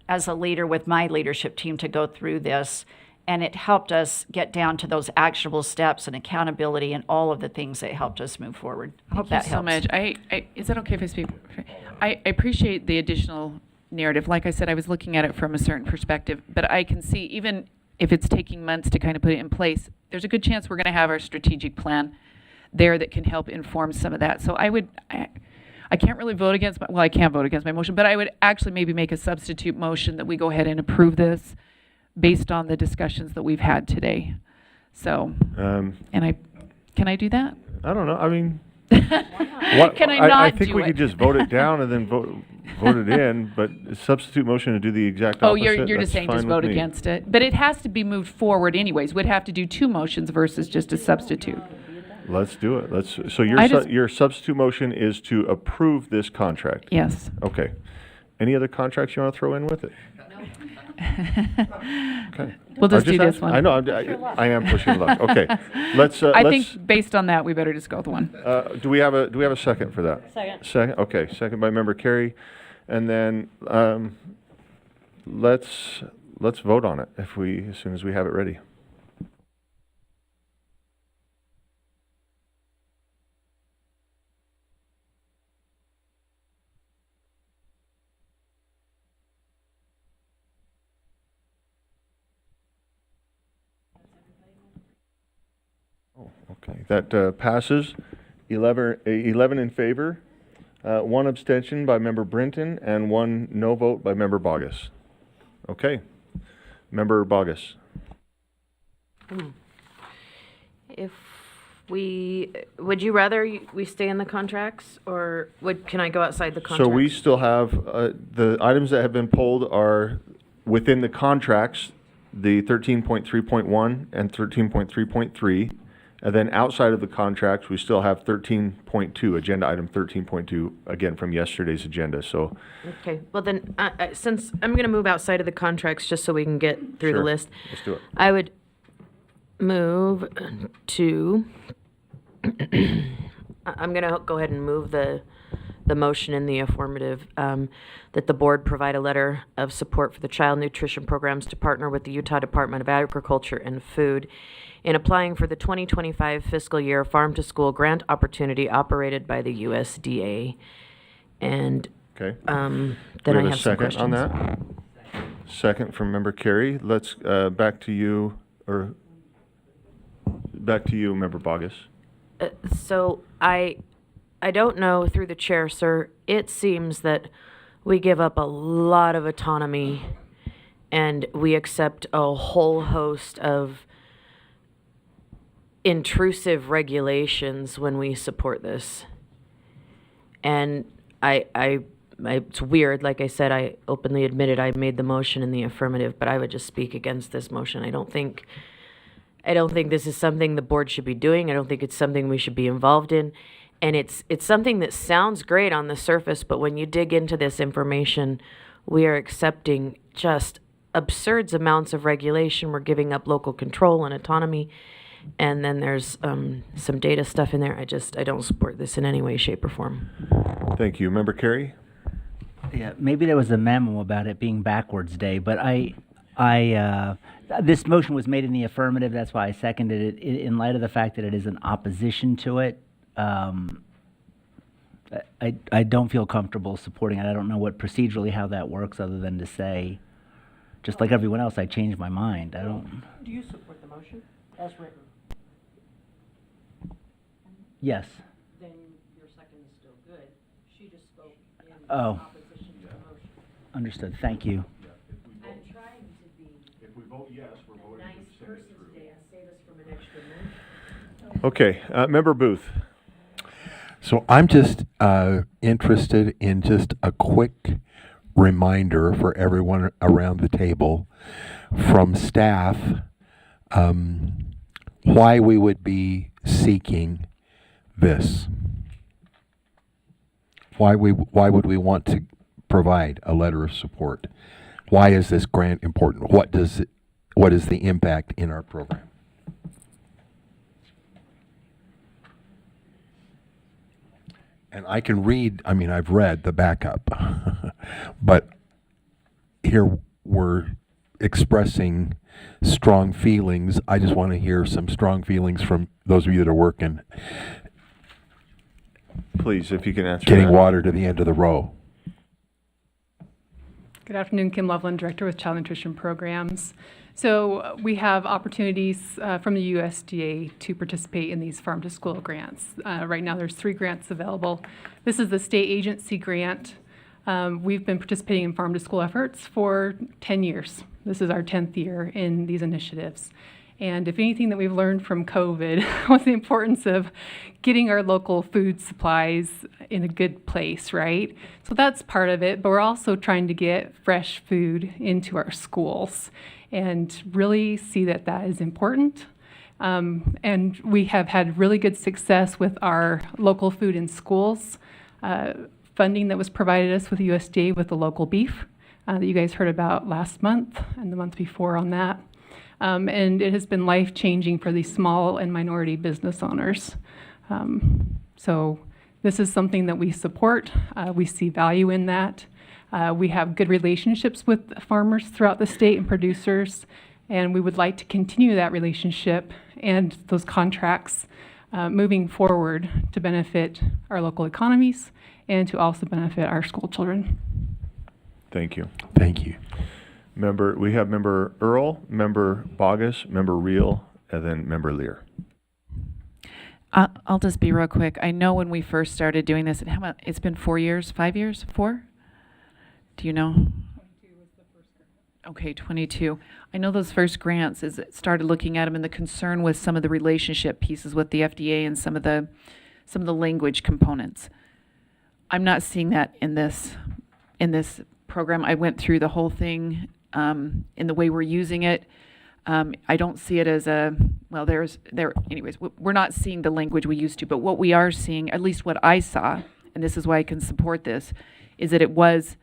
as a leader with my leadership team to go through this, and it helped us get down to those actionable steps and accountability and all of the things that helped us move forward. I hope that helps. Thank you so much. Is that okay if I speak? I appreciate the additional narrative. Like I said, I was looking at it from a certain perspective, but I can see even if it's taking months to kind of put it in place, there's a good chance we're going to have our strategic plan there that can help inform some of that. So I can't really vote against I can't vote against my motion, but I would actually maybe make a substitute motion that we go ahead and approve this based on the discussions that we've had today. So, can I do that? I don't know. I mean, Can I not I think do we it? could just vote it down and then vote it in, but a substitute motion to do the exact opposite. Oh, you're just that's saying fine just with vote me. against it. But it has to be moved forward anyways. We'd have to do two motions versus just a substitute. Let's do it. So your substitute motion is to approve this contract? Yes. Okay. Any other contracts you want to throw in with it? Okay. We'll just do this asking. one. I know, I am pushing luck. Okay. Let's, I think based on that, we better just go with one. do we have a second for that? Second. Second, okay, second by member Carey. And then, let's vote on it as soon as we have it ready. Oh, okay, that passes. 11 in favor, 1 abstention by member Brinton, and 1 no vote by member Bogus. Okay, member Bogus. Would you rather we stay in the contracts, or can I go outside the contracts? So we still have, the items that have been pulled are within the contracts, the 13.3.1 and 13.3.3. And then outside of the contracts, we still have 13.2, agenda item 13.2, again, from yesterday's agenda, so. Okay, well then, since I'm going to move outside of the contracts just so we can get through the Sure. list. Let's do it. I would move to, I'm going to go ahead and move the motion in the affirmative, that the board provide a letter of support for the child nutrition programs to partner with the Utah Department of Agriculture and Food in applying for the 2025 fiscal year Farm to School grant opportunity operated by the USDA. And Okay. then We I have a have some second on questions. that? Second from member Carey. Let's, back to you, member Bogus. So I don't know, through the chair, sir, it seems that we give up a lot of autonomy and we accept a whole host of intrusive regulations when we support this. And it's weird, like I said, I openly admitted I made the motion in the affirmative, but I would just speak against this motion. I don't think this is something the board should be doing. I don't think it's something we should be involved in. And it's something that sounds great on the surface, but when you dig into this information, we are accepting just absurd amounts of regulation. We're giving up local control and autonomy. And then there's some data stuff in there. I don't support this in any way, shape, or form. Thank you. Member Carey? Yeah, maybe there was a memo about it being backwards day, but this motion was made in the affirmative. That's why I seconded it. In light of the fact that it is an opposition to it, I don't feel comfortable supporting it. I don't know procedurally how that works, other than to say, just like everyone else, I changed my mind. I don't. Do you support the motion as written? Yes. Then your second is still good. She just spoke in Oh. opposition to the motion. Understood. Thank you. I'm trying to be If we vote yes, we're voting nice to send it person through. today and save us from an extra minute. Okay, member Booth. So I'm just interested in just a quick reminder for everyone around the table from staff why we would be seeking this. Why would we want to provide a letter of support? Why is this grant important? What is the impact in our program? And I can read, I mean, I've read the backup, but here we're expressing strong feelings. I just want to hear some strong feelings from those of you that are working, Please, if you can answer getting that. water to the end of the row. Good afternoon, Kim Loveland, Director with Child Nutrition Programs. So we have opportunities from the USDA to participate in these farm to school grants. Right now there's 3 grants available. This is the state agency grant. We've been participating in farm to school efforts for 10 years. This is our 10th year in these initiatives. And if anything that we've learned from COVID was the importance of getting our local food supplies in a good place, right? So that's part of it, but we're also trying to get fresh food into our schools and really see that that is important. And we have had really good success with our local food in schools, funding that was provided us with USDA with the local beef that you guys heard about last month and the month before on that. And it has been life-changing for these small and minority business owners. So this is something that we support. We see value in that. We have good relationships with farmers throughout the state and producers, and we would like to continue that relationship and those contracts moving forward to benefit our local economies and to also benefit our school children. Thank you. Thank you. We have Member Earl, Member Bogus, Member Reel, and then Member Lear. I'll just be real quick. I know when we first started doing this, and it's been 4 years, 5 years, 4? Do you know? 22 was the first grant. Okay, 22. I know those first grants, as it started looking at them, and the concern with some of the relationship pieces with the FDA and some of the language components. I'm not seeing that in this program. I went through the whole thing in the way we're using it. I don't see it as anyways, we're not seeing the language we used to, but what we are seeing, at least what I saw, and this is why I can support this, is that it was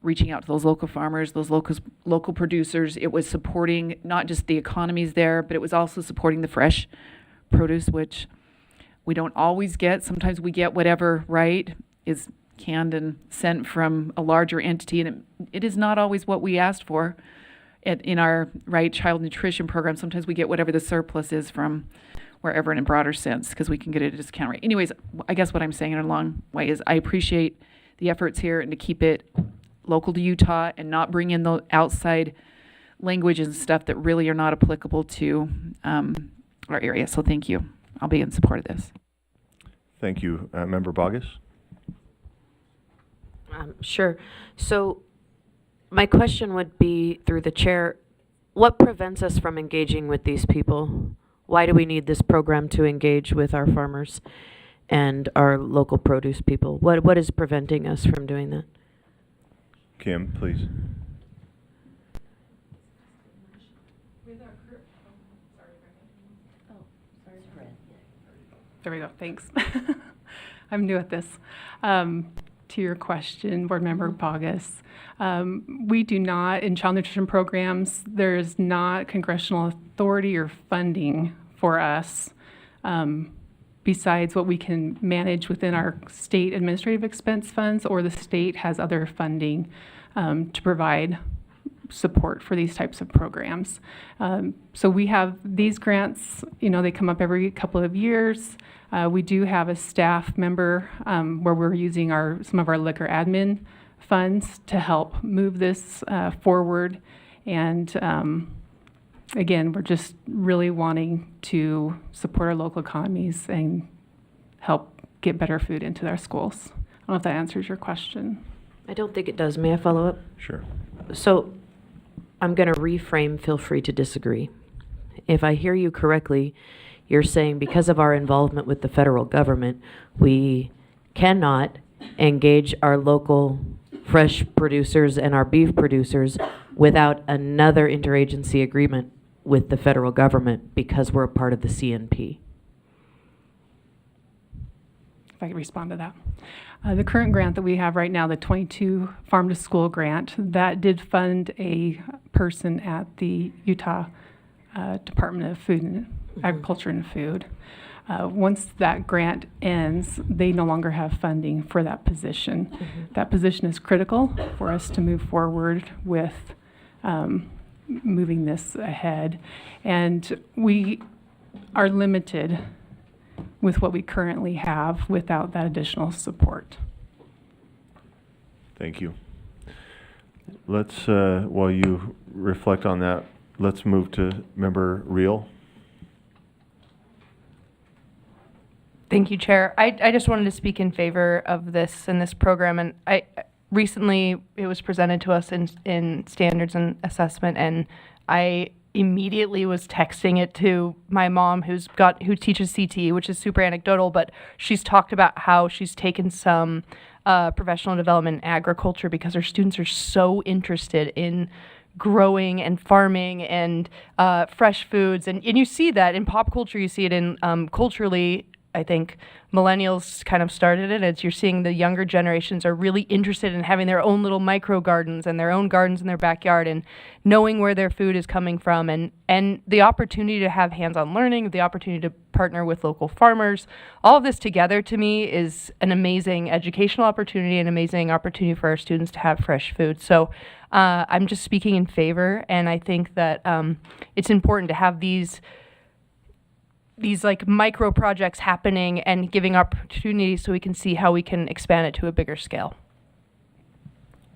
reaching out to those local farmers, those local producers. It was supporting not just the economies there, but it was also supporting the fresh produce, which we don't always get. Sometimes we get whatever, right, is canned and sent from a larger entity, and it is not always what we asked for in our child nutrition program. Sometimes we get whatever the surplus is from wherever in a broader sense, because we can get it at a discount rate. Anyways, I guess what I'm saying in a long way is I appreciate the efforts here and to keep it local to Utah and not bring in the outside language and stuff that really are not applicable to our area. So thank you. I'll be in support of this. Thank you. Member Bogus? Sure. So my question would be, through the chair, what prevents us from engaging with these people? Why do we need this program to engage with our farmers and our local produce people? What is preventing us from doing that? Kim, please. There we go, thanks. I'm new at this. To your question, Board Member Bogus, we do not, in child nutrition programs, there is not congressional authority or funding for us besides what we can manage within our state administrative expense funds, or the state has other funding to provide support for these types of programs. So we have these grants, they come up every couple of years. We do have a staff member where we're using some of our liquor admin funds to help move this forward. And again, we're just really wanting to support our local economies and help get better food into our schools. I don't know if that answers your question. I don't think it does. May I follow up? Sure. So I'm going to reframe, feel free to disagree. If I hear you correctly, you're saying because of our involvement with the federal government, we cannot engage our local fresh producers and our beef producers without another interagency agreement with the federal government because we're a part of the CNP. If I could respond to that. The current grant that we have right now, the 22 Farm to School grant, that did fund a person at the Utah Department of Food and Agriculture and Food. Once that grant ends, they no longer have funding for that position. That position is critical for us to move forward with moving this ahead. And we are limited with what we currently have without that additional support. Thank you. Let's, while you reflect on that, let's move to Member Reel. Thank you, Chair. I just wanted to speak in favor of this and this program. And I recently it was presented to us in standards and assessment, and I immediately was texting it to my mom who teaches CTE, which is super anecdotal, but she's talked about how she's taken some professional development in agriculture because her students are so interested in growing and farming and fresh foods. And you see that in pop culture, you see it in culturally. I think millennials kind of started it. As you're seeing the younger generations are really interested in having their own little micro gardens and their own gardens in their backyard and knowing where their food is coming from, and the opportunity to have hands-on learning, the opportunity to partner with local farmers. All of this together to me is an amazing educational opportunity, an amazing opportunity for our students to have fresh food. So I'm just speaking in favor, and I think that it's important to have these like micro projects happening and giving opportunities so we can see how we can expand it to a bigger scale.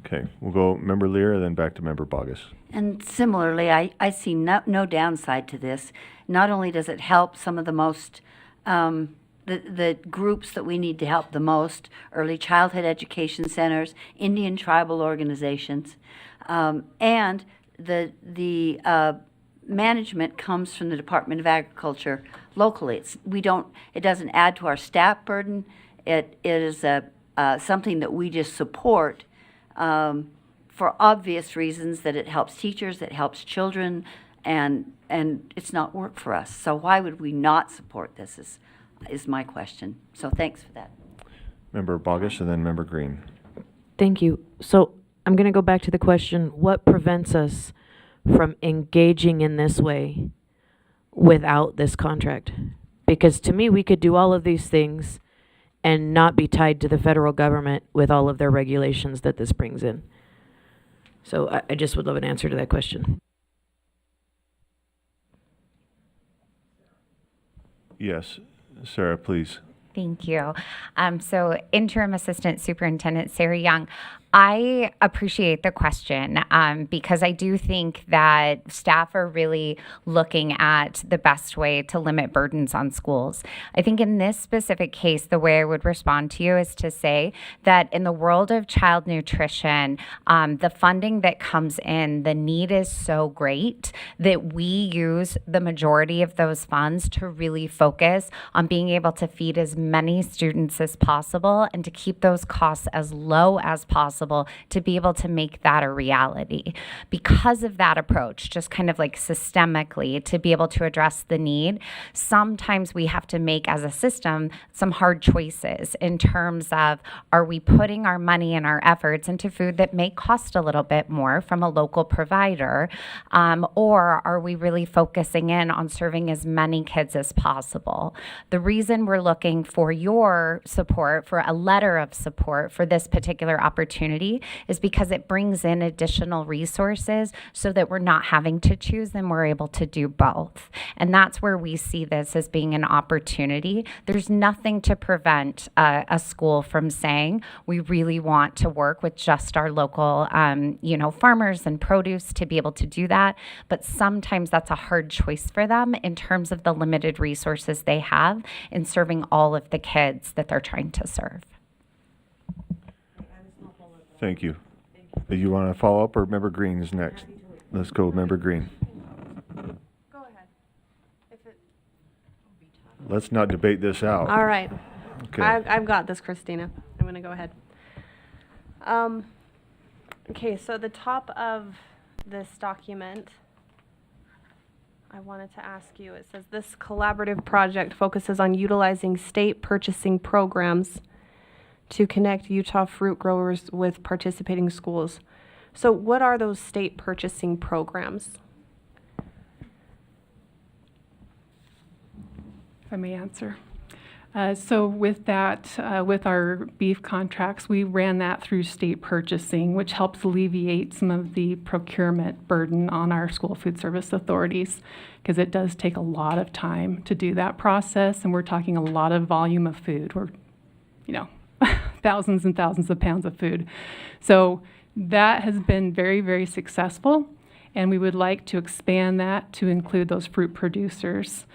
Okay, we'll go Member Lear, then back to Member Bogus. And similarly, I see no downside to this. Not only does it help some of the most, the groups that we need to help the most, early childhood education centers, Indian tribal organizations, and the management comes from the Department of Agriculture locally. It doesn't add to our staff burden. It is something that we just support for obvious reasons, that it helps teachers, it helps children, and it's not work for us. So why would we not support this is my question. So thanks for that. Member Bogus and then Member Green. Thank you. So I'm going to go back to the question, what prevents us from engaging in this way without this contract? Because to me, we could do all of these things and not be tied to the federal government with all of their regulations that this brings in. So I just would love an answer to that question. Yes, Sarah, please. Thank you. So Interim Assistant Superintendent Sarah Young, I appreciate the question because I do think that staff are really looking at the best way to limit burdens on schools. I think in this specific case, the way I would respond to you is to say that in the world of child nutrition, the funding that comes in, the need is so great that we use the majority of those funds to really focus on being able to feed as many students as possible and to keep those costs as low as possible to be able to make that a reality. Because of that approach, just kind of like systemically to be able to address the need, sometimes we have to make as a system some hard choices in terms of, are we putting our money and our efforts into food that may cost a little bit more from a local provider, or are we really focusing in on serving as many kids as possible? The reason we're looking for your support, for a letter of support for this particular opportunity, is because it brings in additional resources so that we're not having to choose and we're able to do both. And that's where we see this as being an opportunity. There's nothing to prevent a school from saying, we really want to work with just our local, farmers and produce to be able to do that. But sometimes that's a hard choice for them in terms of the limited resources they have in serving all of the kids that they're trying to serve. Thank you. Do you want to follow up, or Member Green is next? Let's go, Member Green. Go ahead. Let's not debate this out. All right. Okay. I've got this, Christina. I'm going to go ahead. Okay, so the top of this document, I wanted to ask you, it says this collaborative project focuses on utilizing state purchasing programs to connect Utah fruit growers with participating schools. So what are those state purchasing programs? If I may answer. So with that, with our beef contracts, we ran that through state purchasing, which helps alleviate some of the procurement burden on our school food service authorities, because it does take a lot of time to do that process, and we're talking a lot of volume of food. We're, thousands and thousands of pounds of food. So that has been very, very successful, and we would like to expand that to include those fruit producers,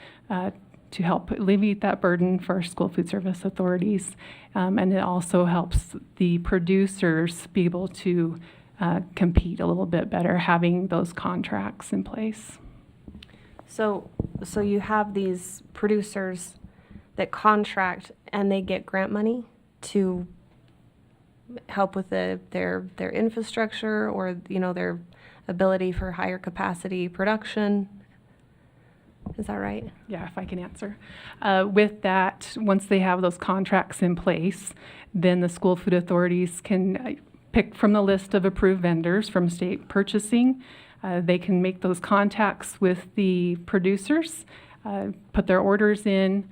to help alleviate that burden for our school food service authorities. And it also helps the producers be able to compete a little bit better, having those contracts in place. So you have these producers that contract and they get grant money to help with their infrastructure or their ability for higher capacity production. Is that right? Yeah, if I can answer. With that, once they have those contracts in place, then the school food authorities can pick from the list of approved vendors from state purchasing. They can make those contacts with the producers, put their orders in.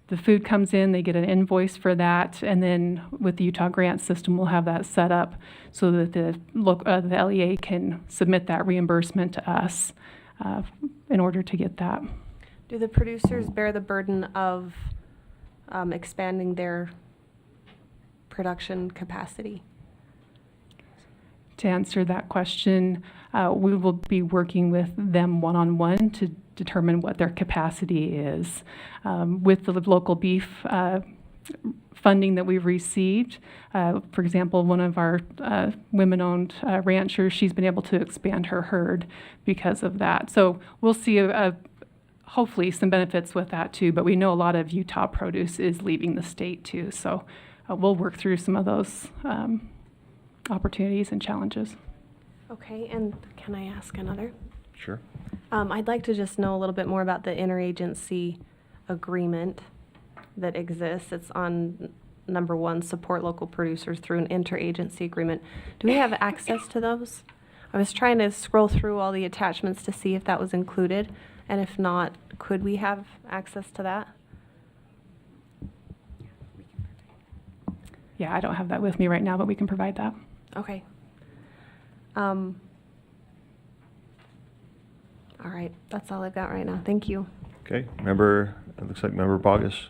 The food comes in, they get an invoice for that, and then with the Utah grant system, we'll have that set up so that the LEA can submit that reimbursement to us in order to get that. Do the producers bear the burden of expanding their production capacity? To answer that question, we will be working with them one-on-one to determine what their capacity is. With the local beef funding that we've received, for example, one of our women-owned ranchers, she's been able to expand her herd because of that. So we'll see hopefully some benefits with that too, but we know a lot of Utah produce is leaving the state too. So we'll work through some of those opportunities and challenges. Okay, and can I ask another? Sure. I'd like to just know a little bit more about the interagency agreement that exists. It's on number 1, support local producers through an interagency agreement. Do we have access to those? I was trying to scroll through all the attachments to see if that was included, and if not, could we have access to that? Yeah, I don't have that with me right now, but we can provide that. Okay. All right, that's all I've got right now. Thank you. Okay, it looks like Member Bogus.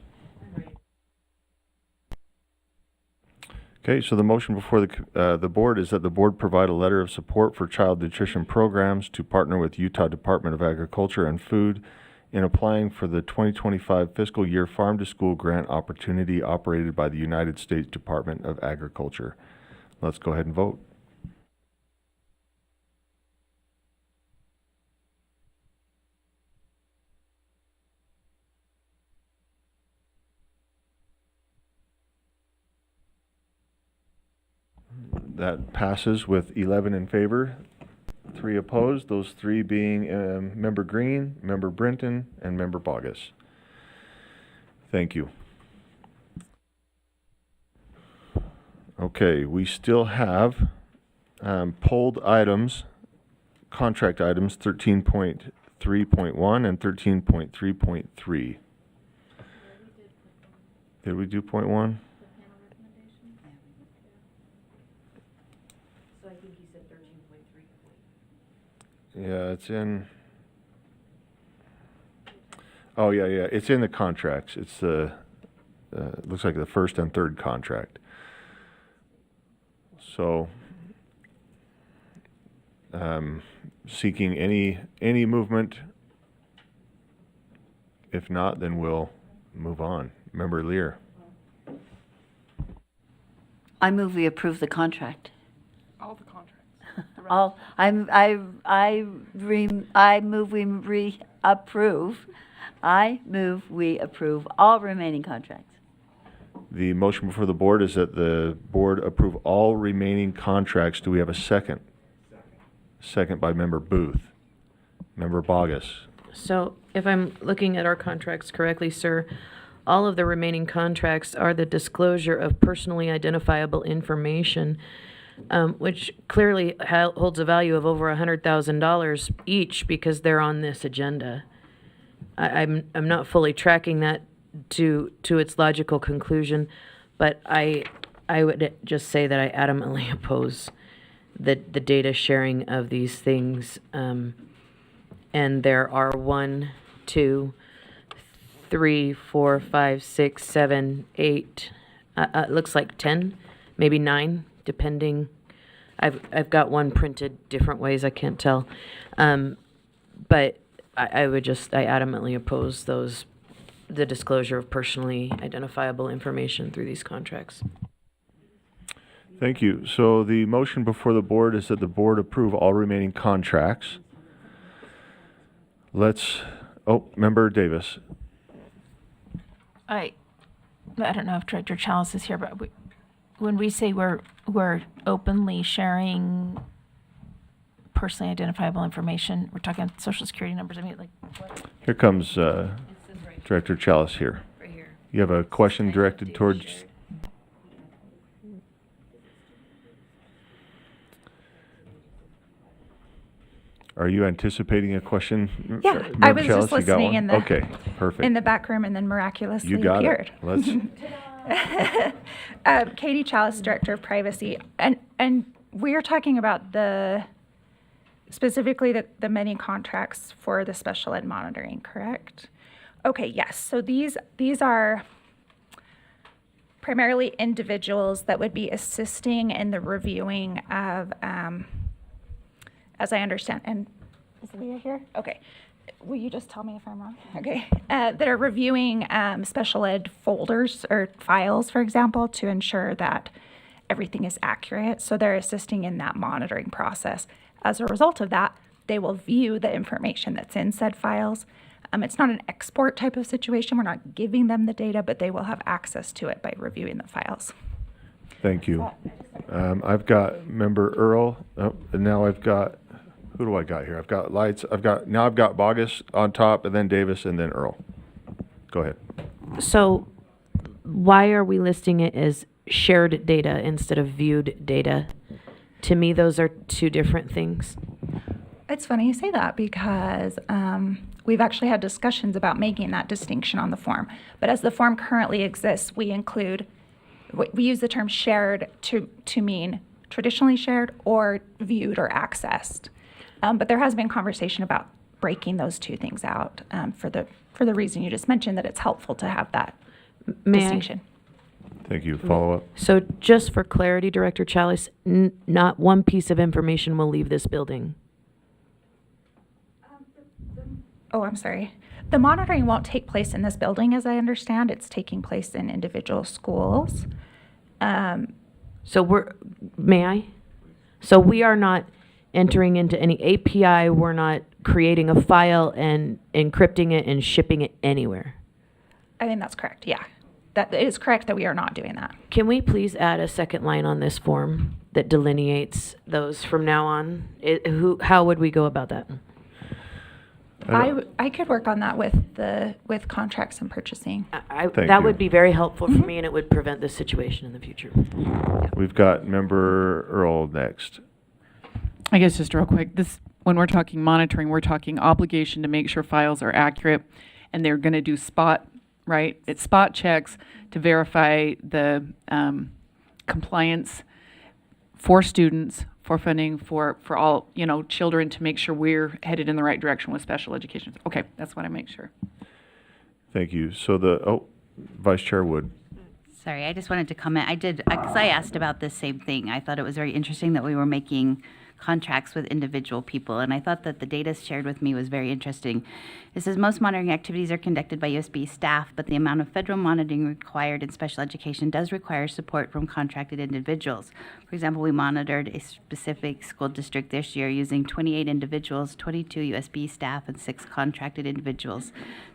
Okay, so the motion before the board is that the board provide a letter of support for child nutrition programs to partner with Utah Department of Agriculture and Food in applying for the 2025 fiscal year Farm to School grant opportunity operated by the United States Department of Agriculture. Let's go ahead and vote. That passes with 11 in favor, 3 opposed, those 3 being Member Green, Member Brinton, and Member Bogus. Thank you. Okay, we still have pulled items, contract items 13.3.1 and 13.3.3. Did we do point 1? Yeah, it's in. Oh, yeah. It's in the contracts. It's the, looks like the first and third contract. So, seeking any movement. If not, then we'll move on. Member Lear. I move we approve the contract. All the contracts. I move we reapprove. I move we approve all remaining contracts. The motion before the board is that the board approve all remaining contracts. Do we have a second? Second by Member Booth. Member Bogus. So if I'm looking at our contracts correctly, sir, all of the remaining contracts are the disclosure of personally identifiable information, which clearly holds a value of over $100,000 each because they're on this agenda. I'm not fully tracking that to its logical conclusion, but I would just say that I adamantly oppose the data sharing of these things. And there are 1, 2, 3, 4, 5, 6, 7, 8. It looks like 10, maybe 9, depending. I've got one printed different ways. I can't tell, but I adamantly oppose the disclosure of personally identifiable information through these contracts. Thank you. So the motion before the board is that the board approve all remaining contracts. Member Davis. I don't know if Director Chalice is here, but when we say we're openly sharing personally identifiable information, we're talking social security numbers. I mean, like, what? Here comes Director Chalice here. Right here. You have a question directed towards... Are you anticipating a question? Yeah, Member I was Chalice, just you got listening one? in the Okay, perfect. in the back room, and then miraculously You got appeared. it. Let's... Katie Chalice, Director of Privacy, and we are talking about specifically the many contracts for the special ed monitoring, correct? Okay, yes. So these are primarily individuals that would be assisting in the reviewing of, as I understand, and is Leah here? Okay. Will you just tell me if I'm wrong? Okay. That are reviewing special ed folders or files, for example, to ensure that everything is accurate. So they're assisting in that monitoring process. As a result of that, they will view the information that's in said files. It's not an export type of situation. We're not giving them the data, but they will have access to it by reviewing the files. Thank you. I've got Member Earl, and now I've got, who do I got here? I've got Lights, I've got Bogus on top, and then Davis, and then Earl. Go ahead. So why are we listing it as shared data instead of viewed data? To me, those are two different things. It's funny you say that because we've actually had discussions about making that distinction on the form. But as the form currently exists, we use the term shared to mean traditionally shared or viewed or accessed. But there has been conversation about breaking those two things out for the reason you just mentioned, that it's helpful to have that distinction. Thank you. Follow up. So just for clarity, Director Chalice, not one piece of information will leave this building. Oh, I'm sorry. The monitoring won't take place in this building, as I understand. It's taking place in individual schools. May I? So we are not entering into any API. We're not creating a file and encrypting it and shipping it anywhere. I think that's correct, yeah. That it is correct that we are not doing that. Can we please add a second line on this form that delineates those from now on? How would we go about that? I could work on that with contracts and purchasing. That would be very helpful for me, and it would prevent this situation in the future. We've got Member Earl next. I guess just real quick, when we're talking monitoring, we're talking obligation to make sure files are accurate, and they're going to do spot, right? It's spot checks to verify the compliance for students, for funding, for all, children, to make sure we're headed in the right direction with special education. Okay, that's what I make sure. Thank you. So Vice Chair Wood. Sorry, I just wanted to comment. Because I asked about this same thing. I thought it was very interesting that we were making contracts with individual people, and I thought that the data shared with me was very interesting. It says most monitoring activities are conducted by USD staff, but the amount of federal monitoring required in special education does require support from contracted individuals. For example, we monitored a specific school district this year using 28 individuals, 22 USB staff, and 6 contracted individuals.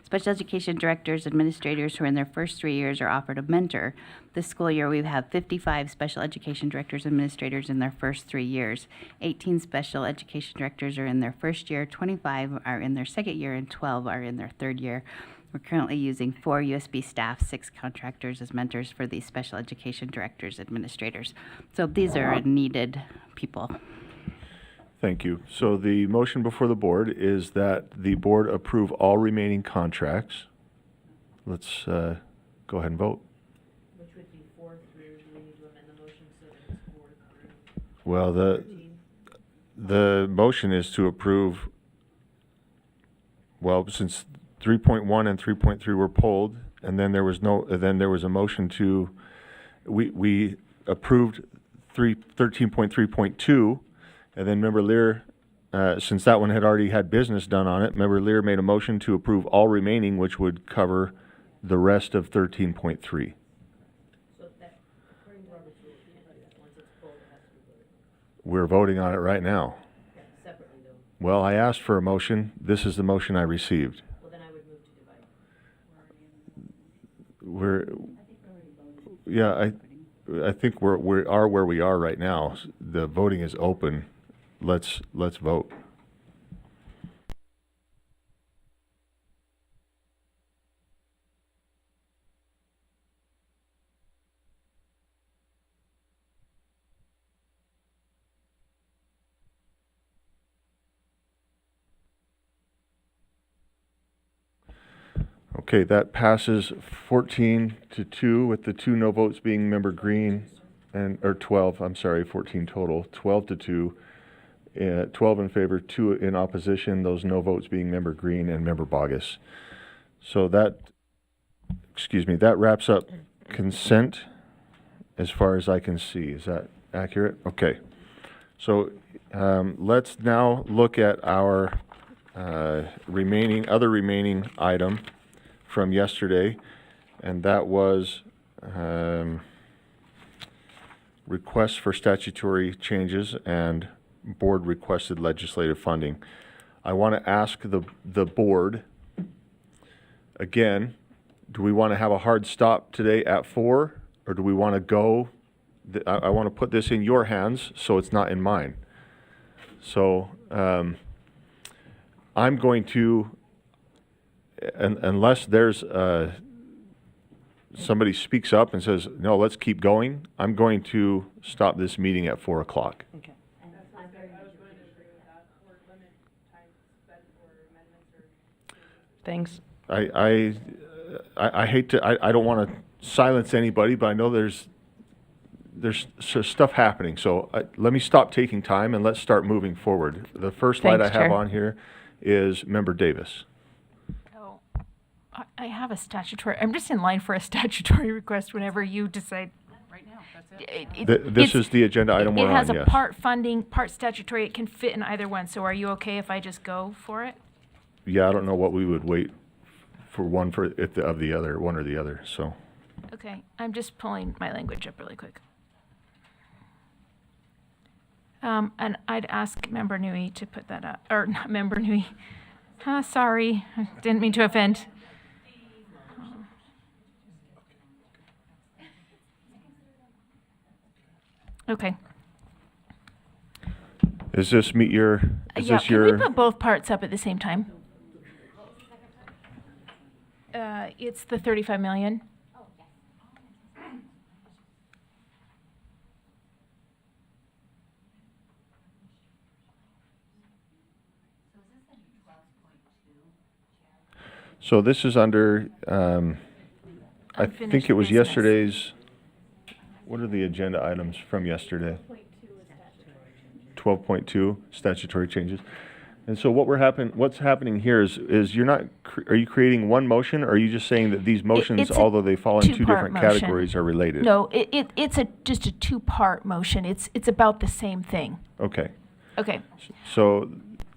Special education directors, administrators who are in their first 3 years are offered a mentor. This school year, we have 55 special education directors, administrators in their first 3 years. 18 special education directors are in their first year, 25 are in their second year, and 12 are in their third year. We're currently using 4 USB staff, 6 contractors as mentors for these special education directors, administrators. So these are needed people. Thank you. So the motion before the board is that the board approve all remaining contracts. Let's go ahead and vote. Which would be 4 through, do we need to amend the motion so that it's board approved? Well, the motion is to approve, well, since 3.1 and 3.3 were pulled, and then there was a motion to, we approved 13.3.2, and then Member Lear, since that one had already had business done on it, Member Lear made a motion to approve all remaining, which would cover the rest of 13.3. So that, according to Robert's rules, you can't do that. Once it's pulled, it has to be voted. We're voting on it right now. Yeah, separately though. Well, I asked for a motion. This is the motion I received. Well, then I would move to divide. I think we are where we are right now. The voting is open. Let's vote. Okay, that passes 14-2 with the 2 no votes being Member Green or 12, I'm sorry, 14 total, 12-2, 12 in favor, 2 in opposition, those no votes being Member Green and Member Bogus. So that wraps up consent as far as I can see. Is that accurate? Okay. So let's now look at our remaining item from yesterday, and that was requests for statutory changes and board requested legislative funding. I want to ask the board again, do we want to have a hard stop today at 4, or do we want to go? I want to put this in your hands so it's not in mine. So I'm going to, unless there's somebody speaks up and says, no, let's keep going, I'm going to stop this meeting at 4 o'clock. Okay. Thanks. I hate to, I don't want to silence anybody, but I know there's stuff happening. So let me stop taking time and let's start moving forward. The first slide I have Chair. on here is Member Davis. Oh, I have a statutory, I'm just in line for a statutory request whenever you decide. Right now, that's it. This is the agenda item we're on, It has a yes. part funding, part statutory, it can fit in either one, so are you okay if I just go for it? Yeah, I don't know what we would wait for one for if the, of the other, one or the other, so. Okay, I'm just pulling my language up really quick. And I'd ask Member Nui to put that up, or not Member Nui. Sorry, didn't mean to offend. Okay. Is this meet your, is Yeah, this can your? we put both parts up at the same time? It's the 35 million. So this is under, I think Unfinished it was business. yesterday's, what are the agenda items from yesterday? 12.2 statutory changes. And so what's happening here is you're not, are you creating one motion, or are you just saying that these motions, it's a although they fall in 2 two-part different motion. categories, are related? No, it's just a 2-part motion. It's about the same thing. Okay. Okay. So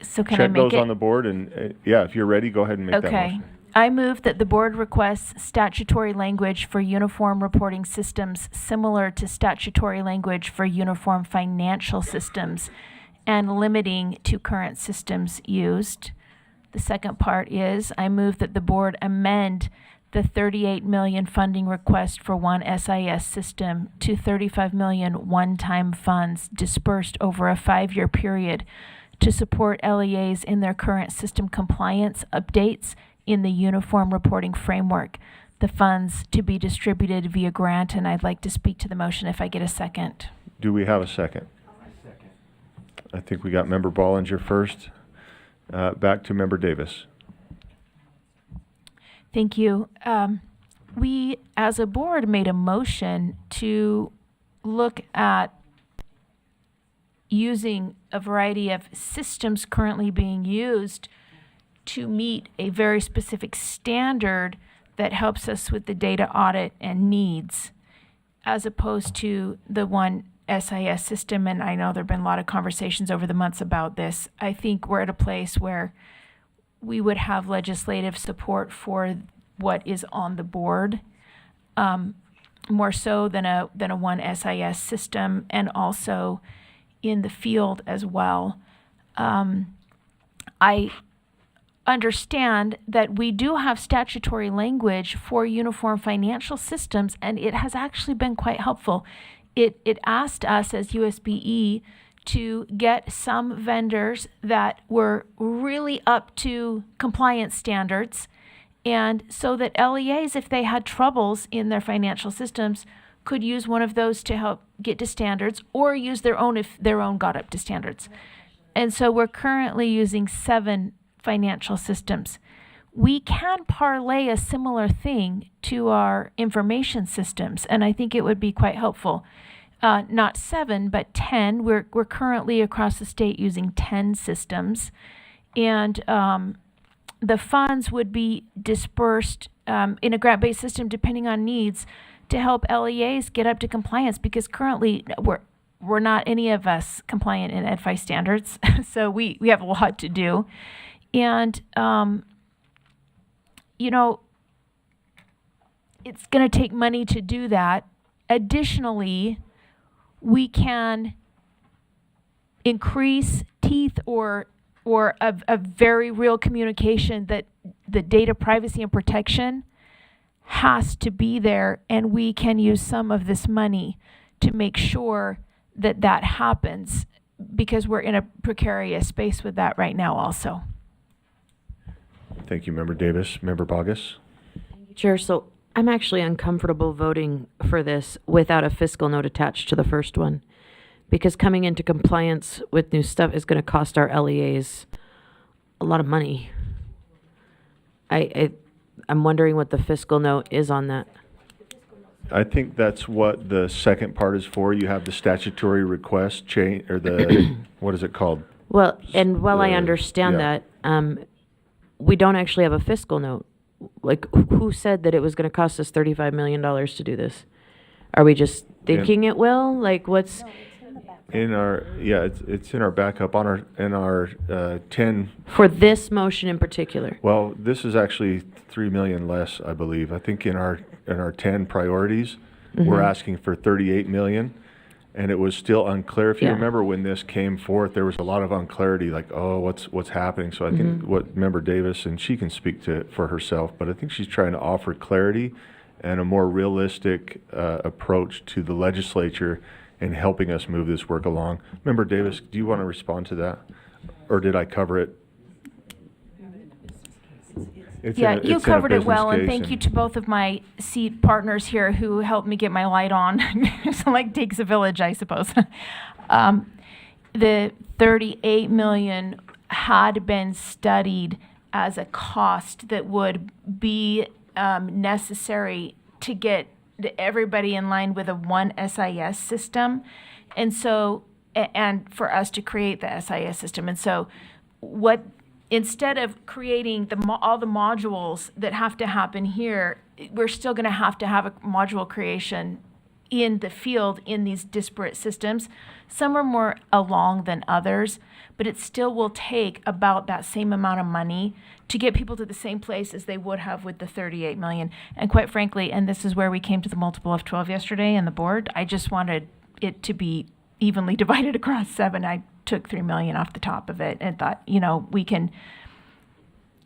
So can I check make those it? on the board, and yeah, if you're ready, go ahead and make that Okay. motion. I move that the board requests statutory language for uniform reporting systems similar to statutory language for uniform financial systems and limiting to current systems used. The second part is I move that the board amend the 38 million funding request for one SIS system to 35 million one-time funds dispersed over a 5-year period to support LEAs in their current system compliance updates in the Uniform Reporting Framework. The funds to be distributed via grant, and I'd like to speak to the motion if I get a second. Do we have a second? I think we got Member Bollinger first. Back to Member Davis. Thank you. We, as a board, made a motion to look at using a variety of systems currently being used to meet a very specific standard that helps us with the data audit and needs, as opposed to the one SIS system. And I know there have been a lot of conversations over the months about this. I think we're at a place where we would have legislative support for what is on the board, more so than a one SIS system, and also in the field as well. I understand that we do have statutory language for uniform financial systems, and it has actually been quite helpful. It asked us as USBE to get some vendors that were really up to compliance standards, and so that LEAs, if they had troubles in their financial systems, could use one of those to help get to standards, or use their own if their own got up to standards. And so we're currently using 7 financial systems. We can parlay a similar thing to our information systems, and I think it would be quite helpful. Not 7, but 10. We're currently across the state using 10 systems, and the funds would be dispersed in a grant-based system depending on needs to help LEAs get up to compliance, because currently we're not any of us compliant in EdFi standards, so we have a lot to do. And it's going to take money to do that. Additionally, we can increase teeth or a very real communication that the data privacy and protection has to be there, and we can use some of this money to make sure that that happens, because we're in a precarious space with that right now also. Thank you, Member Davis. Member Bogus. Chair, so I'm actually uncomfortable voting for this without a fiscal note attached to the first one, because coming into compliance with new stuff is going to cost our LEAs a lot of money. I'm wondering what the fiscal note is on that. I think that's what the second part is for. You have the statutory request change, or the, what is it called? Well, and while I understand that, we don't actually have a fiscal note. Like, who said that it was going to cost us $35 million to do this? Are we just thinking it will? Like, what's in our, it's in our backup on our 10. For this motion in particular? Well, this is actually 3 million less, I believe. I think in our 10 priorities, we're asking for 38 million. And it was still unclear. If you remember when this came forth, there was a lot of unclarity, like, oh, what's happening? So I think what Member Davis, and she can speak to it for herself, but I think she's trying to offer clarity and a more realistic approach to the legislature in helping us move this work along. Member Davis, do you want to respond to that? Or did I cover it? You covered it well, and thank you to both of my seat partners here who helped me get my light on. So, like, takes a village, I suppose. The 38 million had been studied as a cost that would be necessary to get everybody in line with a one SIS system, and so and for us to create the SIS system. And so what, instead of creating all the modules that have to happen here, we're still going to have a module creation in the field in these disparate systems. Some are more along than others, but it still will take about that same amount of money to get people to the same place as they would have with the 38 million. And quite frankly, and this is where we came to the multiple of 12 yesterday and the board, I just wanted it to be evenly divided across 7. I took 3 million off the top of it and thought, we can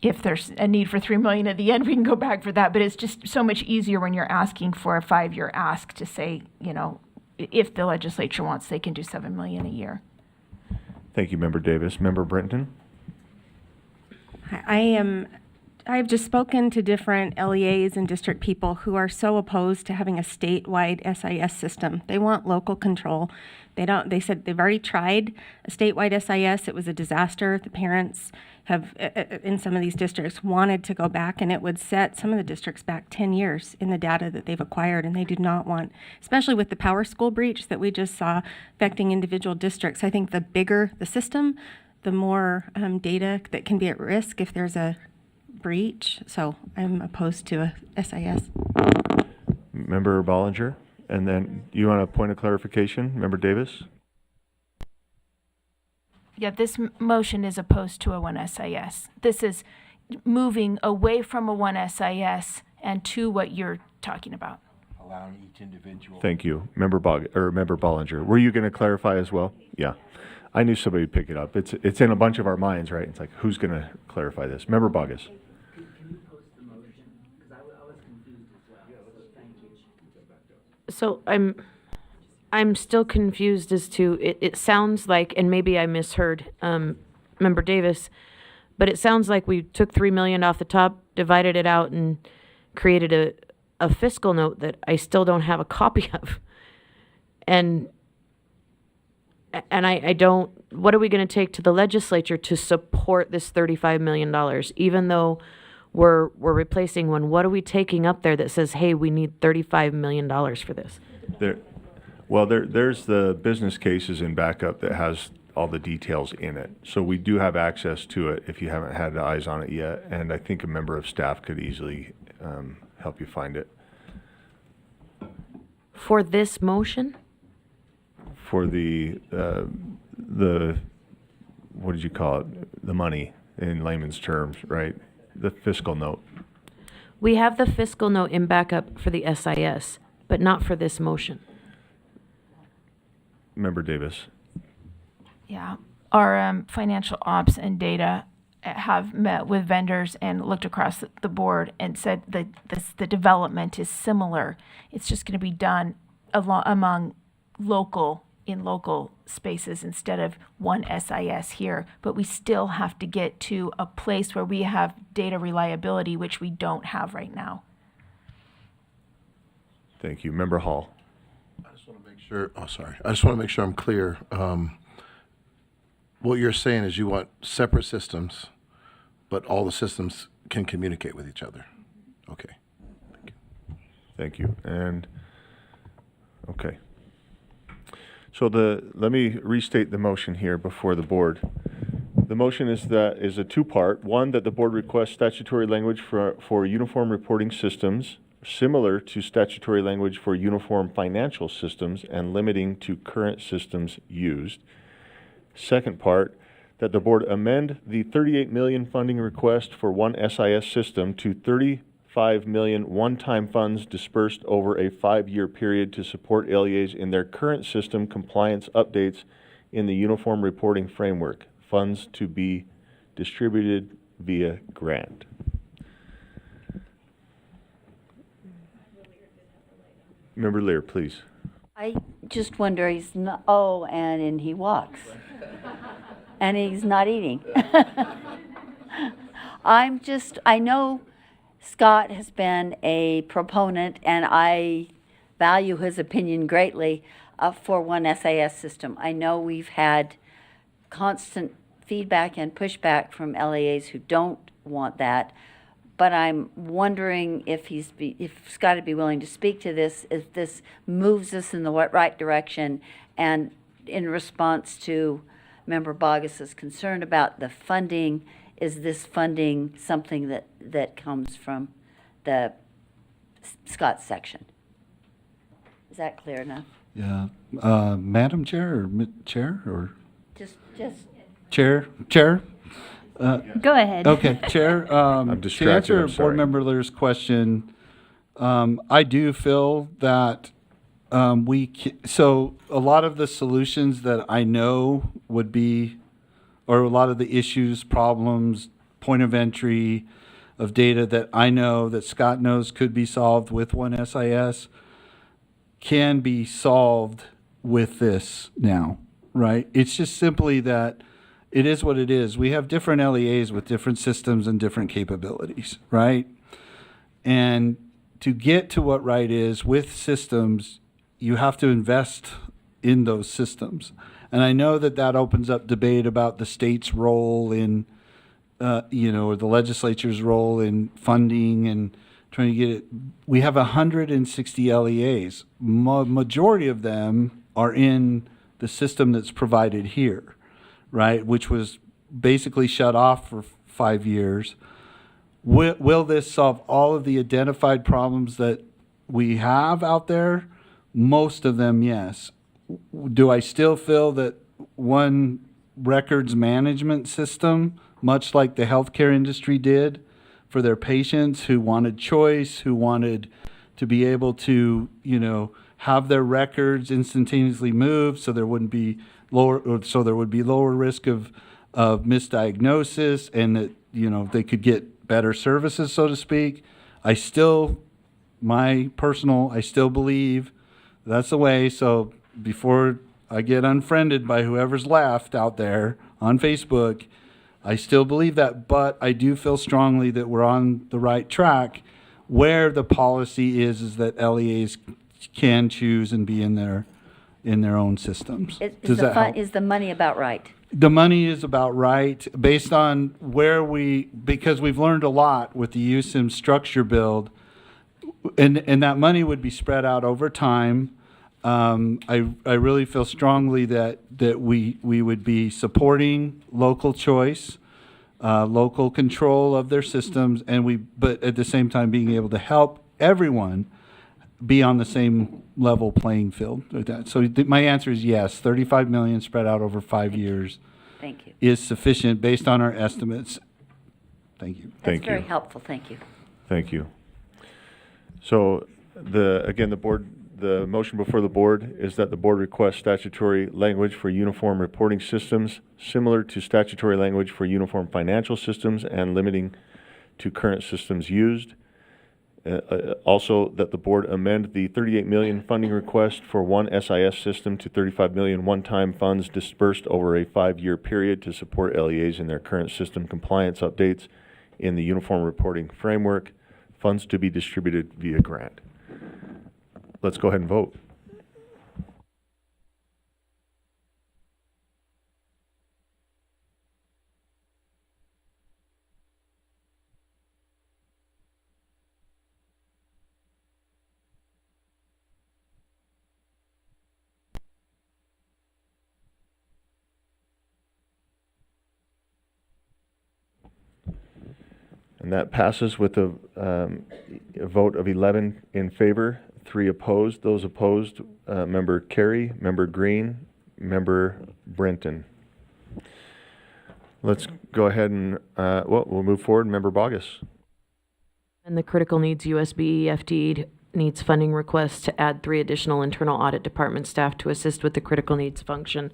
if there's a need for 3 million at the end, we can go back for that. But it's just so much easier when you're asking for a 5-year ask to say, you know, if the legislature wants, they can do 7 million a year. Thank you, Member Davis. Member Brenton? I've just spoken to different LEAs and district people who are so opposed to having a statewide SIS system. They want local control. They said they've already tried a statewide SIS. It was a disaster. The parents have, in some of these districts, wanted to go back, and it would set some of the districts back 10 years in the data that they've acquired, and they do not want, especially with the power school breach that we just saw affecting individual districts. I think the bigger the system, the more data that can be at risk if there's a breach. So I'm opposed to a SIS. Member Bollinger? And then you want a point of clarification, Member Davis? Yeah, this motion is opposed to a 1SIS. This is moving away from a 1SIS and to what you're talking about. Allowing each individual. Thank you. Member Bollinger. Were you going to clarify as well? Yeah. I knew somebody would pick it up. It's in a bunch of our minds, right? It's like, who's going to clarify this? Member Boggess. So I'm still confused as to, it sounds like, and maybe I misheard Member Davis, but it sounds like we took 3 million off the top, divided it out, and created a fiscal note that I still don't have a copy of. And I don't, what are we going to take to the legislature to support this $35 million? Even though we're replacing one, what are we taking up there that says, hey, we need $35 million for this? There's the business cases in backup that has all the details in it. So we do have access to it if you haven't had eyes on it yet. And I think a member of staff could easily help you find it. For this motion? For the what did you call it? The money in layman's terms, right? The fiscal note. We have the fiscal note in backup for the SIS, but not for this motion. Member Davis. Yeah, our financial ops and data have met with vendors and looked across the board and said that the development is similar. It's just going to be done among local spaces instead of one SIS here. But we still have to get to a place where we have data reliability, which we don't have right now. Thank you. Member Hall. I just want to make sure, I just want to make sure I'm clear. What you're saying is you want separate systems, but all the systems can communicate with each other. Okay. Thank you. Thank you. And, okay. So let me restate the motion here before the board. The motion is a two-part. One, that the board requests statutory language for uniform reporting systems similar to statutory language for uniform financial systems and limiting to current systems used. Second part, that the board amend the 38 million funding request for one SIS system to 35 million one-time funds dispersed over a 5-year period to support LEAs in their current system compliance updates in the uniform reporting framework. Funds to be distributed via grant. Member Lear, please. I just wonder, he's not, and he walks. And he's not eating. I know Scott has been a proponent, and I value his opinion greatly for one SIS system. I know we've had constant feedback and pushback from LEAs who don't want that, but I'm wondering if Scott would be willing to speak to this, if this moves us in the right direction, and in response to Member Boggess's concern about the funding, is this funding something that comes from the Scott section? Is that clear enough? Yeah. Madam Chair or Chair or? Just. Chair? Go ahead. Okay, Chair. I'm distracted, to I'm answer sorry. Board Member Lear's question, I do feel that so a lot of the solutions that I know would be, or a lot of the issues, problems, point of entry of data that I know that Scott knows could be solved with one SIS can be solved with this now, right? It's just simply that it is what it is. We have different LEAs with different systems and different capabilities, right? And to get to what right is with systems, you have to invest in those systems. And I know that that opens up debate about the state's role in, or the legislature's role in funding and trying to get it. We have 160 LEAs. Majority of them are in the system that's provided here, right? Which was basically shut off for 5 years. Will this solve all of the identified problems that we have out there? Most of them, yes. Do I still feel that one records management system, much like the healthcare industry did for their patients who wanted choice, who wanted to be able to, have their records instantaneously moved so there wouldn't be lower risk of misdiagnosis, and that, they could get better services, so to speak. I still believe that's the way. So before I get unfriended by whoever's left out there on Facebook, I still believe that, but I do feel strongly that we're on the right track where the policy is that LEAs can choose and be in their own systems. Does that help? Is the money about right? The money is about right based on because we've learned a lot with the USIM structure build, and that money would be spread out over time. I really feel strongly that we would be supporting local choice, local control of their systems, but at the same time being able to help everyone be on the same level playing field with that. So my answer is yes. 35 million spread out over 5 years. Thank you. Is sufficient based on our estimates. Thank you. That's very helpful. Thank you. Thank you. So the motion before the board is that the board requests statutory language for uniform reporting systems similar to statutory language for uniform financial systems and limiting to current systems used. Also, that the board amend the 38 million funding request for one SIS system to 35 million one-time funds dispersed over a 5-year period to support LEAs in their current system compliance updates in the uniform reporting framework, funds to be distributed via grant. Let's go ahead and vote. And that passes with a vote of 11 in favor, 3 opposed. Those opposed, Member Carey, Member Green, Member Brenton. Let's go ahead and, we'll move forward. Member Bogus. And the critical needs USB FD needs funding requests to add 3 additional internal audit department staff to assist with the critical needs function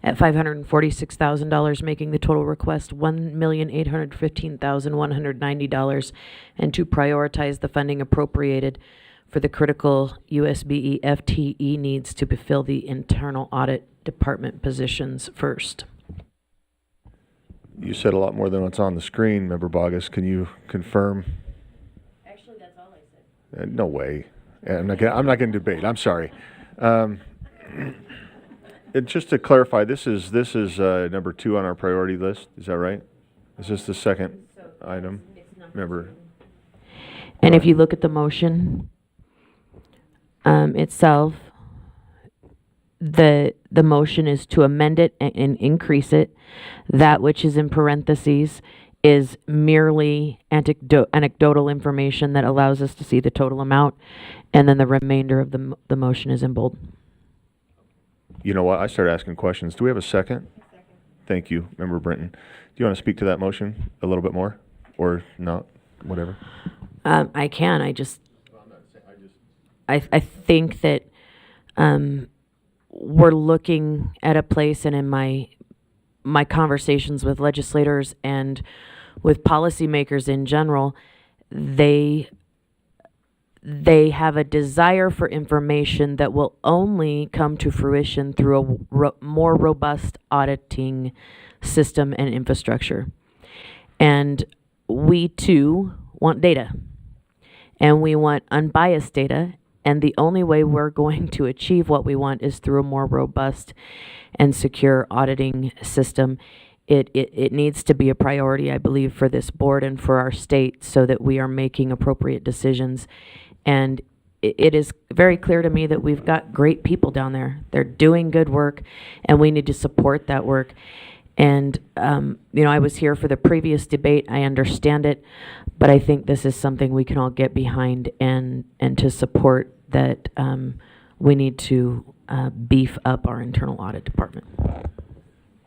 at $546,000, making the total request $1,815,190, and to prioritize the funding appropriated for the critical USB FTE needs to fulfill the internal audit department positions first. You said a lot more than what's on the screen, Member Bogus. Can you confirm? Actually, that's all I said. No way. I'm not going to debate. I'm sorry. Just to clarify, this is number 2 on our priority list. Is that right? Is this the second item? Member. And if you look at the motion itself, the motion is to amend it and increase it. That which is in parentheses is merely anecdotal information that allows us to see the total amount, and then the remainder of the motion is in bold. You know what? I started asking questions. Do we have a second? Thank you, Member Brenton. Do you want to speak to that motion a little bit more, or not? Whatever. I can. I think that we're looking at a place, and in my conversations with legislators and with policymakers in general, they have a desire for information that will only come to fruition through a more robust auditing system and infrastructure. And we too want data, and we want unbiased data. And the only way we're going to achieve what we want is through a more robust and secure auditing system. It needs to be a priority, I believe, for this board and for our state so that we are making appropriate decisions. And it is very clear to me that we've got great people down there. They're doing good work, and we need to support that work. And, I was here for the previous debate. I understand it, but I think this is something we can all get behind and to support that we need to beef up our internal audit department.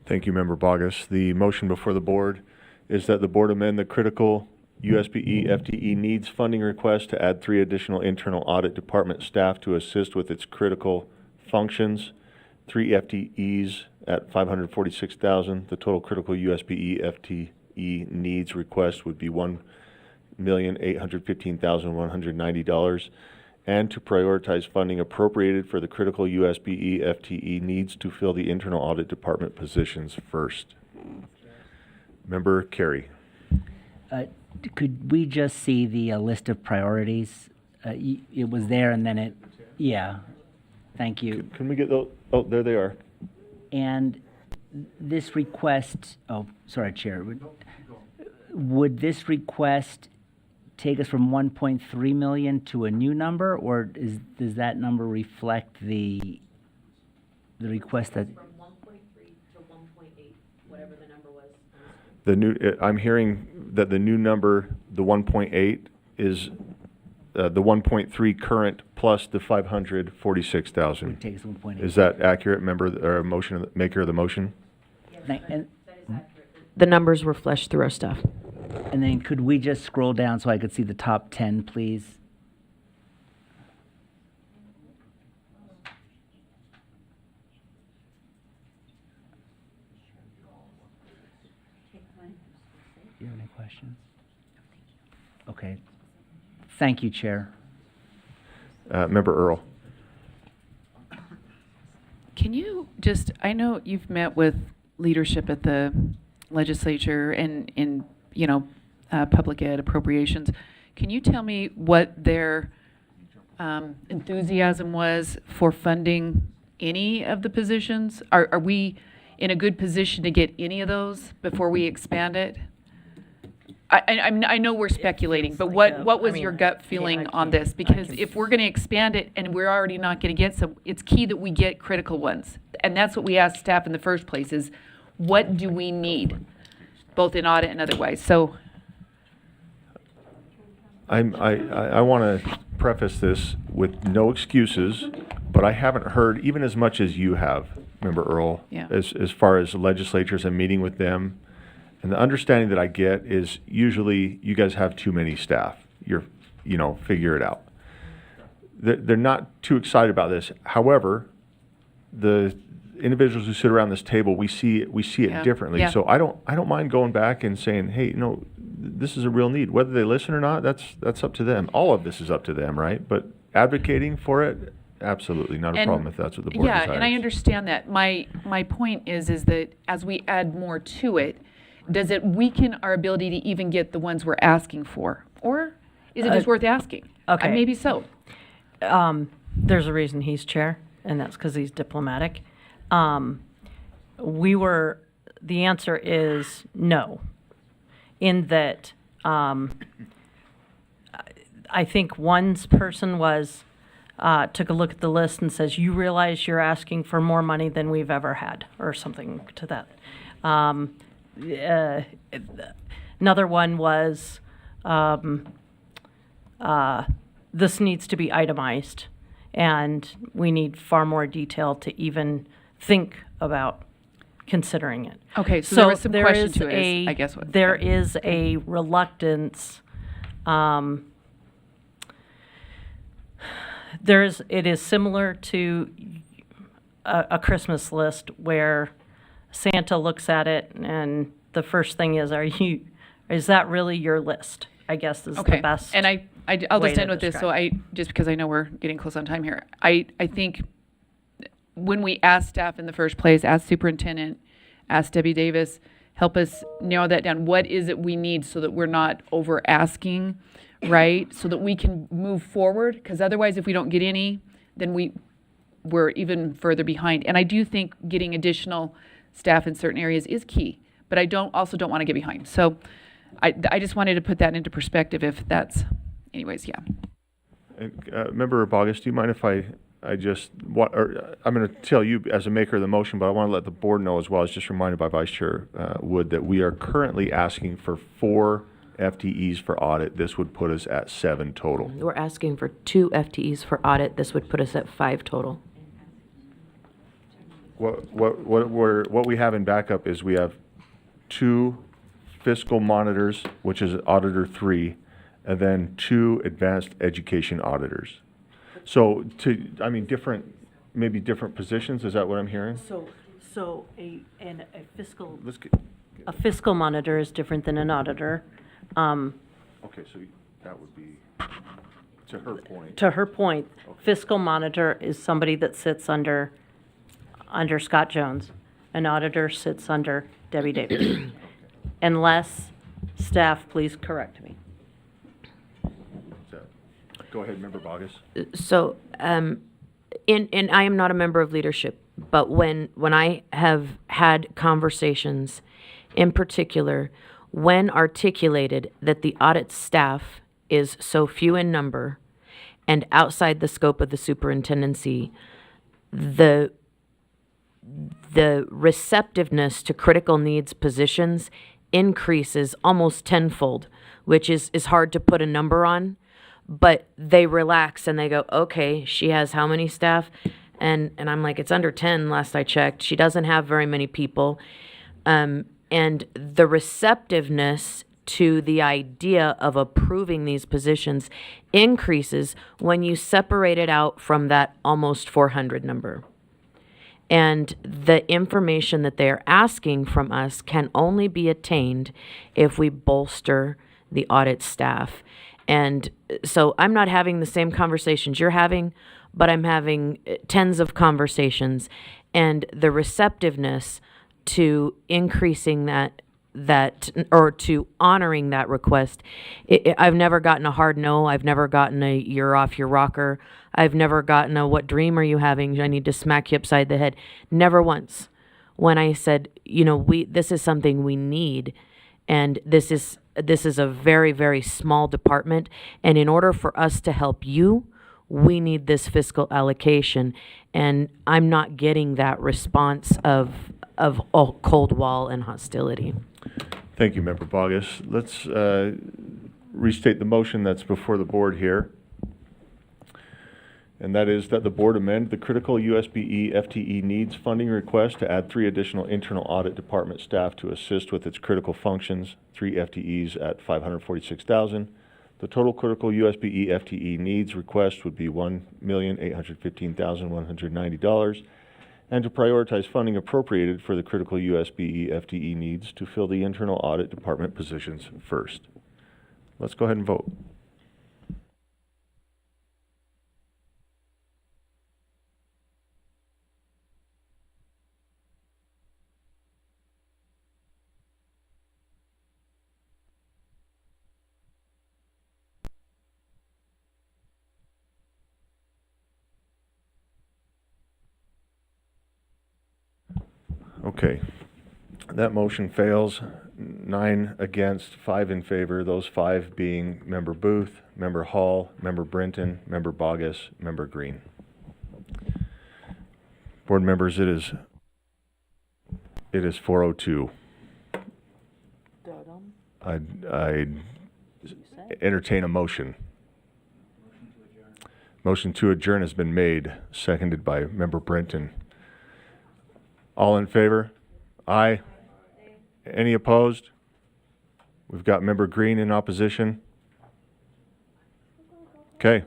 Thank you, Member Bogus. The motion before the board is that the board amend the critical USBE FTE needs funding request to add 3 additional internal audit department staff to assist with its critical functions. 3 FTEs at $546,000. The total critical USBE FTE needs request would be $1,815,190. And to prioritize funding appropriated for the critical USBE FTE needs to fill the internal audit department positions first. Member Carey. Could we just see the list of priorities? It was there and then yeah. Thank you. Can we get those? Oh, there they are. And this request, sorry, Chair. Would this request take us from 1.3 million to a new number, or does that number reflect the request that? From 1.3 to 1.8, whatever the number was. I'm hearing that the new number, the 1.8, is the 1.3 current plus the 546,000. Take us to 1.8. Is that accurate, member or motion maker of the motion? The numbers were fleshed through our stuff. And then could we just scroll down so I could see the top 10, please? Do you have any questions? Okay. Thank you, Chair. Member Earl. Can you just, I know you've met with leadership at the legislature and in, public ed appropriations. Can you tell me what their enthusiasm was for funding any of the positions? Are we in a good position to get any of those before we expand it? I know we're speculating, but what was your gut feeling on this? Because if we're going to expand it and we're already not going to get some, it's key that we get critical ones. And that's what we asked staff in the first place is, what do we need, both in audit and otherwise? So I want to preface this with no excuses, but I haven't heard even as much as you have, Member Earl, as far as legislatures and meeting with them. And the understanding that I get is usually you guys have too many staff. Figure it out. They're not too excited about this. However, the individuals who sit around this table, we see it differently. Yeah. So I don't mind going back and saying, hey, this is a real need. Whether they listen or not, that's up to them. All of this is up to them, right? But advocating for it, absolutely not a problem if that's what the board desires. Yeah, and I understand that. My point is that as we add more to it, does it weaken our ability to even get the ones we're asking for? Or is it just worth asking? Okay. Maybe so. There's a reason he's chair, and that's because he's diplomatic. The answer is no, in that I think one person took a look at the list and says, you realize you're asking for more money than we've ever had, or something to that. Another one was, this needs to be itemized, and we need far more detail to even think about considering it. Okay, so there was some question is to it, I guess. There is a reluctance. It is similar to a Christmas list where Santa looks at it and the first thing is, are you Is that really your list? I guess is Okay. the best. And I'll way just to end with this. So describe just because I know we're getting close on time here, I think when we ask staff in the first place, ask superintendent, ask Debbie Davis, help us narrow that down. What is it we need so that we're not over asking, right? So that we can move forward. Because otherwise, if we don't get any, then we're even further behind. And I do think getting additional staff in certain areas is key. But I also don't want to get behind. So I just wanted to put that into perspective if that's, anyways, yeah. And, Member Bogus, do you mind if I just, I'm going to tell you as a maker of the motion, but I want to let the board know as well. I was just reminded by Vice Chair Wood that we are currently asking for 4 FTEs for audit. This would put us at 7 total. We're asking for 2 FTEs for audit. This would put us at 5 total. What we have in backup is we have 2 fiscal monitors, which is auditor 3, and then 2 advanced education auditors. So maybe different positions, is that what I'm hearing? So a fiscal monitor is different than an auditor. Okay, so that would be, to her point. To her point, fiscal monitor is somebody that sits under Scott Jones. An auditor sits under Debbie Davis. Unless staff, please correct me. Go ahead, Member Bogus. So, and I am not a member of leadership, but when I have had conversations, in particular, when articulated that the audit staff is so few in number and outside the scope of the superintendency, the receptiveness to critical needs positions increases almost tenfold, which is hard to put a number on, but they relax and they go, okay, she has how many staff? And I'm like, it's under 10 last I checked. She doesn't have very many people. And the receptiveness to the idea of approving these positions increases when you separate it out from that almost 400 number. And the information that they're asking from us can only be attained if we bolster the audit staff. And so I'm not having the same conversations you're having, but I'm having tens of conversations. And the receptiveness to increasing that or to honoring that request, I've never gotten a hard no. I've never gotten a you're off your rocker. I've never gotten a what dream are you having? I need to smack you upside the head. Never once. When I said, this is something we need, and this is a very, very small department, and in order for us to help you, we need this fiscal allocation, and I'm not getting that response of a cold wall and hostility. Thank you, Member Bogus. Let's restate the motion that's before the board here. And that is that the board amend the critical USBE FTE needs funding request to add 3 additional internal audit department staff to assist with its critical functions, 3 FTEs at $546,000. The total critical USBE FTE needs request would be $1,815,190, and to prioritize funding appropriated for the critical USBE FTE needs to fill the internal audit department positions first. Let's go ahead and vote. Okay, that motion fails. 9 against, 5 in favor, those 5 being Member Booth, Member Hall, Member Brinton, Member Bogus, Member Green. Board members, it is 4:02. I'd entertain a motion. Motion to adjourn has been made, seconded by Member Brinton. All in favor? Aye. Any opposed? We've got Member Green in opposition. Okay.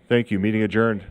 Thank you. Meeting adjourned.